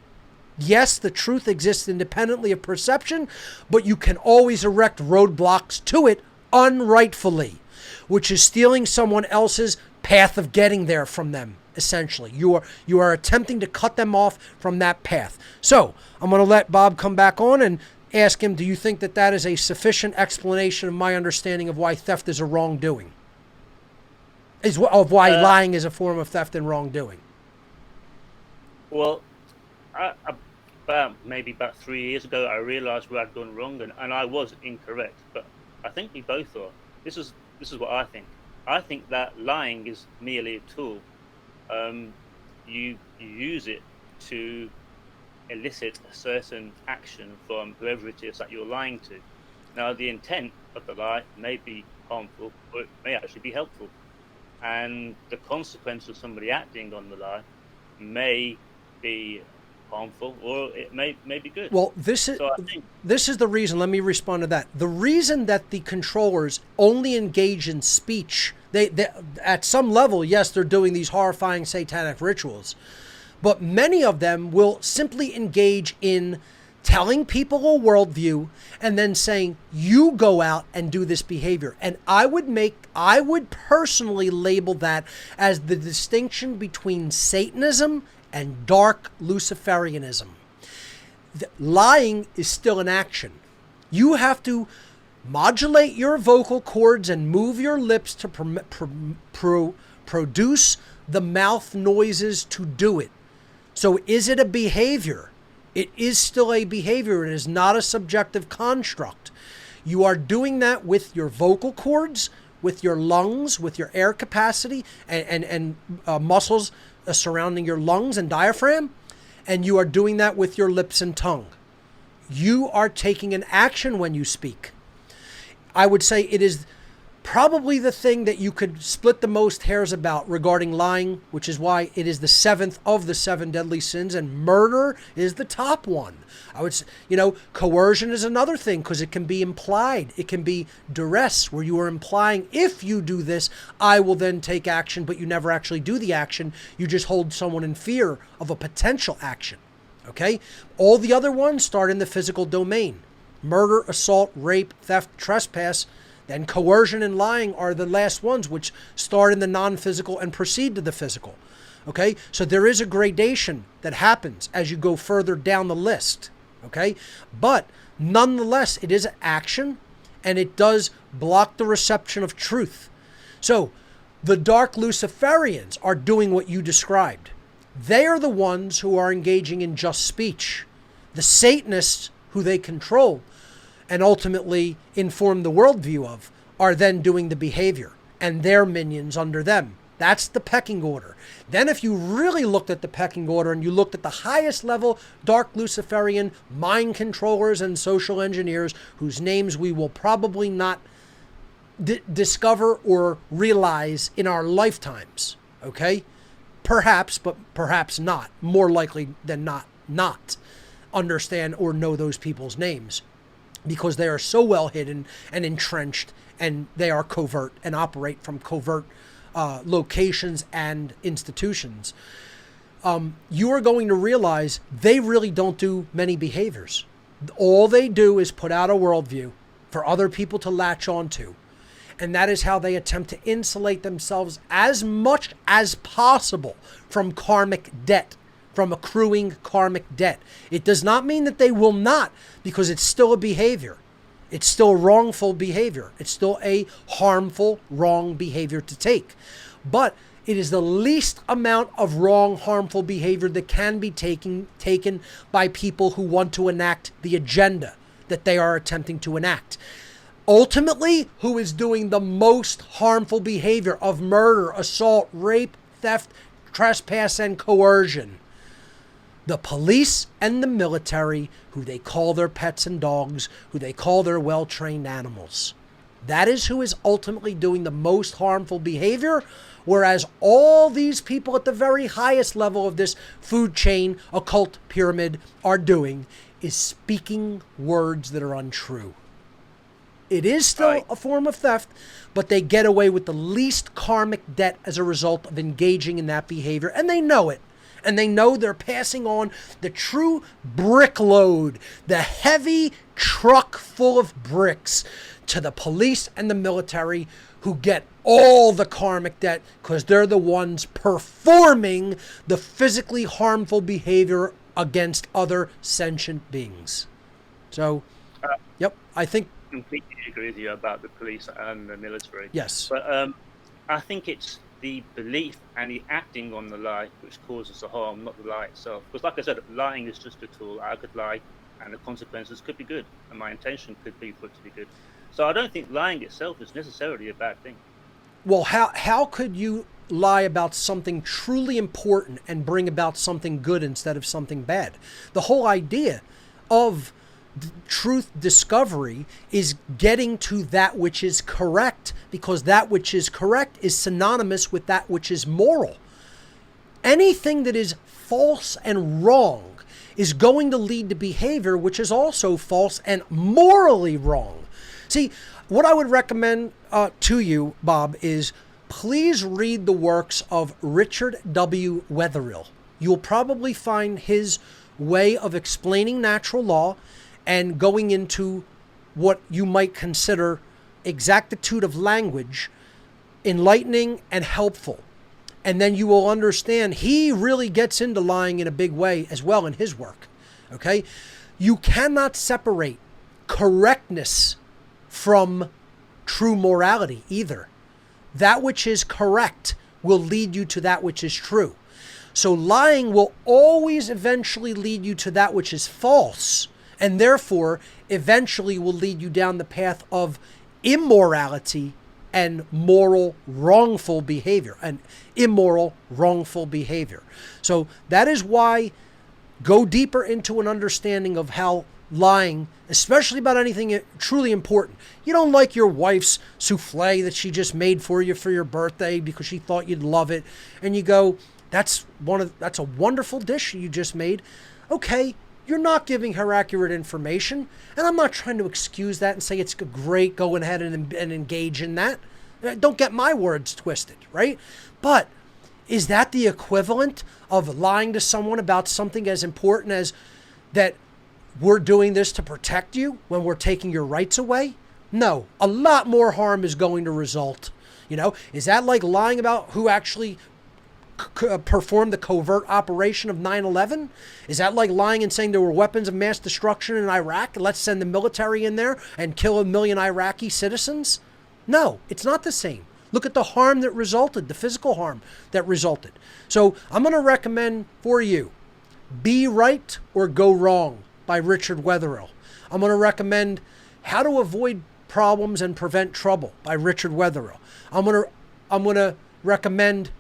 Yes, the truth exists independently of perception, but you can always erect roadblocks to it unrightfully, which is stealing someone else's path of getting there from them, essentially. You are attempting to cut them off from that path. So I'm going to let Bob come back on and ask him, do you think that that is a sufficient explanation of my understanding of why theft is a wrongdoing? Of why lying is a form of theft and wrongdoing? Well, about 3 years ago, I realized where I'd gone wrong, and I was incorrect. But I think we both are. This is what I think. I think that lying is merely a tool. You use it to elicit a certain action from whoever it is that you're lying to. Now, the intent of the lie may be harmful, or it may actually be helpful. And the consequence of somebody acting on the lie may be harmful, or it may be good. Well, this is the reason. Let me respond to that. The reason that the controllers only engage in speech, they at some level, yes, they're doing these horrifying satanic rituals, but many of them will simply engage in telling people a worldview and then saying, you go out and do this behavior. And I would personally label that as the distinction between Satanism and dark Luciferianism. Lying is still an action. You have to modulate your vocal cords and move your lips to produce the mouth noises to do it. So is it a behavior? It is still a behavior. It is not a subjective construct. You are doing that with your vocal cords, with your lungs, with your air capacity and muscles surrounding your lungs and diaphragm, and you are doing that with your lips and tongue. You are taking an action when you speak. I would say it is probably the thing that you could split the most hairs about regarding lying, which is why it is the 7th of the 7 deadly sins, and murder is the top one. I would say, coercion is another thing, because it can be implied. It can be duress, where you are implying, if you do this, I will then take action, but you never actually do the action. You just hold someone in fear of a potential action. Okay? All the other ones start in the physical domain. Murder, assault, rape, theft, trespass. Then coercion and lying are the last ones, which start in the non-physical and proceed to the physical. Okay? So there is a gradation that happens as you go further down the list. Okay? But nonetheless, it is action, and it does block the reception of truth. So the dark Luciferians are doing what you described. They are the ones who are engaging in just speech. The Satanists, who they control and ultimately inform the worldview of, are then doing the behavior, and their minions under them. That's the pecking order. Then if you really looked at the pecking order and you looked at the highest level dark Luciferian mind controllers and social engineers, whose names we will probably not discover or realize in our lifetimes, okay? Perhaps, but perhaps not. More likely than not understand or know those people's names, because they are so well hidden and entrenched, and they are covert and operate from covert locations and institutions. You are going to realize they really don't do many behaviors. All they do is put out a worldview for other people to latch onto. And that is how they attempt to insulate themselves as much as possible from karmic debt, from accruing karmic debt. It does not mean that they will not, because it's still a behavior. It's still wrongful behavior. It's still a harmful, wrong behavior to take. But it is the least amount of wrong, harmful behavior that can be taken by people who want to enact the agenda that they are attempting to enact. Ultimately, who is doing the most harmful behavior of murder, assault, rape, theft, trespass, and coercion? The police and the military, who they call their pets and dogs, who they call their well-trained animals. That is who is ultimately doing the most harmful behavior, whereas all these people at the very highest level of this food chain, occult pyramid, are doing is speaking words that are untrue. It is still a form of theft, but they get away with the least karmic debt as a result of engaging in that behavior, and they know it. And they know they're passing on the true brick load, the heavy truck full of bricks, to the police and the military, who get all the karmic debt because they're the ones performing the physically harmful behavior against other sentient beings. So, yep, I think... Completely agree with you about the police and the military. Yes. But I think it's the belief and the acting on the lie which causes the harm, not the lie itself. Because like I said, lying is just a tool. I could lie and the consequences could be good, and my intention could be for it to be good. So I don't think lying itself is necessarily a bad thing. Well, how could you lie about something truly important and bring about something good instead of something bad? The whole idea of truth discovery is getting to that which is correct, because that which is correct is synonymous with that which is moral. Anything that is false and wrong is going to lead to behavior which is also false and morally wrong. See, what I would recommend to you, Bob, is please read the works of Richard W. Wetherill. You'll probably find his way of explaining natural law and going into what you might consider exactitude of language enlightening and helpful. And then you will understand he really gets into lying in a big way as well in his work. Okay? You cannot separate correctness from true morality either. That which is correct will lead you to that which is true. So lying will always eventually lead you to that which is false, and therefore eventually will lead you down the path of immorality and moral wrongful behavior, and immoral wrongful behavior. So that is why go deeper into an understanding of how lying, especially about anything truly important. You don't like your wife's souffle that she just made for you for your birthday because she thought you'd love it, and you go, that's a wonderful dish you just made. Okay, you're not giving her accurate information, and I'm not trying to excuse that and say it's great, go ahead and engage in that. Don't get my words twisted, right? But is that the equivalent of lying to someone about something as important as that we're doing this to protect you when we're taking your rights away? No, a lot more harm is going to result. Is that like lying about who actually performed the covert operation of 9/11? Is that like lying and saying there were weapons of mass destruction in Iraq? Let's send the military in there and kill 1 million Iraqi citizens? No, it's not the same. Look at the harm that resulted, the physical harm that resulted. So I'm going to recommend for you, Be Right or Go Wrong by Richard Wetherill. I'm going to recommend How to Avoid Problems and Prevent Trouble by Richard Wetherill. I'm going to recommend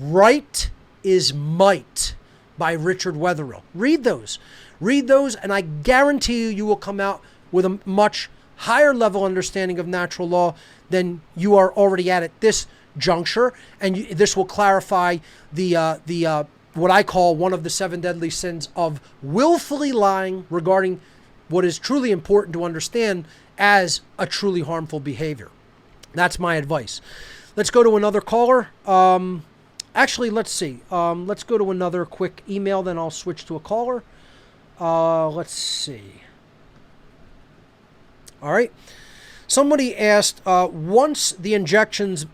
Right is Might by Richard Wetherill. Read those, and I guarantee you will come out with a much higher level understanding of natural law than you are already at this juncture, and this will clarify the what I call one of the 7 deadly sins of willfully lying regarding what is truly important to understand as a truly harmful behavior. That's my advice. Let's go to another caller. Actually, let's see. Let's go to another quick email, then I'll switch to a caller. Let's see. All right. Somebody asked, once the injections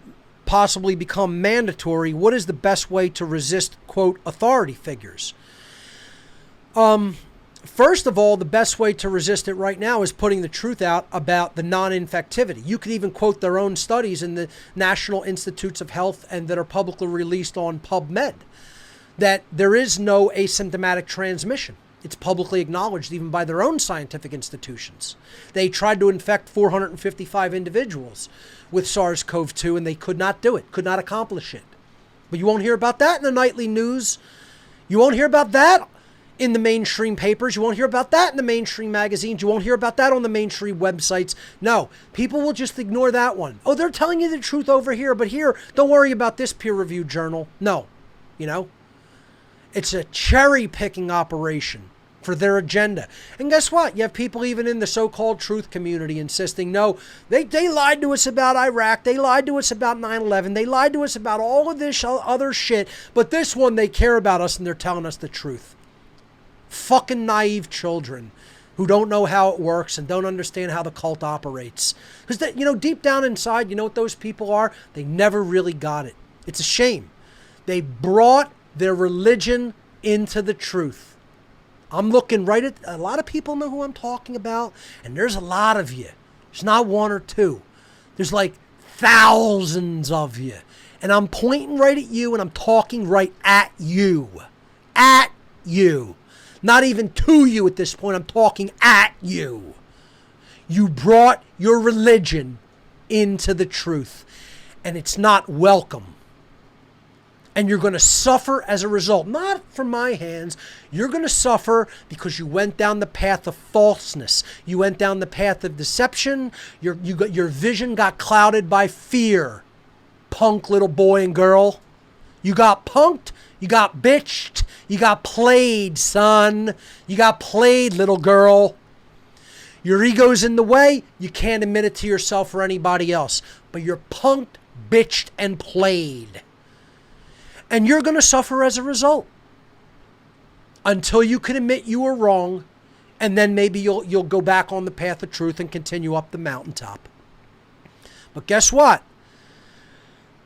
possibly become mandatory, what is the best way to resist, quote, authority figures? First of all, the best way to resist it right now is putting the truth out about the non-infectivity. You could even quote their own studies in the National Institutes of Health and that are publicly released on PubMed, that there is no asymptomatic transmission. It's publicly acknowledged even by their own scientific institutions. They tried to infect 455 individuals with SARS-CoV-2 and they could not do it, could not accomplish it. But you won't hear about that in the nightly news. You won't hear about that in the mainstream papers. You won't hear about that in the mainstream magazines. You won't hear about that on the mainstream websites. No, people will just ignore that one. Oh, they're telling you the truth over here, but here, don't worry about this peer-reviewed journal. No, it's a cherry-picking operation for their agenda. And guess what? You have people even in the so-called truth community insisting, no, they lied to us about Iraq. They lied to us about 9/11. They lied to us about all of this other shit. But this one, they care about us and they're telling us the truth. Fucking naive children who don't know how it works and don't understand how the cult operates. Because, deep down inside, you know what those people are? They never really got it. It's a shame. They brought their religion into the truth. I'm looking right at, a lot of people know who I'm talking about, and there's a lot of you. There's not one or two. There's like thousands of you. And I'm pointing right at you, and I'm talking right at you. At you. Not even to you at this point. I'm talking at you. You brought your religion into the truth, and it's not welcome. And you're going to suffer as a result. Not from my hands. You're going to suffer because you went down the path of falseness. You went down the path of deception. Your vision got clouded by fear. Punk little boy and girl. You got punked. You got bitched. You got played, son. You got played, little girl. Your ego's in the way. You can't admit it to yourself or anybody else. But you're punked, bitched, and played. And you're going to suffer as a result until you can admit you were wrong, and then maybe you'll go back on the path of truth and continue up the mountaintop. But guess what?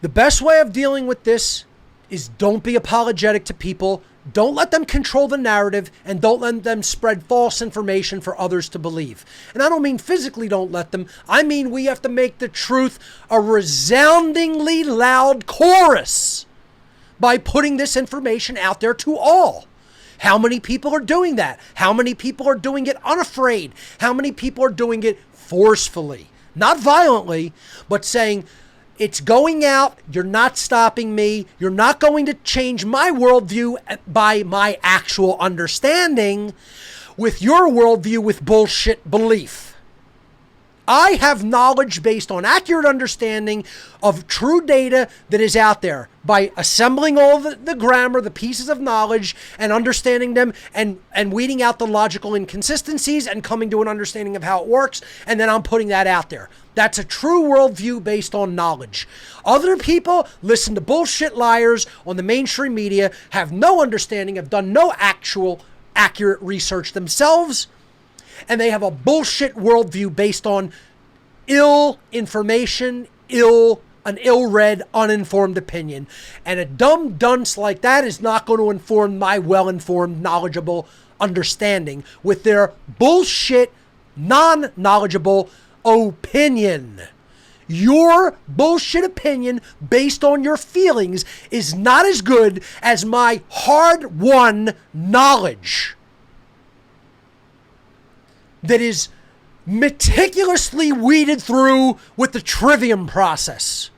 The best way of dealing with this is don't be apologetic to people. Don't let them control the narrative, and don't let them spread false information for others to believe. And I don't mean physically don't let them. I mean we have to make the truth a resoundingly loud chorus by putting this information out there to all. How many people are doing that? How many people are doing it unafraid? How many people are doing it forcefully? Not violently, but saying, It's going out. You're not stopping me. You're not going to change my worldview by my actual understanding with your worldview with bullshit belief. I have knowledge based on accurate understanding of true data that is out there by assembling all the grammar, the pieces of knowledge, and understanding them and weeding out the logical inconsistencies and coming to an understanding of how it works. And then I'm putting that out there. That's a true worldview based on knowledge. Other people listen to bullshit liars on the mainstream media, have no understanding, have done no actual accurate research themselves, and they have a bullshit worldview based on ill information, an ill-read, uninformed opinion. And a dumb dunce like that is not going to inform my well-informed, knowledgeable understanding with their bullshit, non-knowledgeable opinion. Your bullshit opinion based on your feelings is not as good as my hard-won knowledge that is meticulously weeded through with the trivium process.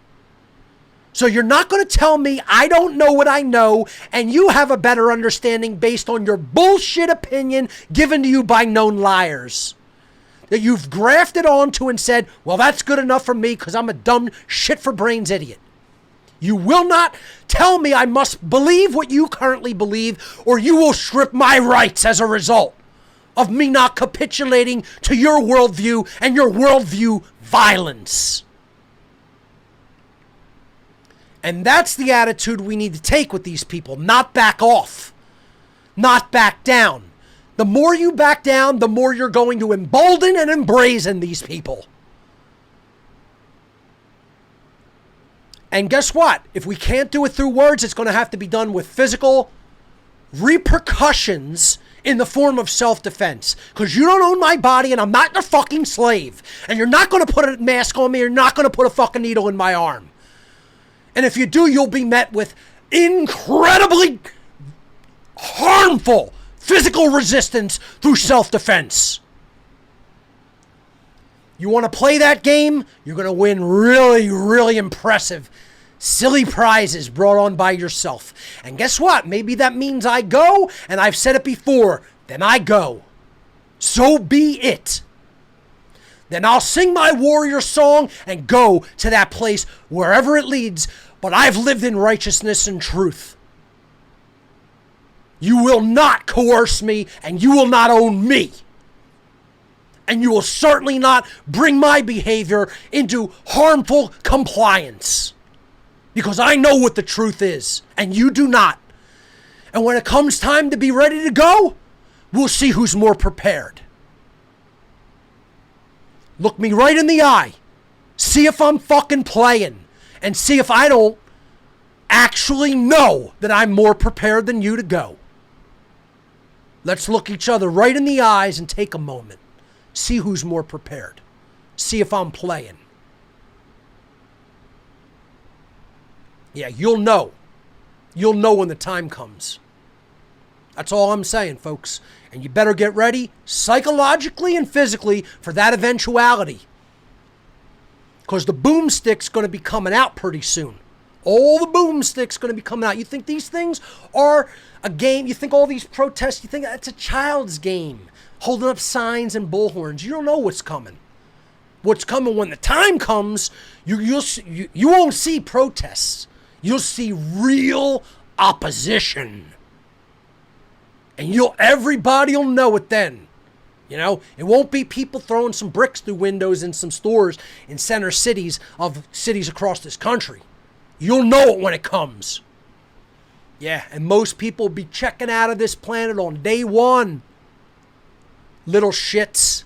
So you're not going to tell me I don't know what I know and you have a better understanding based on your bullshit opinion given to you by known liars that you've grafted onto and said, well, that's good enough for me because I'm a dumb shit for brains idiot. You will not tell me I must believe what you currently believe, or you will strip my rights as a result of me not capitulating to your worldview and your worldview violence. And that's the attitude we need to take with these people. Not back off. Not back down. The more you back down, the more you're going to embolden and embrazen these people. And guess what? If we can't do it through words, it's going to have to be done with physical repercussions in the form of self-defense. Because you don't own my body and I'm not your fucking slave. And you're not going to put a mask on me. You're not going to put a fucking needle in my arm. And if you do, you'll be met with incredibly harmful physical resistance through self-defense. You want to play that game? You're going to win really, really impressive, silly prizes brought on by yourself. And guess what? Maybe that means I go, and I've said it before, then I go. So be it. Then I'll sing my warrior song and go to that place wherever it leads, but I've lived in righteousness and truth. You will not coerce me, and you will not own me. And you will certainly not bring my behavior into harmful compliance. Because I know what the truth is, and you do not. And when it comes time to be ready to go, we'll see who's more prepared. Look me right in the eye. See if I'm fucking playing. And see if I don't actually know that I'm more prepared than you to go. Let's look each other right in the eyes and take a moment. See who's more prepared. See if I'm playing. Yeah, you'll know. You'll know when the time comes. That's all I'm saying, folks. And you better get ready psychologically and physically for that eventuality. Because the boomstick's going to be coming out pretty soon. All the boomsticks going to be coming out. You think these things are a game? You think all these protests, you think that's a child's game? Holding up signs and bullhorns. You don't know what's coming. What's coming when the time comes, you won't see protests. You'll see real opposition. And everybody will know it then. You know, it won't be people throwing some bricks through windows in some stores in center cities of cities across this country. You'll know it when it comes. Yeah, and most people will be checking out of this planet on day one. Little shits.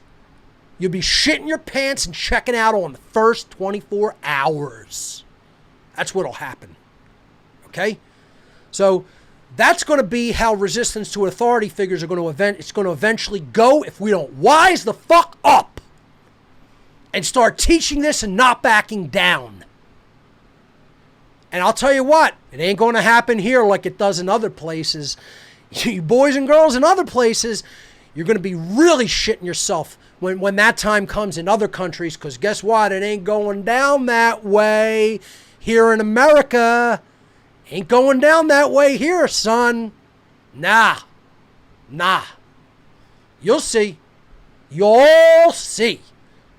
You'll be shitting your pants and checking out on the first 24 hours. That's what'll happen. Okay? So that's going to be how resistance to authority figures are going to eventually go if we don't wise the fuck up and start teaching this and not backing down. And I'll tell you what, it ain't going to happen here like it does in other places. You boys and girls in other places, You're going to be really shitting yourself when that time comes in other countries, because guess what? It ain't going down that way here in America. Ain't going down that way here, son. Nah. You'll see. You'll see.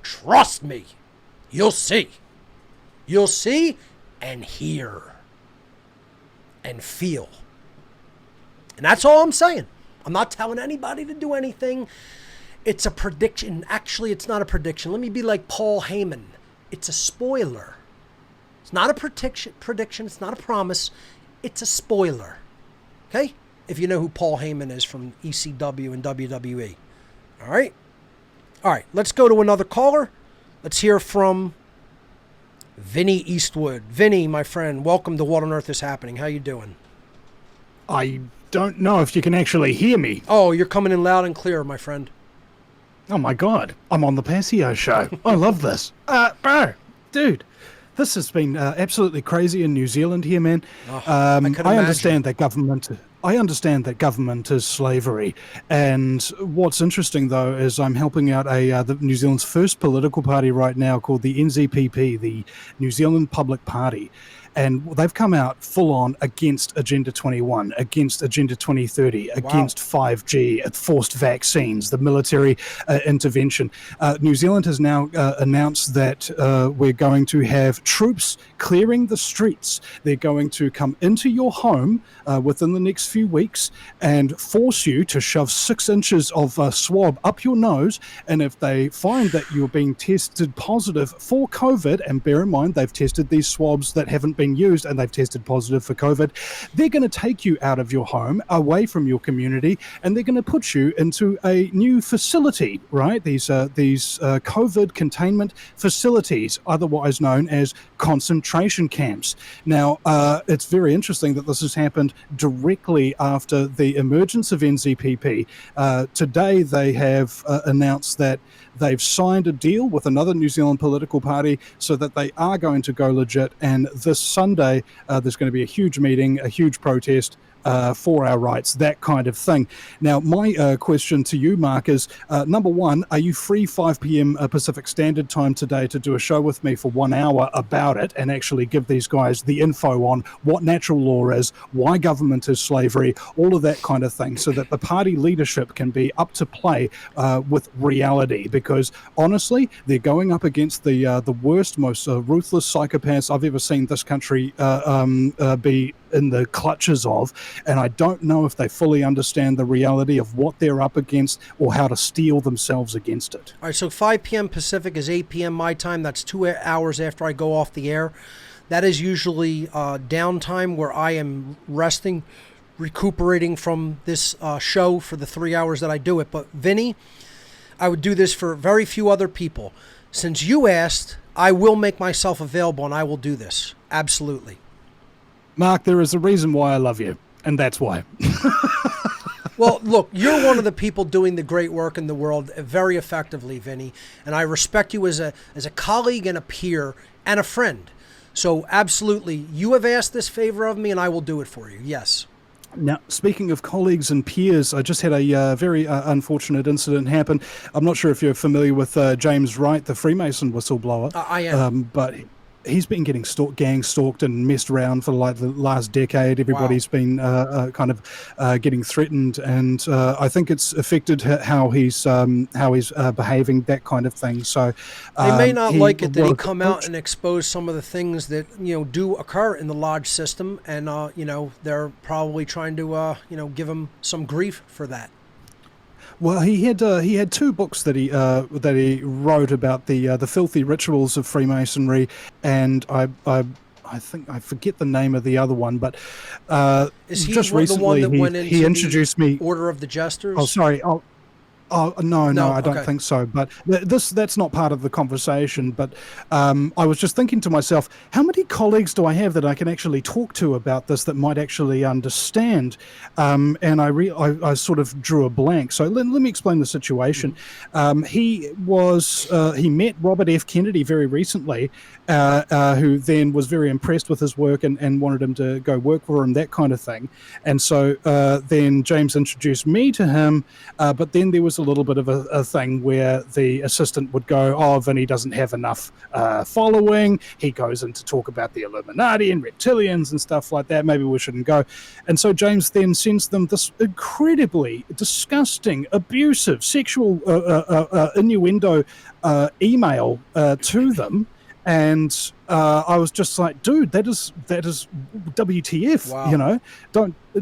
Trust me. You'll see. You'll see and hear and feel. And that's all I'm saying. I'm not telling anybody to do anything. It's a prediction. Actually, it's not a prediction. Let me be like Paul Heyman. It's a spoiler. It's not a prediction. It's not a promise. It's a spoiler. Okay? If you know who Paul Heyman is from ECW and WWE. All right? All right, let's go to another caller. Let's hear from Vinny Eastwood. Vinny, my friend, welcome to What on Earth is Happening. How you doing? I don't know if you can actually hear me. Oh, you're coming in loud and clear, my friend. Oh my God, I'm on the Passio show. I love this. Bro, dude, this has been absolutely crazy in New Zealand here, man. I understand that government. I understand that government is slavery, and what's interesting though is I'm helping out the New Zealand's first political party right now called the NZPP, the New Zealand Public Party. And they've come out full on against Agenda 21, against Agenda 2030, against 5G, forced vaccines, the military intervention. New Zealand has now announced that we're going to have troops clearing the streets. They're going to come into your home within the next few weeks and force you to shove 6 inches of swab up your nose. And if they find that you're being tested positive for COVID, and bear in mind they've tested these swabs that haven't been used and they've tested positive for COVID, they're going to take you out of your home, away from your community, and they're going to put you into a new facility, right? These COVID containment facilities, otherwise known as concentration camps. Now, it's very interesting that this has happened directly after the emergence of NZPP. Today, they have announced that they've signed a deal with another New Zealand political party so that they are going to go legit. And this Sunday, there's going to be a huge meeting, a huge protest for our rights, that kind of thing. Now, my question to you, Mark, is number one, are you free 5 p.m. Pacific Standard Time today to do a show with me for 1 hour about it and actually give these guys the info on what natural law is, why government is slavery, all of that kind of thing, so that the party leadership can be up to play with reality? Because honestly, they're going up against the worst, most ruthless psychopaths I've ever seen this country be in the clutches of, and I don't know if they fully understand the reality of what they're up against or how to steel themselves against it. All right, so 5 p.m. Pacific is 8 p.m. my time. That's 2 hours after I go off the air. That is usually downtime where I am resting, recuperating from this show for the 3 hours that I do it. But Vinny, I would do this for very few other people. Since you asked, I will make myself available and I will do this. Absolutely. Mark, there is a reason why I love you, and that's why. Well, look, you're one of the people doing the great work in the world very effectively, Vinny, and I respect you as a colleague and a peer and a friend. So absolutely, you have asked this favor of me, and I will do it for you. Yes. Now, speaking of colleagues and peers, I just had a very unfortunate incident happen. I'm not sure if you're familiar with James Wright, the Freemason whistleblower. I am. But he's been getting gang stalked and messed around for like the last decade. Everybody's been kind of getting threatened, and I think it's affected how he's behaving, that kind of thing. So they may not like it that he come out and expose some of the things that do occur in the lodge system, and they're probably trying to give him some grief for that. Well, he had 2 books that he wrote about the filthy rituals of Freemasonry, and I think I forget the name of the other one, but is he just recently the one that went into he introduced me Order of the Jesters? Oh, sorry. Oh no, No? I don't Okay. think so. But that's not part of the conversation. But I was just thinking to myself, how many colleagues do I have that I can actually talk to about this that might actually understand? And I sort of drew a blank. So let me explain the situation. He met Robert F. Kennedy very recently, who then was very impressed with his work and wanted him to go work for him, that kind of thing. And so then James introduced me to him, but then there was a little bit of a thing where the assistant would go, oh, Vinny doesn't have enough following. He goes in to talk about the Illuminati and reptilians and stuff like that. Maybe we shouldn't go. And so James then sends them this incredibly disgusting, abusive, sexual innuendo email to them. And I was just like, dude, that is WTF. Wow. You know,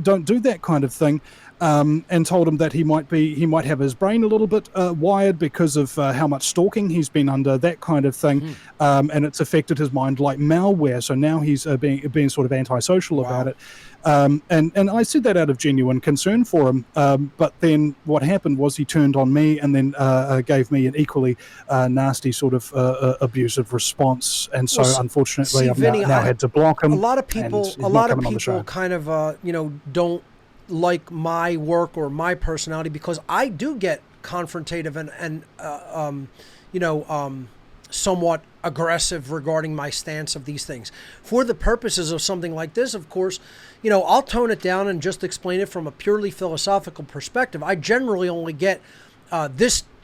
don't do that kind of thing. And told him that he might have his brain a little bit wired because of how much stalking he's been under, that kind of thing, and it's affected his mind like malware. So now he's being sort of antisocial about it. And I said that out of genuine concern for him. But then what happened was he turned on me and then gave me an equally nasty sort of abusive response. And so unfortunately, see, I've Vinny, now had to block him. A lot of people kind of don't like my work or my personality because I do get confrontative and somewhat aggressive regarding my stance of these things. For the purposes of something like this, of course, I'll tone it down and just explain it from a purely philosophical perspective. I generally only get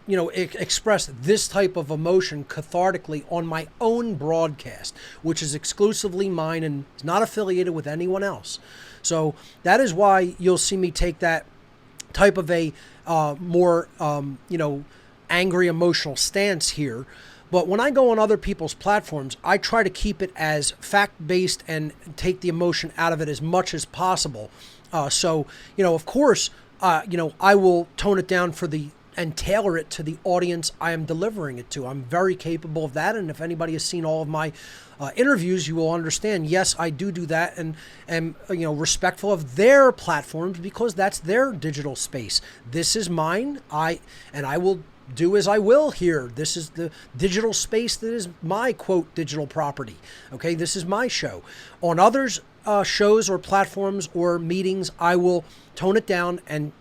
express this type of emotion cathartically on my own broadcast, which is exclusively mine and is not affiliated with anyone else. So that is why you'll see me take that type of a more, angry emotional stance here. But when I go on other people's platforms, I try to keep it as fact-based and take the emotion out of it as much as possible. Of course, I will tone it down and tailor it to the audience I am delivering it to. I'm very capable of that. And if anybody has seen all of my interviews, you will understand, yes, I do that and am respectful of their platforms because that's their digital space. This is mine. I will do as I will here. This is the digital space that is my, quote, digital property. Okay, this is my show. On others' shows or platforms or meetings, I will tone it down and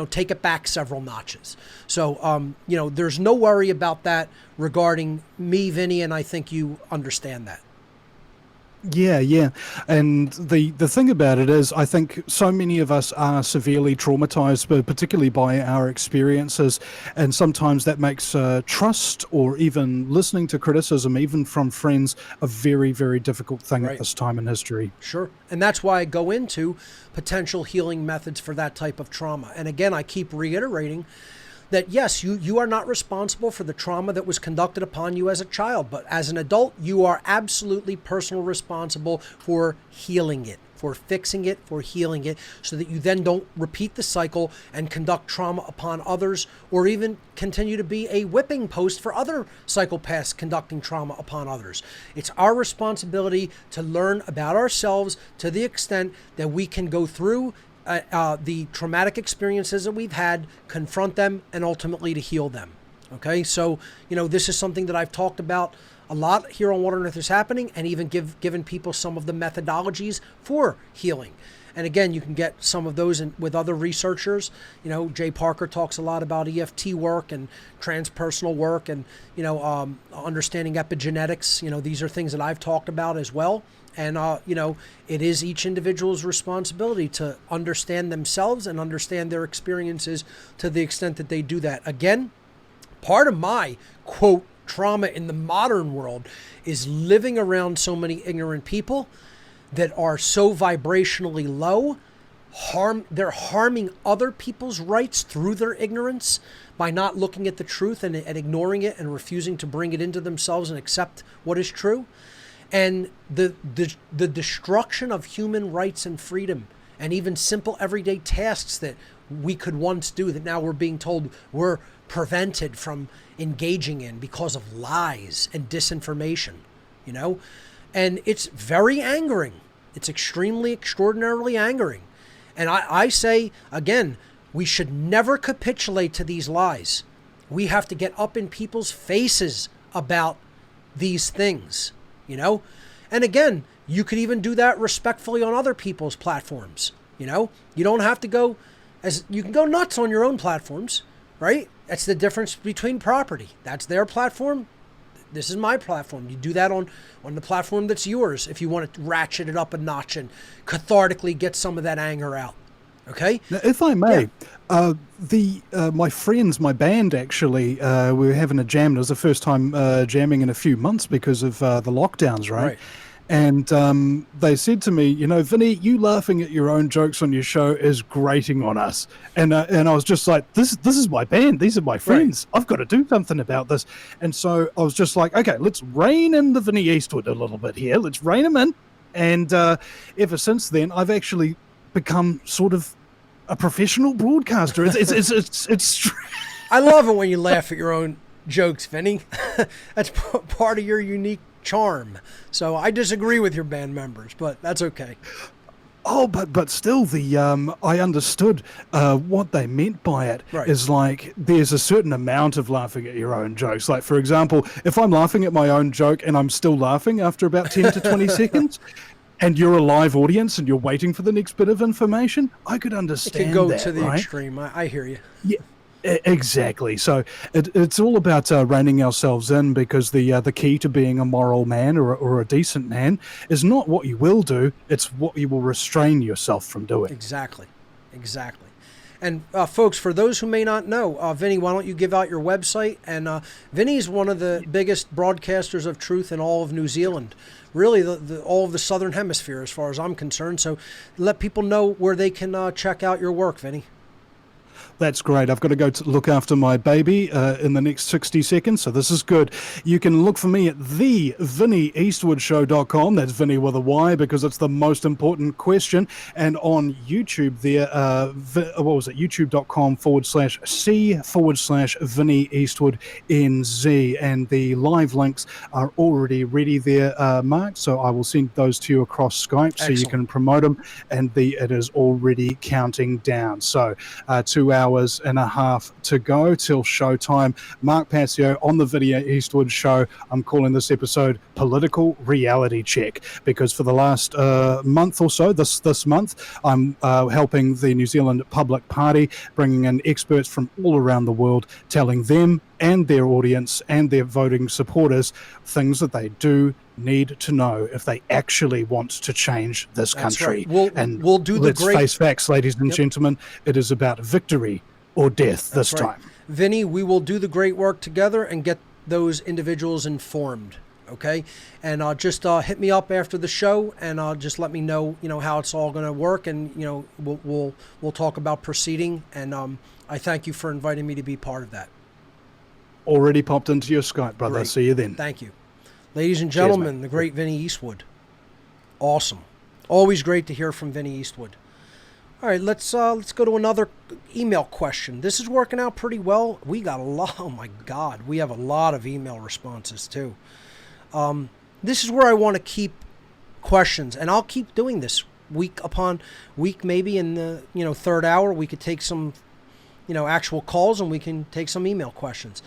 take it back several notches. So there's no worry about that regarding me, Vinny, and I think you understand that. Yeah. And the thing about it is, I think so many of us are severely traumatized, but particularly by our experiences. And sometimes that makes trust or even listening to criticism, even from friends, a very, very difficult thing at this time in history. Sure. And that's why I go into potential healing methods for that type of trauma. And again, I keep reiterating that yes, you are not responsible for the trauma that was conducted upon you as a child, but as an adult, you are absolutely personally responsible for healing it, for fixing it, for healing it, so that you then don't repeat the cycle and conduct trauma upon others, or even continue to be a whipping post for other psychopaths conducting trauma upon others. It's our responsibility to learn about ourselves to the extent that we can go through the traumatic experiences that we've had, confront them, and ultimately to heal them. Okay, so this is something that I've talked about a lot here on What on Earth is Happening, and even given people some of the methodologies for healing. And again, you can get some of those with other researchers. Jay Parker talks a lot about EFT work and transpersonal work and, understanding epigenetics. These are things that I've talked about as well. And, it is each individual's responsibility to understand themselves and understand their experiences to the extent that they do that. Again, part of my, quote, trauma in the modern world is living around so many ignorant people that are so vibrationally low, they're harming other people's rights through their ignorance by not looking at the truth and ignoring it and refusing to bring it into themselves and accept what is true. And the destruction of human rights and freedom and even simple everyday tasks that we could once do that now we're being told we're prevented from engaging in because of lies and disinformation, and it's very angering. It's extremely, extraordinarily angering. And I say, again, We should never capitulate to these lies. We have to get up in people's faces about these things, you know? And again, you could even do that respectfully on other people's platforms, you know? You don't have to go you can go nuts on your own platforms, right? That's the difference between property. That's their platform. This is my platform. You do that on the platform that's yours if you want to ratchet it up a notch and cathartically get some of that anger out. Okay? Now, if I may, my friends, my band actually, we were having a jam. It was the first time jamming in a few months because of the lockdowns, right? And they said to me, you know, Vinny, you laughing at your own jokes on your show is grating on us. And I was just like, this is my band. These are my friends. I've got to do something about this. And so I was just like, okay, let's rein in the Vinny Eastwood a little bit here. Let's rein him in. And ever since then, I've actually become sort of a professional broadcaster. It's I love it when you laugh at your own jokes, Vinny. That's part of your unique charm. So I disagree with your band members, but that's okay. Oh, but still, I understood what they meant by it. Is like there's a certain amount of laughing at your own jokes. Like, for example, if I'm laughing at my own joke and I'm still laughing after about 10 to 20 seconds, and you're a live audience and you're waiting for the next bit of information, I could understand it can go that, to the right? extreme. I hear you. Yeah. Exactly. So it's all about reining ourselves in, because the key to being a moral man or a decent man is not what you will do, it's what you will restrain yourself from doing. Exactly. And folks, for those who may not know, Vinny, why don't you give out your website? And Vinny's one of the biggest broadcasters of truth in all of New Zealand, really all of the Southern Hemisphere as far as I'm concerned. So let people know where they can check out your work, Vinny. That's great. I've got to go to look after my baby in the next 60 seconds, so this is good. You can look for me at thevinnyeastwoodshow.com. That's Vinny with a Y, because it's the most important question. And on YouTube there, youtube.com/C/Vinny Eastwood NZ. And the live links are already ready there, Mark, so I will send those to you across Skype. Excellent. So you can promote them, and it is already counting down. So 2 hours and a half to go till showtime. Mark Passio on the Vinny Eastwood Show. I'm calling this episode Political Reality Check, because for the last month or so, this month, I'm helping the New Zealand Public Party, bringing in experts from all around the world, telling them and their audience and their voting supporters things that they do need to know if they actually want to change this country. Right. We'll do the let's face facts, ladies and gentlemen. It is about victory or death this time. Vinny, we will do the great work together and get those individuals informed. Okay, and just hit me up after the show, and just let me know, how it's all going to work, and we'll talk about proceeding. And I thank you for inviting me to be part of that. Already popped into your Skype, brother. Great. See you then. Thank you. Ladies and gentlemen, the great Vinny Eastwood. Awesome. Always great to hear from Vinny Eastwood. All right, let's go to another email question. This is working out pretty well. We got a lot. Oh my God, we have a lot of email responses too. This is where I want to keep questions, and I'll keep doing this week upon week. Maybe in the third hour, we could take some actual calls, and we can take some email questions.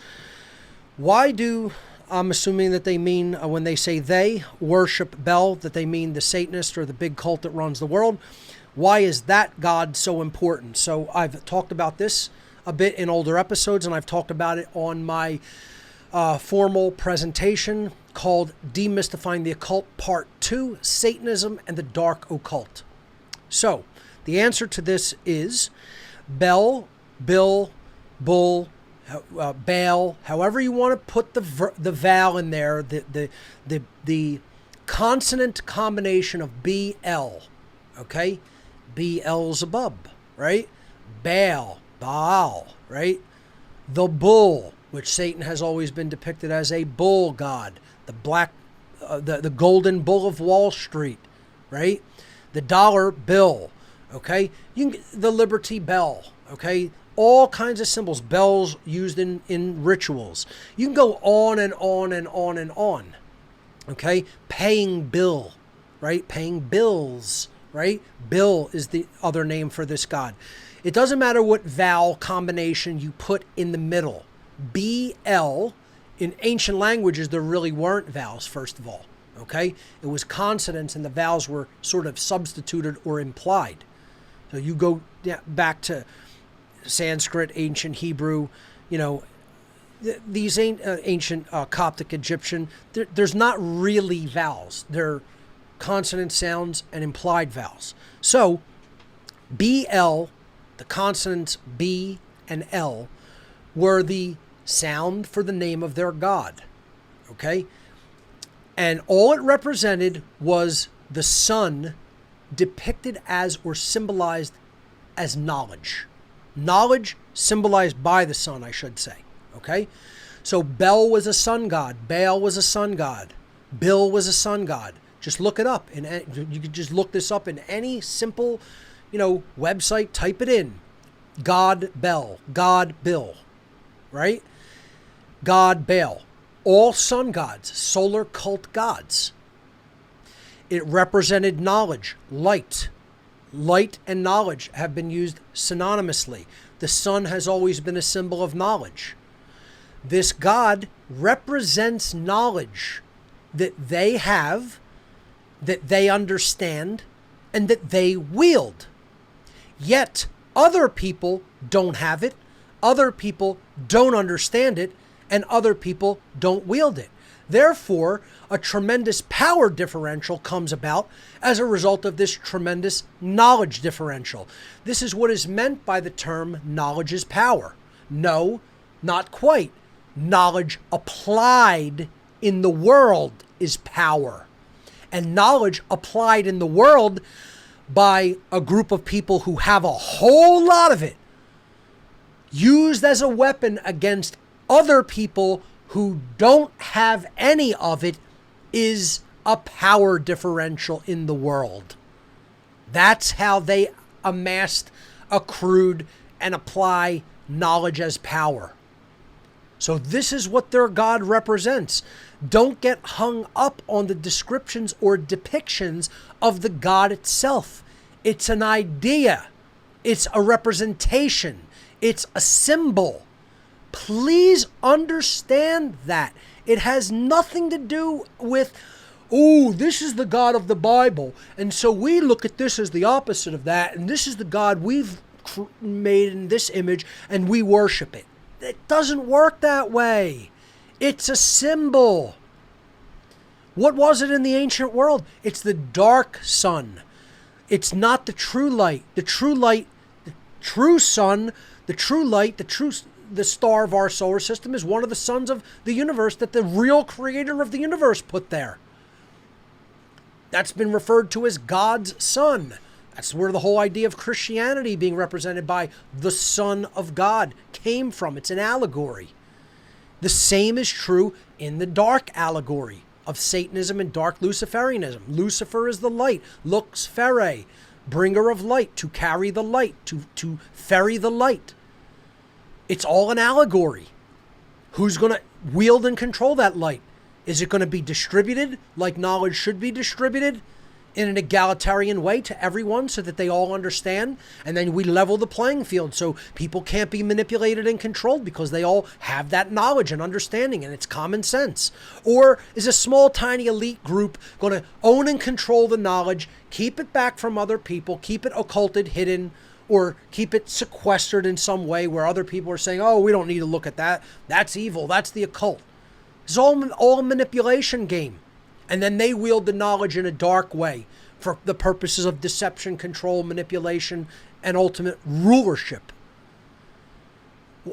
Why do I'm assuming that they mean, when they say they worship Bel, that they mean the Satanist or the big cult that runs the world. Why is that God so important? So I've talked about this a bit in older episodes, and I've talked about it on my formal presentation called Demystifying the Occult Part 2, Satanism and the Dark Occult. So the answer to this is Bel, Bill, Bull, Baal, however you want to put the vowel in there, the consonant combination of BL, okay? Beelzebub, right? Baal, right? The bull, which Satan has always been depicted as a bull god, the black, the golden bull of Wall Street, right? The dollar bill, okay? The Liberty Bell, okay? All kinds of symbols, bells used in rituals. You can go on and on and on and on. Okay? Paying bill, right? Paying bills, right? Bil is the other name for this god. It doesn't matter what vowel combination you put in the middle. BL, in ancient languages, there really weren't vowels, first of all, okay? It was consonants, and the vowels were sort of substituted or implied. So you go back to Sanskrit, ancient Hebrew, these ancient Coptic Egyptian, there's not really vowels. They're consonant sounds and implied vowels. So BL, the consonants B and L, were the sound for the name of their god, okay? And all it represented was the sun depicted as or symbolized as knowledge. Knowledge symbolized by the sun, I should say, okay? So Bel was a sun god, Baal was a sun god, Bil was a sun god. Just look it up, and you can just look this up in any simple, website. Type it in, God Bel, God Bil, right? God Baal, all sun gods, solar cult gods. It represented knowledge, light. Light and knowledge have been used synonymously. The sun has always been a symbol of knowledge. This god represents knowledge that they have, that they understand, and that they wield. Yet other people don't have it, other people don't understand it, and other people don't wield it. Therefore, a tremendous power differential comes about as a result of this tremendous knowledge differential. This is what is meant by the term knowledge is power. No, not quite. Knowledge applied in the world is power. And knowledge applied in the world by a group of people who have a whole lot of it, used as a weapon against other people who don't have any of it, is a power differential in the world. That's how they amassed, accrued, and apply knowledge as power. So this is what their God represents. Don't get hung up on the descriptions or depictions of the God itself. It's an idea. It's a representation. It's a symbol. Please understand that. It has nothing to do with, oh, this is the God of the Bible, and so we look at this as the opposite of that, and this is the God we've made in this image, and we worship it. It doesn't work that way. It's a symbol. What was it in the ancient world? It's the dark sun. It's not the true light. The true light, the true sun, the true light, the star of our solar system is one of the suns of the universe that the real creator of the universe put there. That's been referred to as God's son. That's where the whole idea of Christianity being represented by the Son of God came from. It's an allegory. The same is true in the dark allegory of Satanism and dark Luciferianism. Lucifer is the light, lux ferre, bringer of light, to carry the light, to ferry the light. It's all an allegory. Who's going to wield and control that light? Is it going to be distributed like knowledge should be distributed in an egalitarian way to everyone so that they all understand? And then we level the playing field so people can't be manipulated and controlled because they all have that knowledge and understanding and it's common sense. Or is a small, tiny elite group going to own and control the knowledge, keep it back from other people, keep it occulted, hidden, or keep it sequestered in some way where other people are saying, oh, we don't need to look at that. That's evil. That's the occult. It's all a manipulation game. And then they wield the knowledge in a dark way for the purposes of deception, control, manipulation, and ultimate rulership.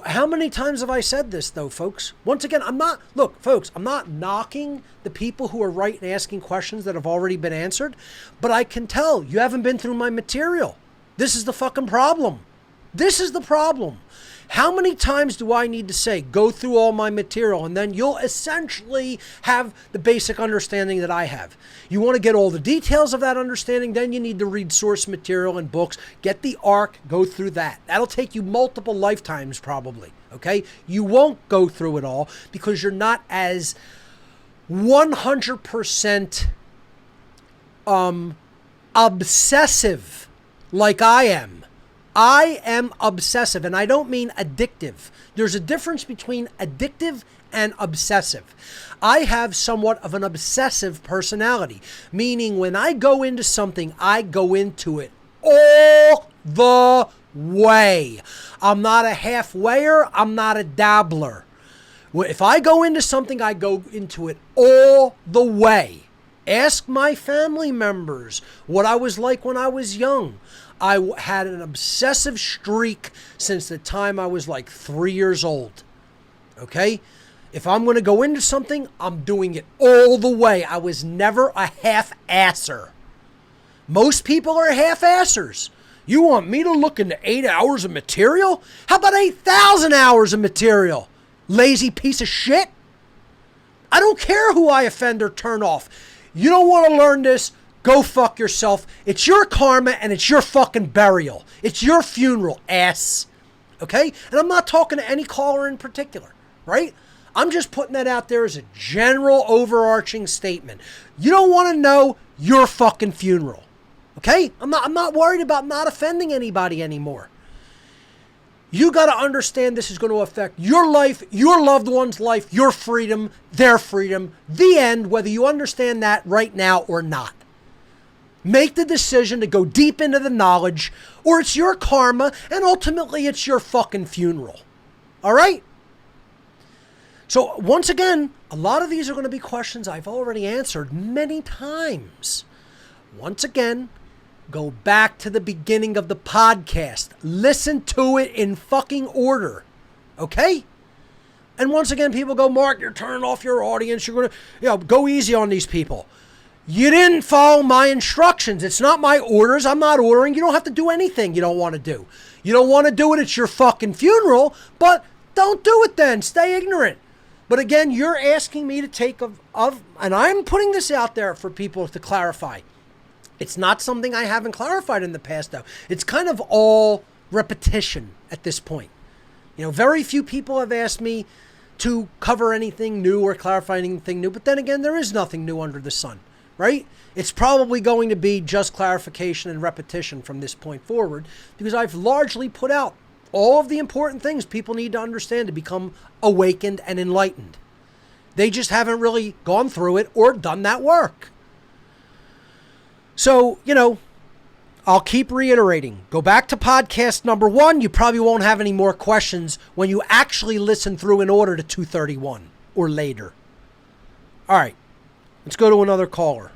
How many times have I said this, though, folks? Once again, I'm not knocking the people who are right and asking questions that have already been answered, but I can tell you haven't been through my material. This is the fucking problem. This is the problem. How many times do I need to say, go through all my material, and then you'll essentially have the basic understanding that I have? You want to get all the details of that understanding, then you need to read source material and books, get the arc, go through that. That'll take you multiple lifetimes probably, okay? You won't go through it all because you're not as 100% obsessive like I am. I am obsessive, and I don't mean addictive. There's a difference between addictive and obsessive. I have somewhat of an obsessive personality, meaning when I go into something, I go into it all the way. I'm not a halfwayer. I'm not a dabbler. If I go into something, I go into it all the way. Ask my family members what I was like when I was young. I had an obsessive streak since the time I was like 3 years old. Okay? If I'm going to go into something, I'm doing it all the way. I was never a half-asser. Most people are half-assers. You want me to look into 8 hours of material? How about 8,000 hours of material? Lazy piece of shit. I don't care who I offend or turn off. You don't want to learn this? Go fuck yourself. It's your karma and it's your fucking burial. It's your funeral, ass. Okay? And I'm not talking to any caller in particular, right? I'm just putting that out there as a general overarching statement. You don't want to know your fucking funeral. Okay? I'm not worried about not offending anybody anymore. You got to understand this is going to affect your life, your loved one's life, your freedom, their freedom, the end, whether you understand that right now or not. Make the decision to go deep into the knowledge, or it's your karma, and ultimately it's your fucking funeral. All right? So once again, a lot of these are going to be questions I've already answered many times. Once again, go back to the beginning of the podcast. Listen to it in fucking order. Okay? And once again, people go, Mark, you're turning off your audience. You're going to, go easy on these people. You didn't follow my instructions. It's not my orders. I'm not ordering. You don't have to do anything you don't want to do. You don't want to do it. It's your fucking funeral. But don't do it then. Stay ignorant. But again, you're asking me to take of, and I'm putting this out there for people to clarify. It's not something I haven't clarified in the past, though. It's kind of all repetition at this point. Very few people have asked me to cover anything new or clarify anything new. But then again, there is nothing new under the sun, right? It's probably going to be just clarification and repetition from this point forward, because I've largely put out all of the important things people need to understand to become awakened and enlightened. They just haven't really gone through it or done that work. So, I'll keep reiterating. Go back to podcast number 1. You probably won't have any more questions when you actually listen through in order to 231 or later. All right. Let's go to another caller.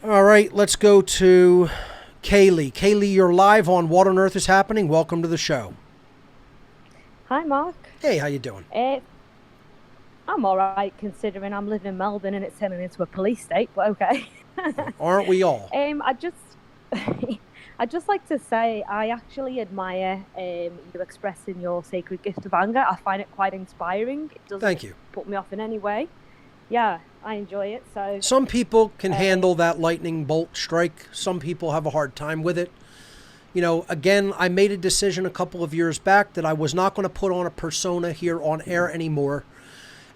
All right. Let's go to Kaylee. Kaylee, you're live on What on Earth is Happening. Welcome to the show. Hi, Mark. Hey, how you doing? I'm all right, considering I'm living in Melbourne and it's turning into a police state, but okay. Aren't we all? I'd just like to say I actually admire you expressing your sacred gift of anger. I find it quite inspiring. It doesn't Thank you. put me off in any way. Yeah, I enjoy it. So some people can handle that lightning bolt strike. Some people have a hard time with it. Again, I made a decision a couple of years back that I was not going to put on a persona here on air anymore.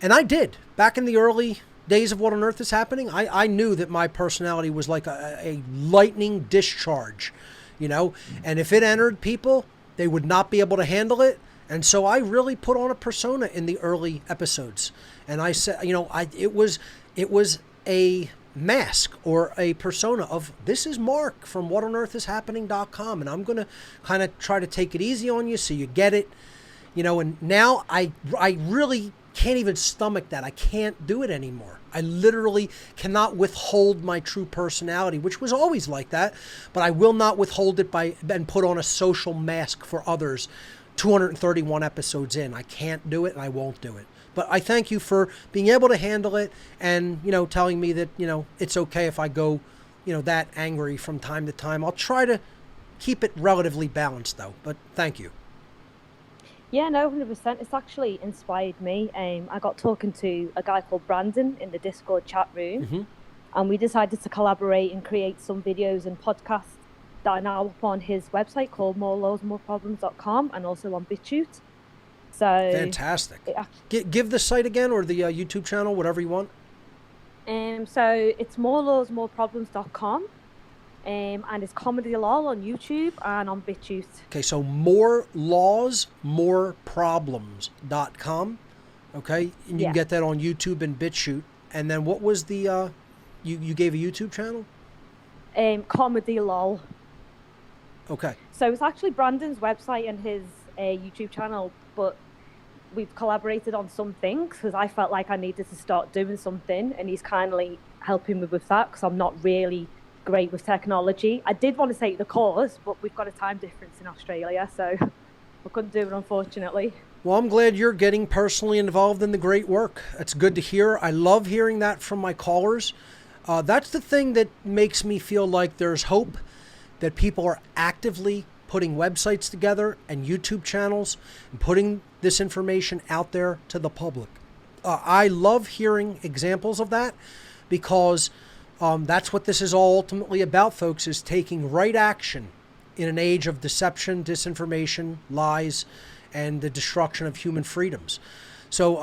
And I did. Back in the early days of What on Earth is Happening, I knew that my personality was like a lightning discharge, and if it entered people, they would not be able to handle it. And so I really put on a persona in the early episodes. And I said, it was a mask or a persona of, this is Mark from whatonearthishappening.com, and I'm going to kind of try to take it easy on you so you get it, and now I really can't even stomach that. I can't do it anymore. I literally cannot withhold my true personality, which was always like that, but I will not withhold it and put on a social mask for others 231 episodes in. I can't do it and I won't do it. But I thank you for being able to handle it and, telling me that, it's okay if I go, that angry from time to time. I'll try to keep it relatively balanced though, but thank you. Yeah, no, 100%. It's actually inspired me. I got talking to a guy called Brandon in the Discord chat room, and we decided to collaborate and create some videos and podcasts that are now up on his website called morelawsmoreproblems.com and also on BitChute. So fantastic. Give the site again, or the YouTube channel, whatever you want. So it's morelawsmoreproblems.com. And it's Comedy Lol on YouTube and on BitChute. Okay, so morelawsmoreproblems.com. Okay, and you can get that on YouTube and BitChute. And then what was the, you gave a YouTube channel? Comedy Lol. Okay. So it's actually Brandon's website and his YouTube channel, but we've collaborated on some things because I felt like I needed to start doing something, and he's kindly helping me with that because I'm not really great with technology. I did want to take the course, but we've got a time difference in Australia, so I couldn't do it, unfortunately. Well, I'm glad you're getting personally involved in the great work. That's good to hear. I love hearing that from my callers. That's the thing that makes me feel like there's hope, that people are actively putting websites together and YouTube channels and putting this information out there to the public. I love hearing examples of that because that's what this is all ultimately about, folks, is taking right action in an age of deception, disinformation, lies, and the destruction of human freedoms. So,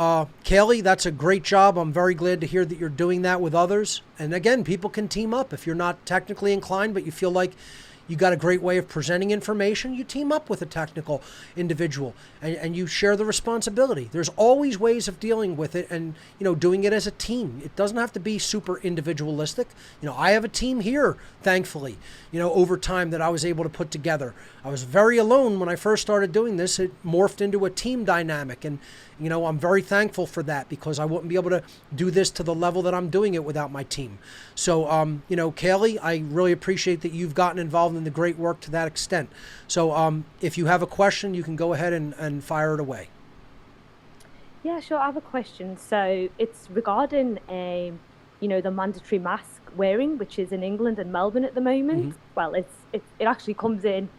Kaylee, that's a great job. I'm very glad to hear that you're doing that with others. And again, people can team up. If you're not technically inclined, but you feel like you got a great way of presenting information, you team up with a technical individual and you share the responsibility. There's always ways of dealing with it and, doing it as a team. It doesn't have to be super individualistic. I have a team here, thankfully, over time that I was able to put together. I was very alone when I first started doing this. It morphed into a team dynamic, and I'm very thankful for that because I wouldn't be able to do this to the level that I'm doing it without my team. So, Kaylee, I really appreciate that you've gotten involved in the great work to that extent. So, if you have a question, you can go ahead and fire it away. Yeah, sure. I have a question. So it's regarding, the mandatory mask wearing, which is in England and Melbourne at the moment. Mm-hmm. Well, it actually comes in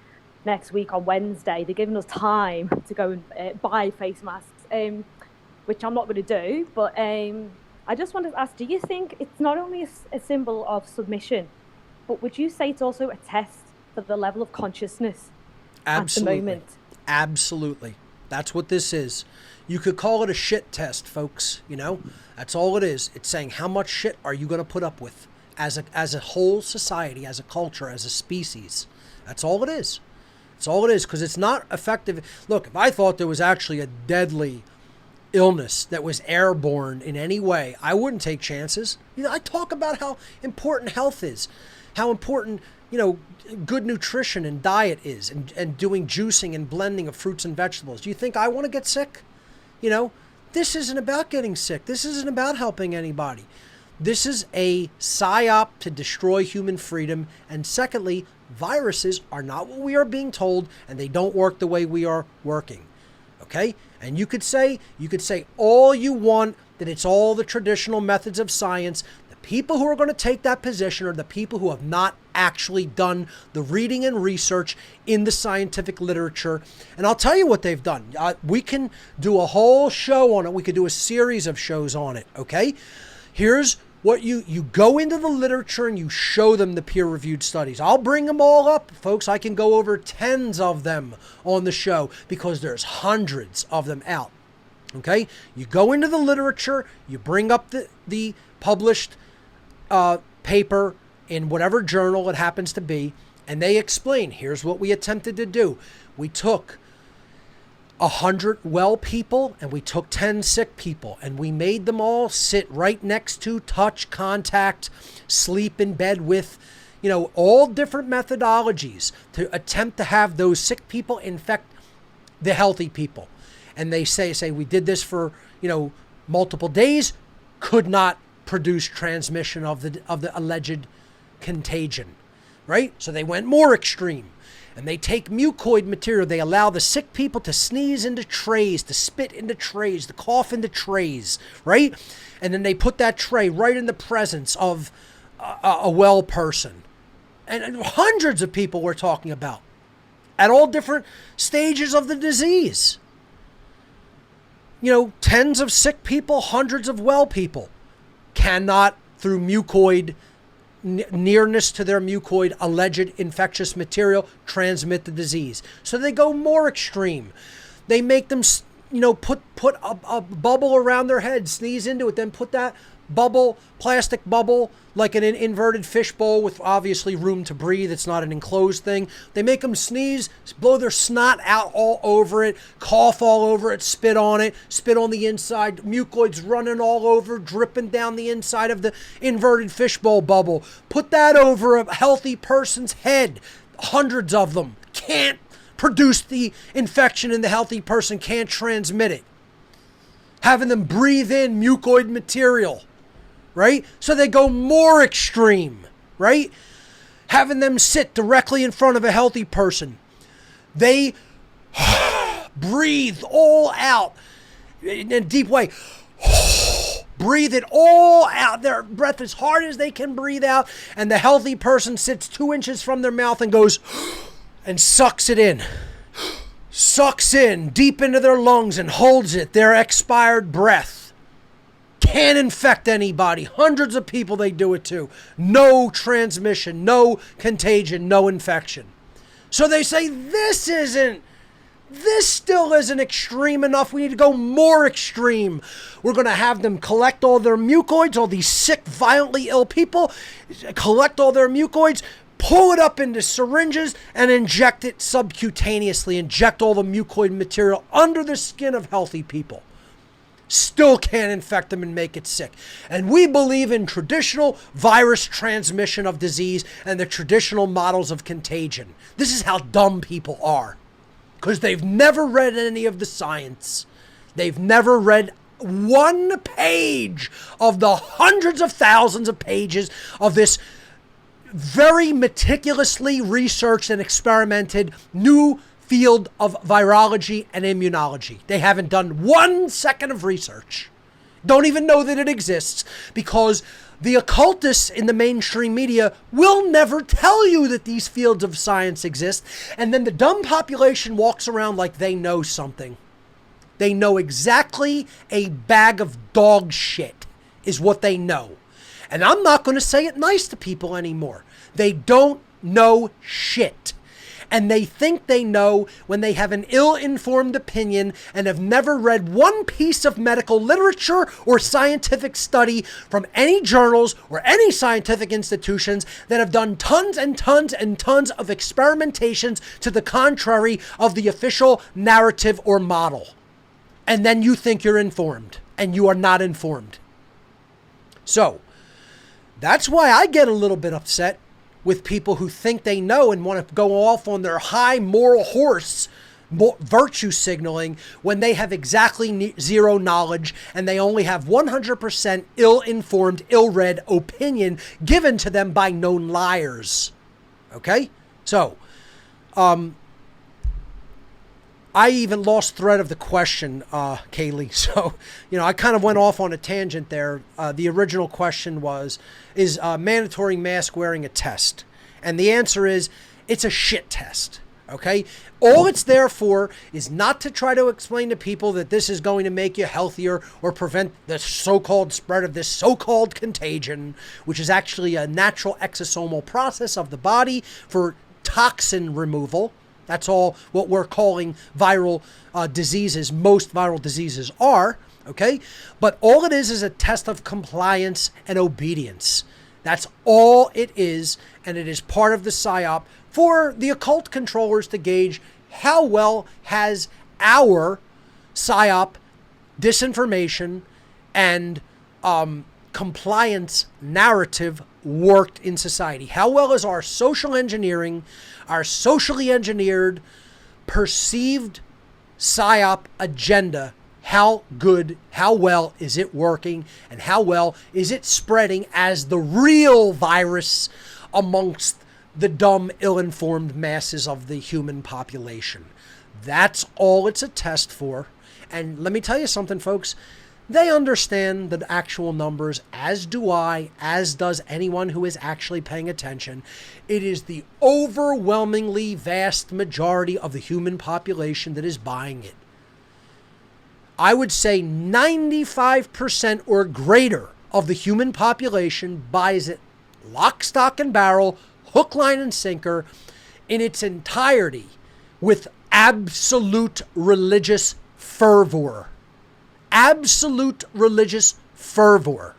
next week on Wednesday. They're giving us time to go and buy face masks, which I'm not going to do. But I just wanted to ask, do you think it's not only a symbol of submission, but would you say it's also a test for the level of consciousness Absolutely. at the moment? Absolutely. That's what this is. You could call it a shit test, folks. That's all it is. It's saying how much shit are you going to put up with as a whole society, as a culture, as a species. That's all it is. That's all it is, because it's not effective. Look, if I thought there was actually a deadly illness that was airborne in any way, I wouldn't take chances. I talk about how important health is, how important, good nutrition and diet is, and doing juicing and blending of fruits and vegetables. Do you think I want to get sick? This isn't about getting sick. This isn't about helping anybody. This is a psyop to destroy human freedom. And secondly, viruses are not what we are being told, and they don't work the way we are working. Okay? And you could say all you want, that it's all the traditional methods of science. The people who are going to take that position are the people who have not actually done the reading and research in the scientific literature. And I'll tell you what they've done. We can do a whole show on it. We could do a series of shows on it. Okay? Here's what you go into the literature and you show them the peer-reviewed studies. I'll bring them all up, folks. I can go over tens of them on the show because there's hundreds of them out. Okay? You go into the literature, you bring up the published paper in whatever journal it happens to be, and they explain, here's what we attempted to do. We took 100 well people and we took 10 sick people, and we made them all sit right next to, touch, contact, sleep in bed with, all different methodologies to attempt to have those sick people infect the healthy people. And they say we did this for, multiple days, could not produce transmission of the alleged contagion, right? So they went more extreme. And they take mucoid material. They allow the sick people to sneeze into trays, to spit into trays, to cough into trays, right? And then they put that tray right in the presence of a well person. And hundreds of people we're talking about at all different stages of the disease. Tens of sick people, hundreds of well people cannot, through mucoid nearness to their mucoid alleged infectious material, transmit the disease. So they go more extreme. They make them, put a bubble around their head, sneeze into it, then put that bubble, plastic bubble, like an inverted fish bowl with obviously room to breathe. It's not an enclosed thing. They make them sneeze, blow their snot out all over it, cough all over it, spit on the inside, mucoids running all over, dripping down the inside of the inverted fishbowl bubble. Put that over a healthy person's head. Hundreds of them can't produce the infection and the healthy person can't transmit it. Having them breathe in mucoid material, right? So they go more extreme, right? Having them sit directly in front of a healthy person. They breathe all out in a deep way. Breathe it all out. Their breath as hard as they can breathe out. And the healthy person sits 2 inches from their mouth and goes and sucks it in. Sucks in deep into their lungs and holds it, their expired breath. Can't infect anybody. Hundreds of people they do it to. No transmission, no contagion, no infection. So they say this still isn't extreme enough. We need to go more extreme. We're going to have them collect all their mucoids, all these sick, violently ill people, collect all their mucoids, pull it up into syringes and inject it subcutaneously, inject all the mucoid material under the skin of healthy people. Still can't infect them and make it sick. And we believe in traditional virus transmission of disease and the traditional models of contagion. This is how dumb people are. Because they've never read any of the science. They've never read one page of the hundreds of thousands of pages of this very meticulously researched and experimented new field of virology and immunology. They haven't done 1 second of research. Don't even know that it exists, because the occultists in the mainstream media will never tell you that these fields of science exist. And then the dumb population walks around like they know something. They know exactly a bag of dog shit is what they know. And I'm not going to say it nice to people anymore. They don't know shit. And they think they know when they have an ill-informed opinion and have never read one piece of medical literature or scientific study from any journals or any scientific institutions that have done tons and tons and tons of experimentations to the contrary of the official narrative or model. And then you think you're informed, and you are not informed. So, that's why I get a little bit upset with people who think they know and want to go off on their high moral horse virtue signaling when they have exactly zero knowledge and they only have 100% ill-informed, ill-read opinion given to them by known liars. Okay? So, I even lost thread of the question, Kaylee. So, I kind of went off on a tangent there. The original question was, is mandatory mask wearing a test? And the answer is, it's a shit test. Okay? All it's there for is not to try to explain to people that this is going to make you healthier or prevent the so-called spread of this so-called contagion, which is actually a natural exosomal process of the body for toxin removal. That's all what we're calling viral diseases. Most viral diseases are, okay? But all it is a test of compliance and obedience. That's all it is, and it is part of the PSYOP for the occult controllers to gauge how well has our PSYOP disinformation and compliance narrative worked in society. How well is our social engineering, our socially engineered, perceived PSYOP agenda, how good, how well is it working, and how well is it spreading as the real virus amongst the dumb, ill-informed masses of the human population? That's all it's a test for. And let me tell you something, folks. They understand the actual numbers, as do I, as does anyone who is actually paying attention. It is the overwhelmingly vast majority of the human population that is buying it. I would say 95% or greater of the human population buys it lock, stock, and barrel, hook, line, and sinker in its entirety with absolute religious fervor. Absolute religious fervor.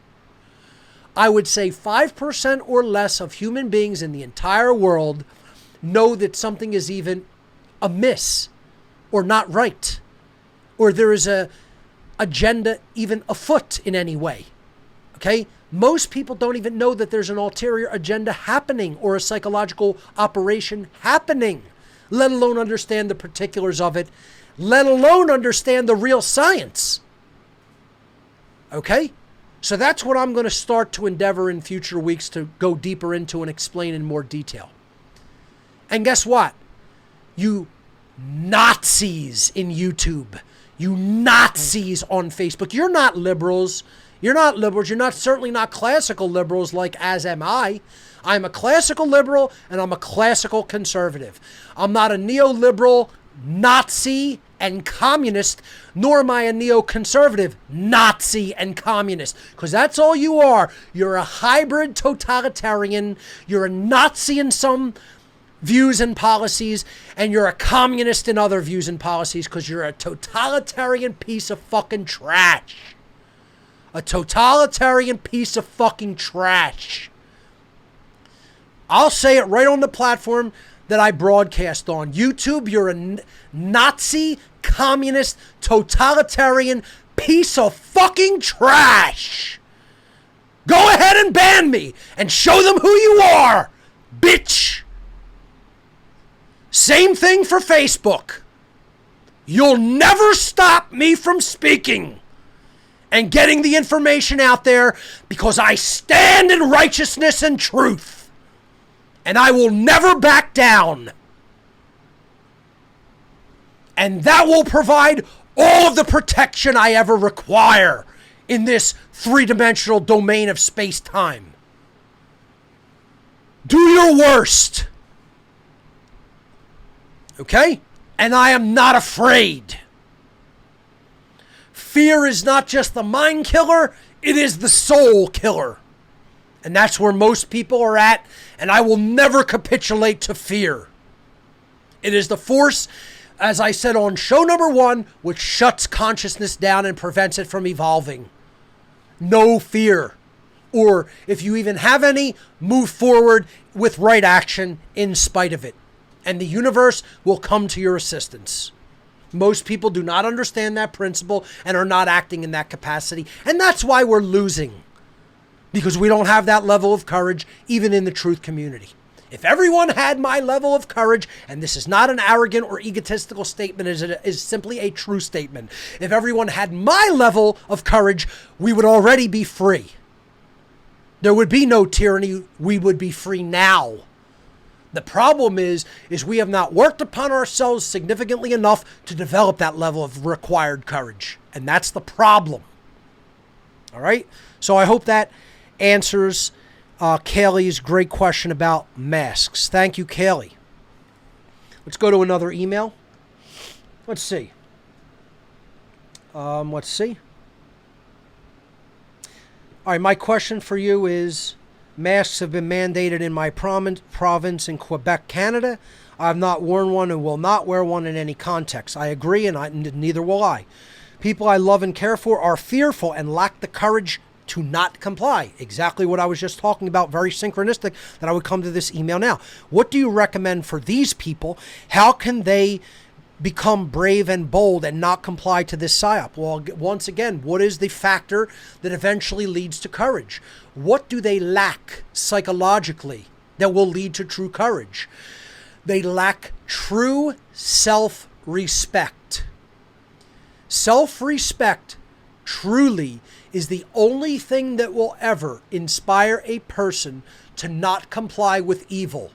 I would say 5% or less of human beings in the entire world know that something is even amiss or not right, or there is a agenda even afoot in any way. Okay? Most people don't even know that there's an ulterior agenda happening or a psychological operation happening, let alone understand the particulars of it, let alone understand the real science. Okay? So that's what I'm going to start to endeavor in future weeks to go deeper into and explain in more detail. And guess what? You Nazis in YouTube, you Nazis on Facebook, you're not liberals. You're not liberals. You're certainly not classical liberals like as am I. I'm a classical liberal and I'm a classical conservative. I'm not a neoliberal, Nazi, and communist, nor am I a neoconservative, Nazi, and communist. Because that's all you are. You're a hybrid totalitarian. You're a Nazi in some views and policies, and you're a communist in other views and policies because you're a totalitarian piece of fucking trash. A totalitarian piece of fucking trash. I'll say it right on the platform that I broadcast on. YouTube, you're a Nazi, communist, totalitarian piece of fucking trash. Go ahead and ban me and show them who you are, bitch. Same thing for Facebook. You'll never stop me from speaking and getting the information out there because I stand in righteousness and truth. And I will never back down. And that will provide all of the protection I ever require in this three-dimensional domain of space-time. Do your worst. Okay? And I am not afraid. Fear is not just the mind killer, it is the soul killer. And that's where most people are at, and I will never capitulate to fear. It is the force, as I said on show number 1, which shuts consciousness down and prevents it from evolving. No fear. Or if you even have any, move forward with right action in spite of it. And the universe will come to your assistance. Most people do not understand that principle and are not acting in that capacity. And that's why we're losing. Because we don't have that level of courage, even in the truth community. If everyone had my level of courage, and this is not an arrogant or egotistical statement, it is simply a true statement. If everyone had my level of courage, we would already be free. There would be no tyranny. We would be free now. The problem is we have not worked upon ourselves significantly enough to develop that level of required courage. And that's the problem. All right? So I hope that answers Kaylee's great question about masks. Thank you, Kaylee. Let's go to another email. Let's see. All right, my question for you is, masks have been mandated in my province in Quebec, Canada. I have not worn one and will not wear one in any context. I agree, and neither will I. People I love and care for are fearful and lack the courage to not comply. Exactly what I was just talking about, very synchronistic, that I would come to this email now. What do you recommend for these people? How can they become brave and bold and not comply to this psyop? Well, once again, what is the factor that eventually leads to courage? What do they lack psychologically that will lead to true courage? They lack true self-respect. Self-respect truly is the only thing that will ever inspire a person to not comply with evil.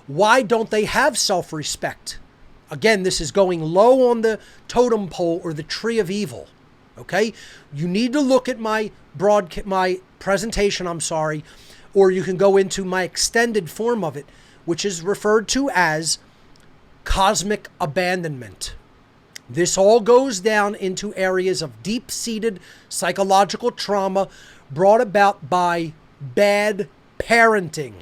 Why don't they have self-respect? Again, this is going low on the totem pole or the tree of evil. Okay? You need to look at my presentation, or you can go into my extended form of it, which is referred to as cosmic abandonment. This all goes down into areas of deep-seated psychological trauma brought about by bad parenting.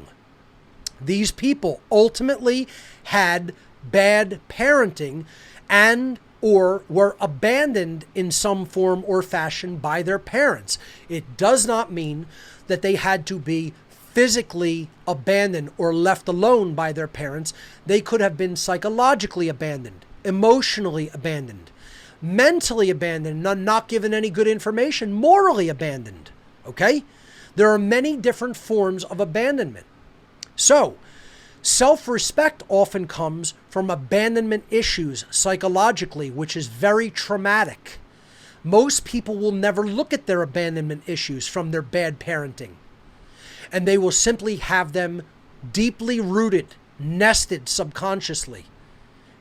These people ultimately had bad parenting and or were abandoned in some form or fashion by their parents. It does not mean that they had to be physically abandoned or left alone by their parents. They could have been psychologically abandoned, emotionally abandoned, mentally abandoned, not given any good information, morally abandoned. Okay? There are many different forms of abandonment. So, self-respect often comes from abandonment issues psychologically, which is very traumatic. Most people will never look at their abandonment issues from their bad parenting. And they will simply have them deeply rooted, nested subconsciously.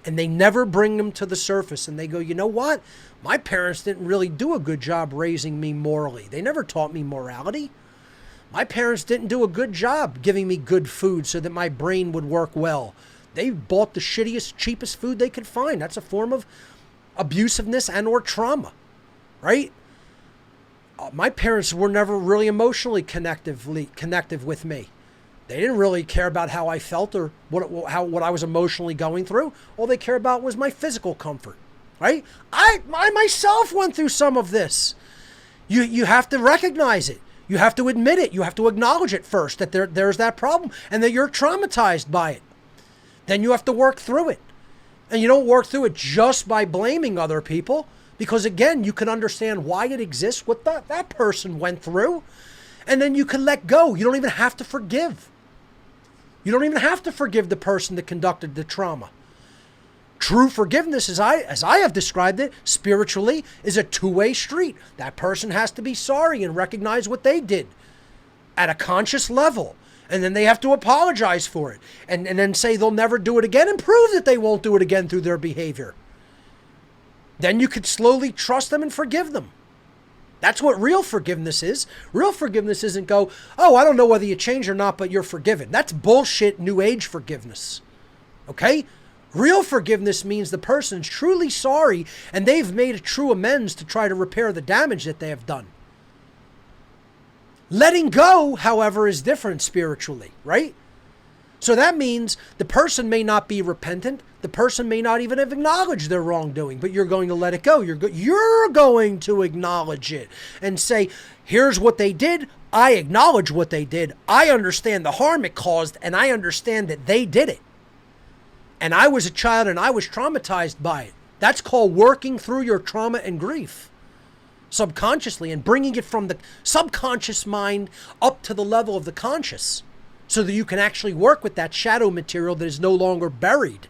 And they never bring them to the surface. And they go, you know what? My parents didn't really do a good job raising me morally. They never taught me morality. My parents didn't do a good job giving me good food so that my brain would work well. They bought the shittiest, cheapest food they could find. That's a form of abusiveness and or trauma, right? My parents were never really emotionally connective with me. They didn't really care about how I felt or what I was emotionally going through. All they cared about was my physical comfort, right? I myself went through some of this. You have to recognize it. You have to admit it. You have to acknowledge it first, that there's that problem and that you're traumatized by it. Then you have to work through it. And you don't work through it just by blaming other people, because again, you can understand why it exists, what that person went through, and then you can let go. You don't even have to forgive. You don't even have to forgive the person that conducted the trauma. True forgiveness, as I have described it, spiritually, is a two-way street. That person has to be sorry and recognize what they did at a conscious level. And then they have to apologize for it. And then say they'll never do it again and prove that they won't do it again through their behavior. Then you could slowly trust them and forgive them. That's what real forgiveness is. Real forgiveness isn't go, oh, I don't know whether you changed or not, but you're forgiven. That's bullshit New Age forgiveness. Okay? Real forgiveness means the person's truly sorry and they've made a true amends to try to repair the damage that they have done. Letting go, however, is different spiritually, right? So that means the person may not be repentant. The person may not even have acknowledged their wrongdoing, but you're going to let it go. You're going to acknowledge it and say, here's what they did. I acknowledge what they did. I understand the harm it caused, and I understand that they did it. And I was a child and I was traumatized by it. That's called working through your trauma and grief subconsciously and bringing it from the subconscious mind up to the level of the conscious so that you can actually work with that shadow material that is no longer buried.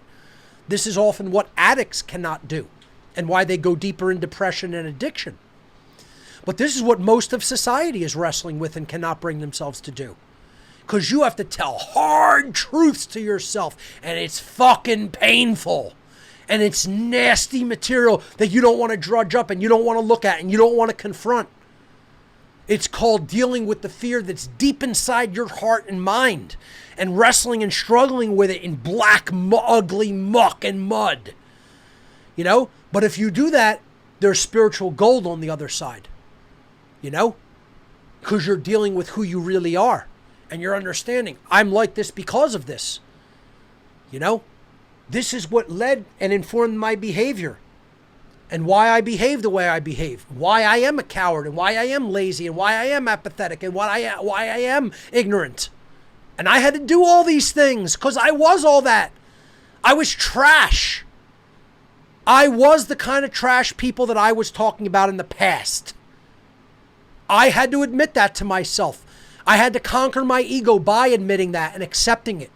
This is often what addicts cannot do and why they go deeper in depression and addiction. But this is what most of society is wrestling with and cannot bring themselves to do. Because you have to tell hard truths to yourself, and it's fucking painful. And it's nasty material that you don't want to drudge up and you don't want to look at and you don't want to confront. It's called dealing with the fear that's deep inside your heart and mind and wrestling and struggling with it in black, ugly muck and mud. You know? But if you do that, there's spiritual gold on the other side. You know? Because you're dealing with who you really are. And you're understanding, I'm like this because of this. You know? This is what led and informed my behavior. And why I behave the way I behave. Why I am a coward and why I am lazy and why I am apathetic and why I am ignorant. And I had to do all these things because I was all that. I was trash. I was the kind of trash people that I was talking about in the past. I had to admit that to myself. I had to conquer my ego by admitting that and accepting it.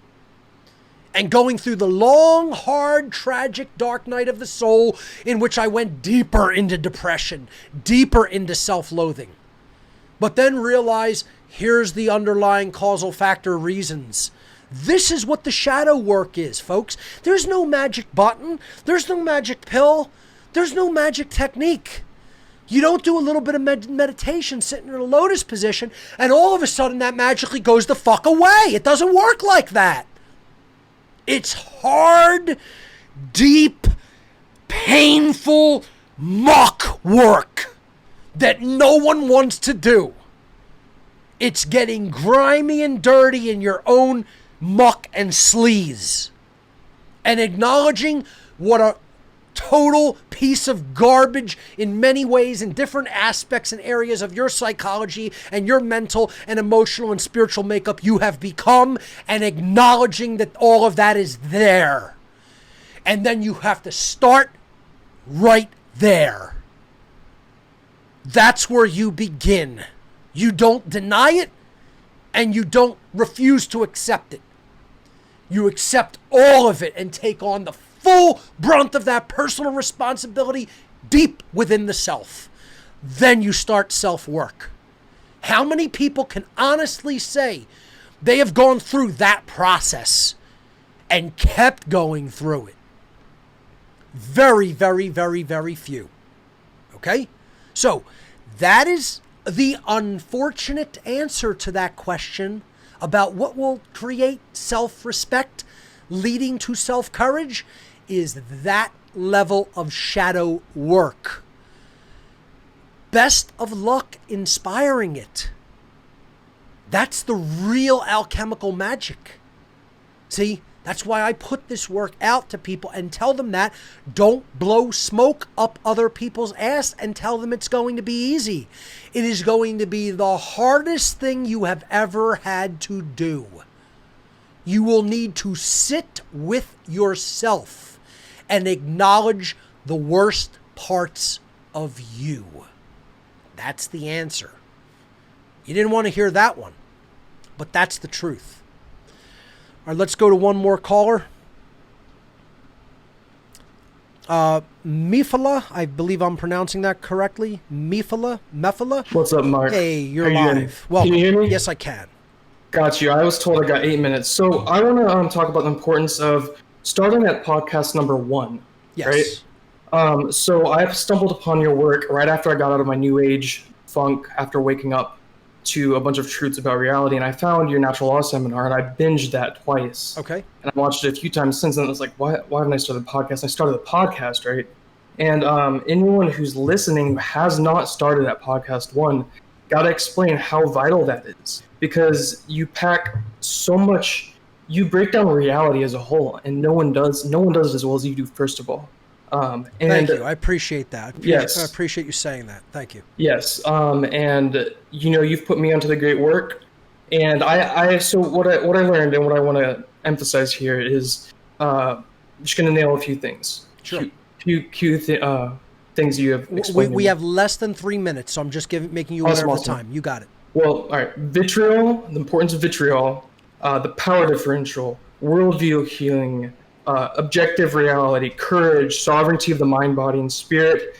And going through the long, hard, tragic, dark night of the soul in which I went deeper into depression, deeper into self-loathing. But then realize, here's the underlying causal factor reasons. This is what the shadow work is, folks. There's no magic button. There's no magic pill. There's no magic technique. You don't do a little bit of meditation sitting in a lotus position and all of a sudden that magically goes the fuck away. It doesn't work like that. It's hard, deep, painful muck work that no one wants to do. It's getting grimy and dirty in your own muck and sleaze and acknowledging what a total piece of garbage in many ways, in different aspects and areas of your psychology and your mental and emotional and spiritual makeup you have become, and acknowledging that all of that is there. And then you have to start right there. That's where you begin. You don't deny it, and you don't refuse to accept it. You accept all of it and take on the full brunt of that personal responsibility deep within the self. Then you start self-work. How many people can honestly say they have gone through that process and kept going through it? Very, very, very, very few. Okay? So that is the unfortunate answer to that question about what will create self-respect leading to self-courage, is that level of shadow work. Best of luck inspiring it. That's the real alchemical magic. See, that's why I put this work out to people and tell them that. Don't blow smoke up other people's ass and tell them it's going to be easy. It is going to be the hardest thing you have ever had to do. You will need to sit with yourself and acknowledge the worst parts of you. That's the answer. You didn't want to hear that one, but that's the truth. All right, let's go to one more caller. Mifala, I believe I'm pronouncing that correctly. Mifala? What's up, Mark? Hey, you're How you live. Welcome. Can you hear me? Yes, I can. Got you. I was told I got 8 minutes. So I want to talk about the importance of starting at podcast number 1. Yes. Right? So I stumbled upon your work right after I got out of my new age funk after waking up to a bunch of truths about reality, and I found your natural law seminar, and I binged that twice. Okay. And I watched it a few times since then. I was like, why haven't I started a podcast? I started a podcast, right? And anyone who's listening who has not started at podcast 1, got to explain how vital that is, because you pack so much, you break down reality as a whole, and no one does it as well as you do, first of all. Thank you. I appreciate that. Yes. I appreciate you saying that. Thank you. Yes. And you've put me onto the great work, and so what I learned and what I want to emphasize here is I'm just going to nail a few things. Sure. Things you have explained. We have less than 3 minutes, so I'm just making you aware of the time. You got it. Well, all right. Vitriol, the importance of vitriol, the power differential, worldview healing, objective reality, courage, sovereignty of the mind, body, and spirit,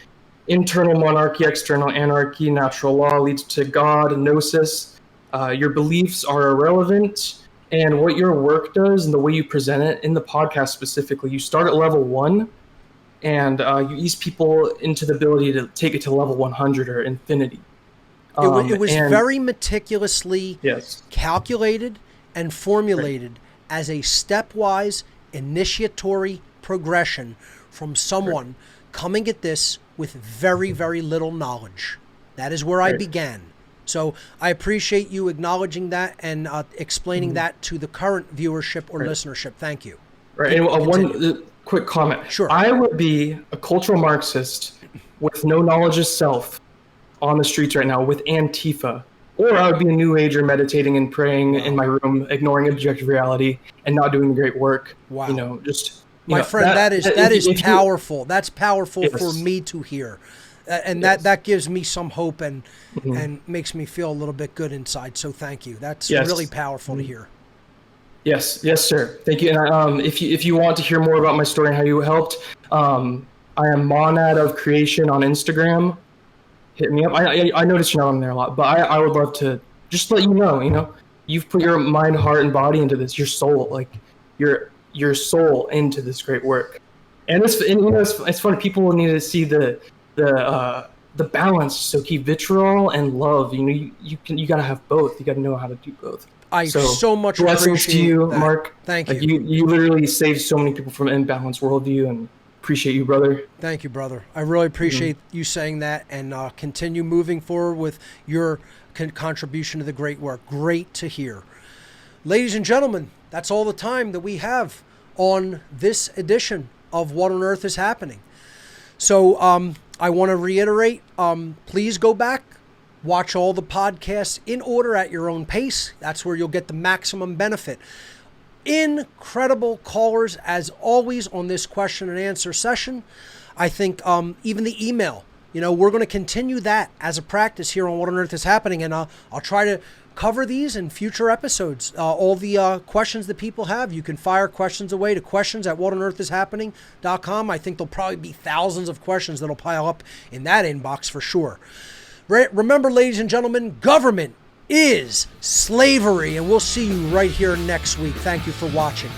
internal monarchy, external anarchy, natural law leads to God, gnosis. Your beliefs are irrelevant, and what your work does and the way you present it in the podcast specifically, you start at level 1, and you ease people into the ability to take it to level 100 or infinity. It was very meticulously yes. calculated and formulated as a stepwise initiatory progression from someone coming at this with very, very little knowledge. That is where I began. So I appreciate you acknowledging that and explaining that to the current viewership or listenership. Thank you. Right. And one quick comment. Sure. I would be a cultural Marxist with no knowledge of self on the streets right now with Antifa. Or I would be a New Ager meditating and praying in my room, ignoring objective reality and not doing the great work. Wow. My friend, that is powerful. That's powerful for me to hear. And that gives me some hope and makes me feel a little bit good inside. So thank you. That's really powerful to hear. Yes, sir. Thank you. And if you want to hear more about my story and how you helped, I am Monad of Creation on Instagram. Hit me up. I noticed you're not on there a lot, but I would love to just let you know, you've put your mind, heart, and body into this, your soul, like your soul into this great work. And it's funny, people need to see the balance. So keep vitriol and love. You gotta have both. You gotta know how to do both. I so much blessings to you, that. Mark. Thank you. Like you literally saved so many people from imbalanced worldview, and appreciate you, brother. Thank you, brother. I really appreciate you saying that, and continue moving forward with your contribution to the great work. Great to hear. Ladies and gentlemen, that's all the time that we have on this edition of What on Earth is Happening. So I want to reiterate, please go back, watch all the podcasts in order at your own pace. That's where you'll get the maximum benefit. Incredible callers, as always, on this question and answer session. I think even the email, we're going to continue that as a practice here on What on Earth is Happening, and I'll try to cover these in future episodes. All the questions that people have, you can fire questions away to questions@whatonearthishappening.com. I think there'll probably be thousands of questions that'll pile up in that inbox for sure. Remember, ladies and gentlemen, government is slavery, and we'll see you right here next week. Thank you for watching.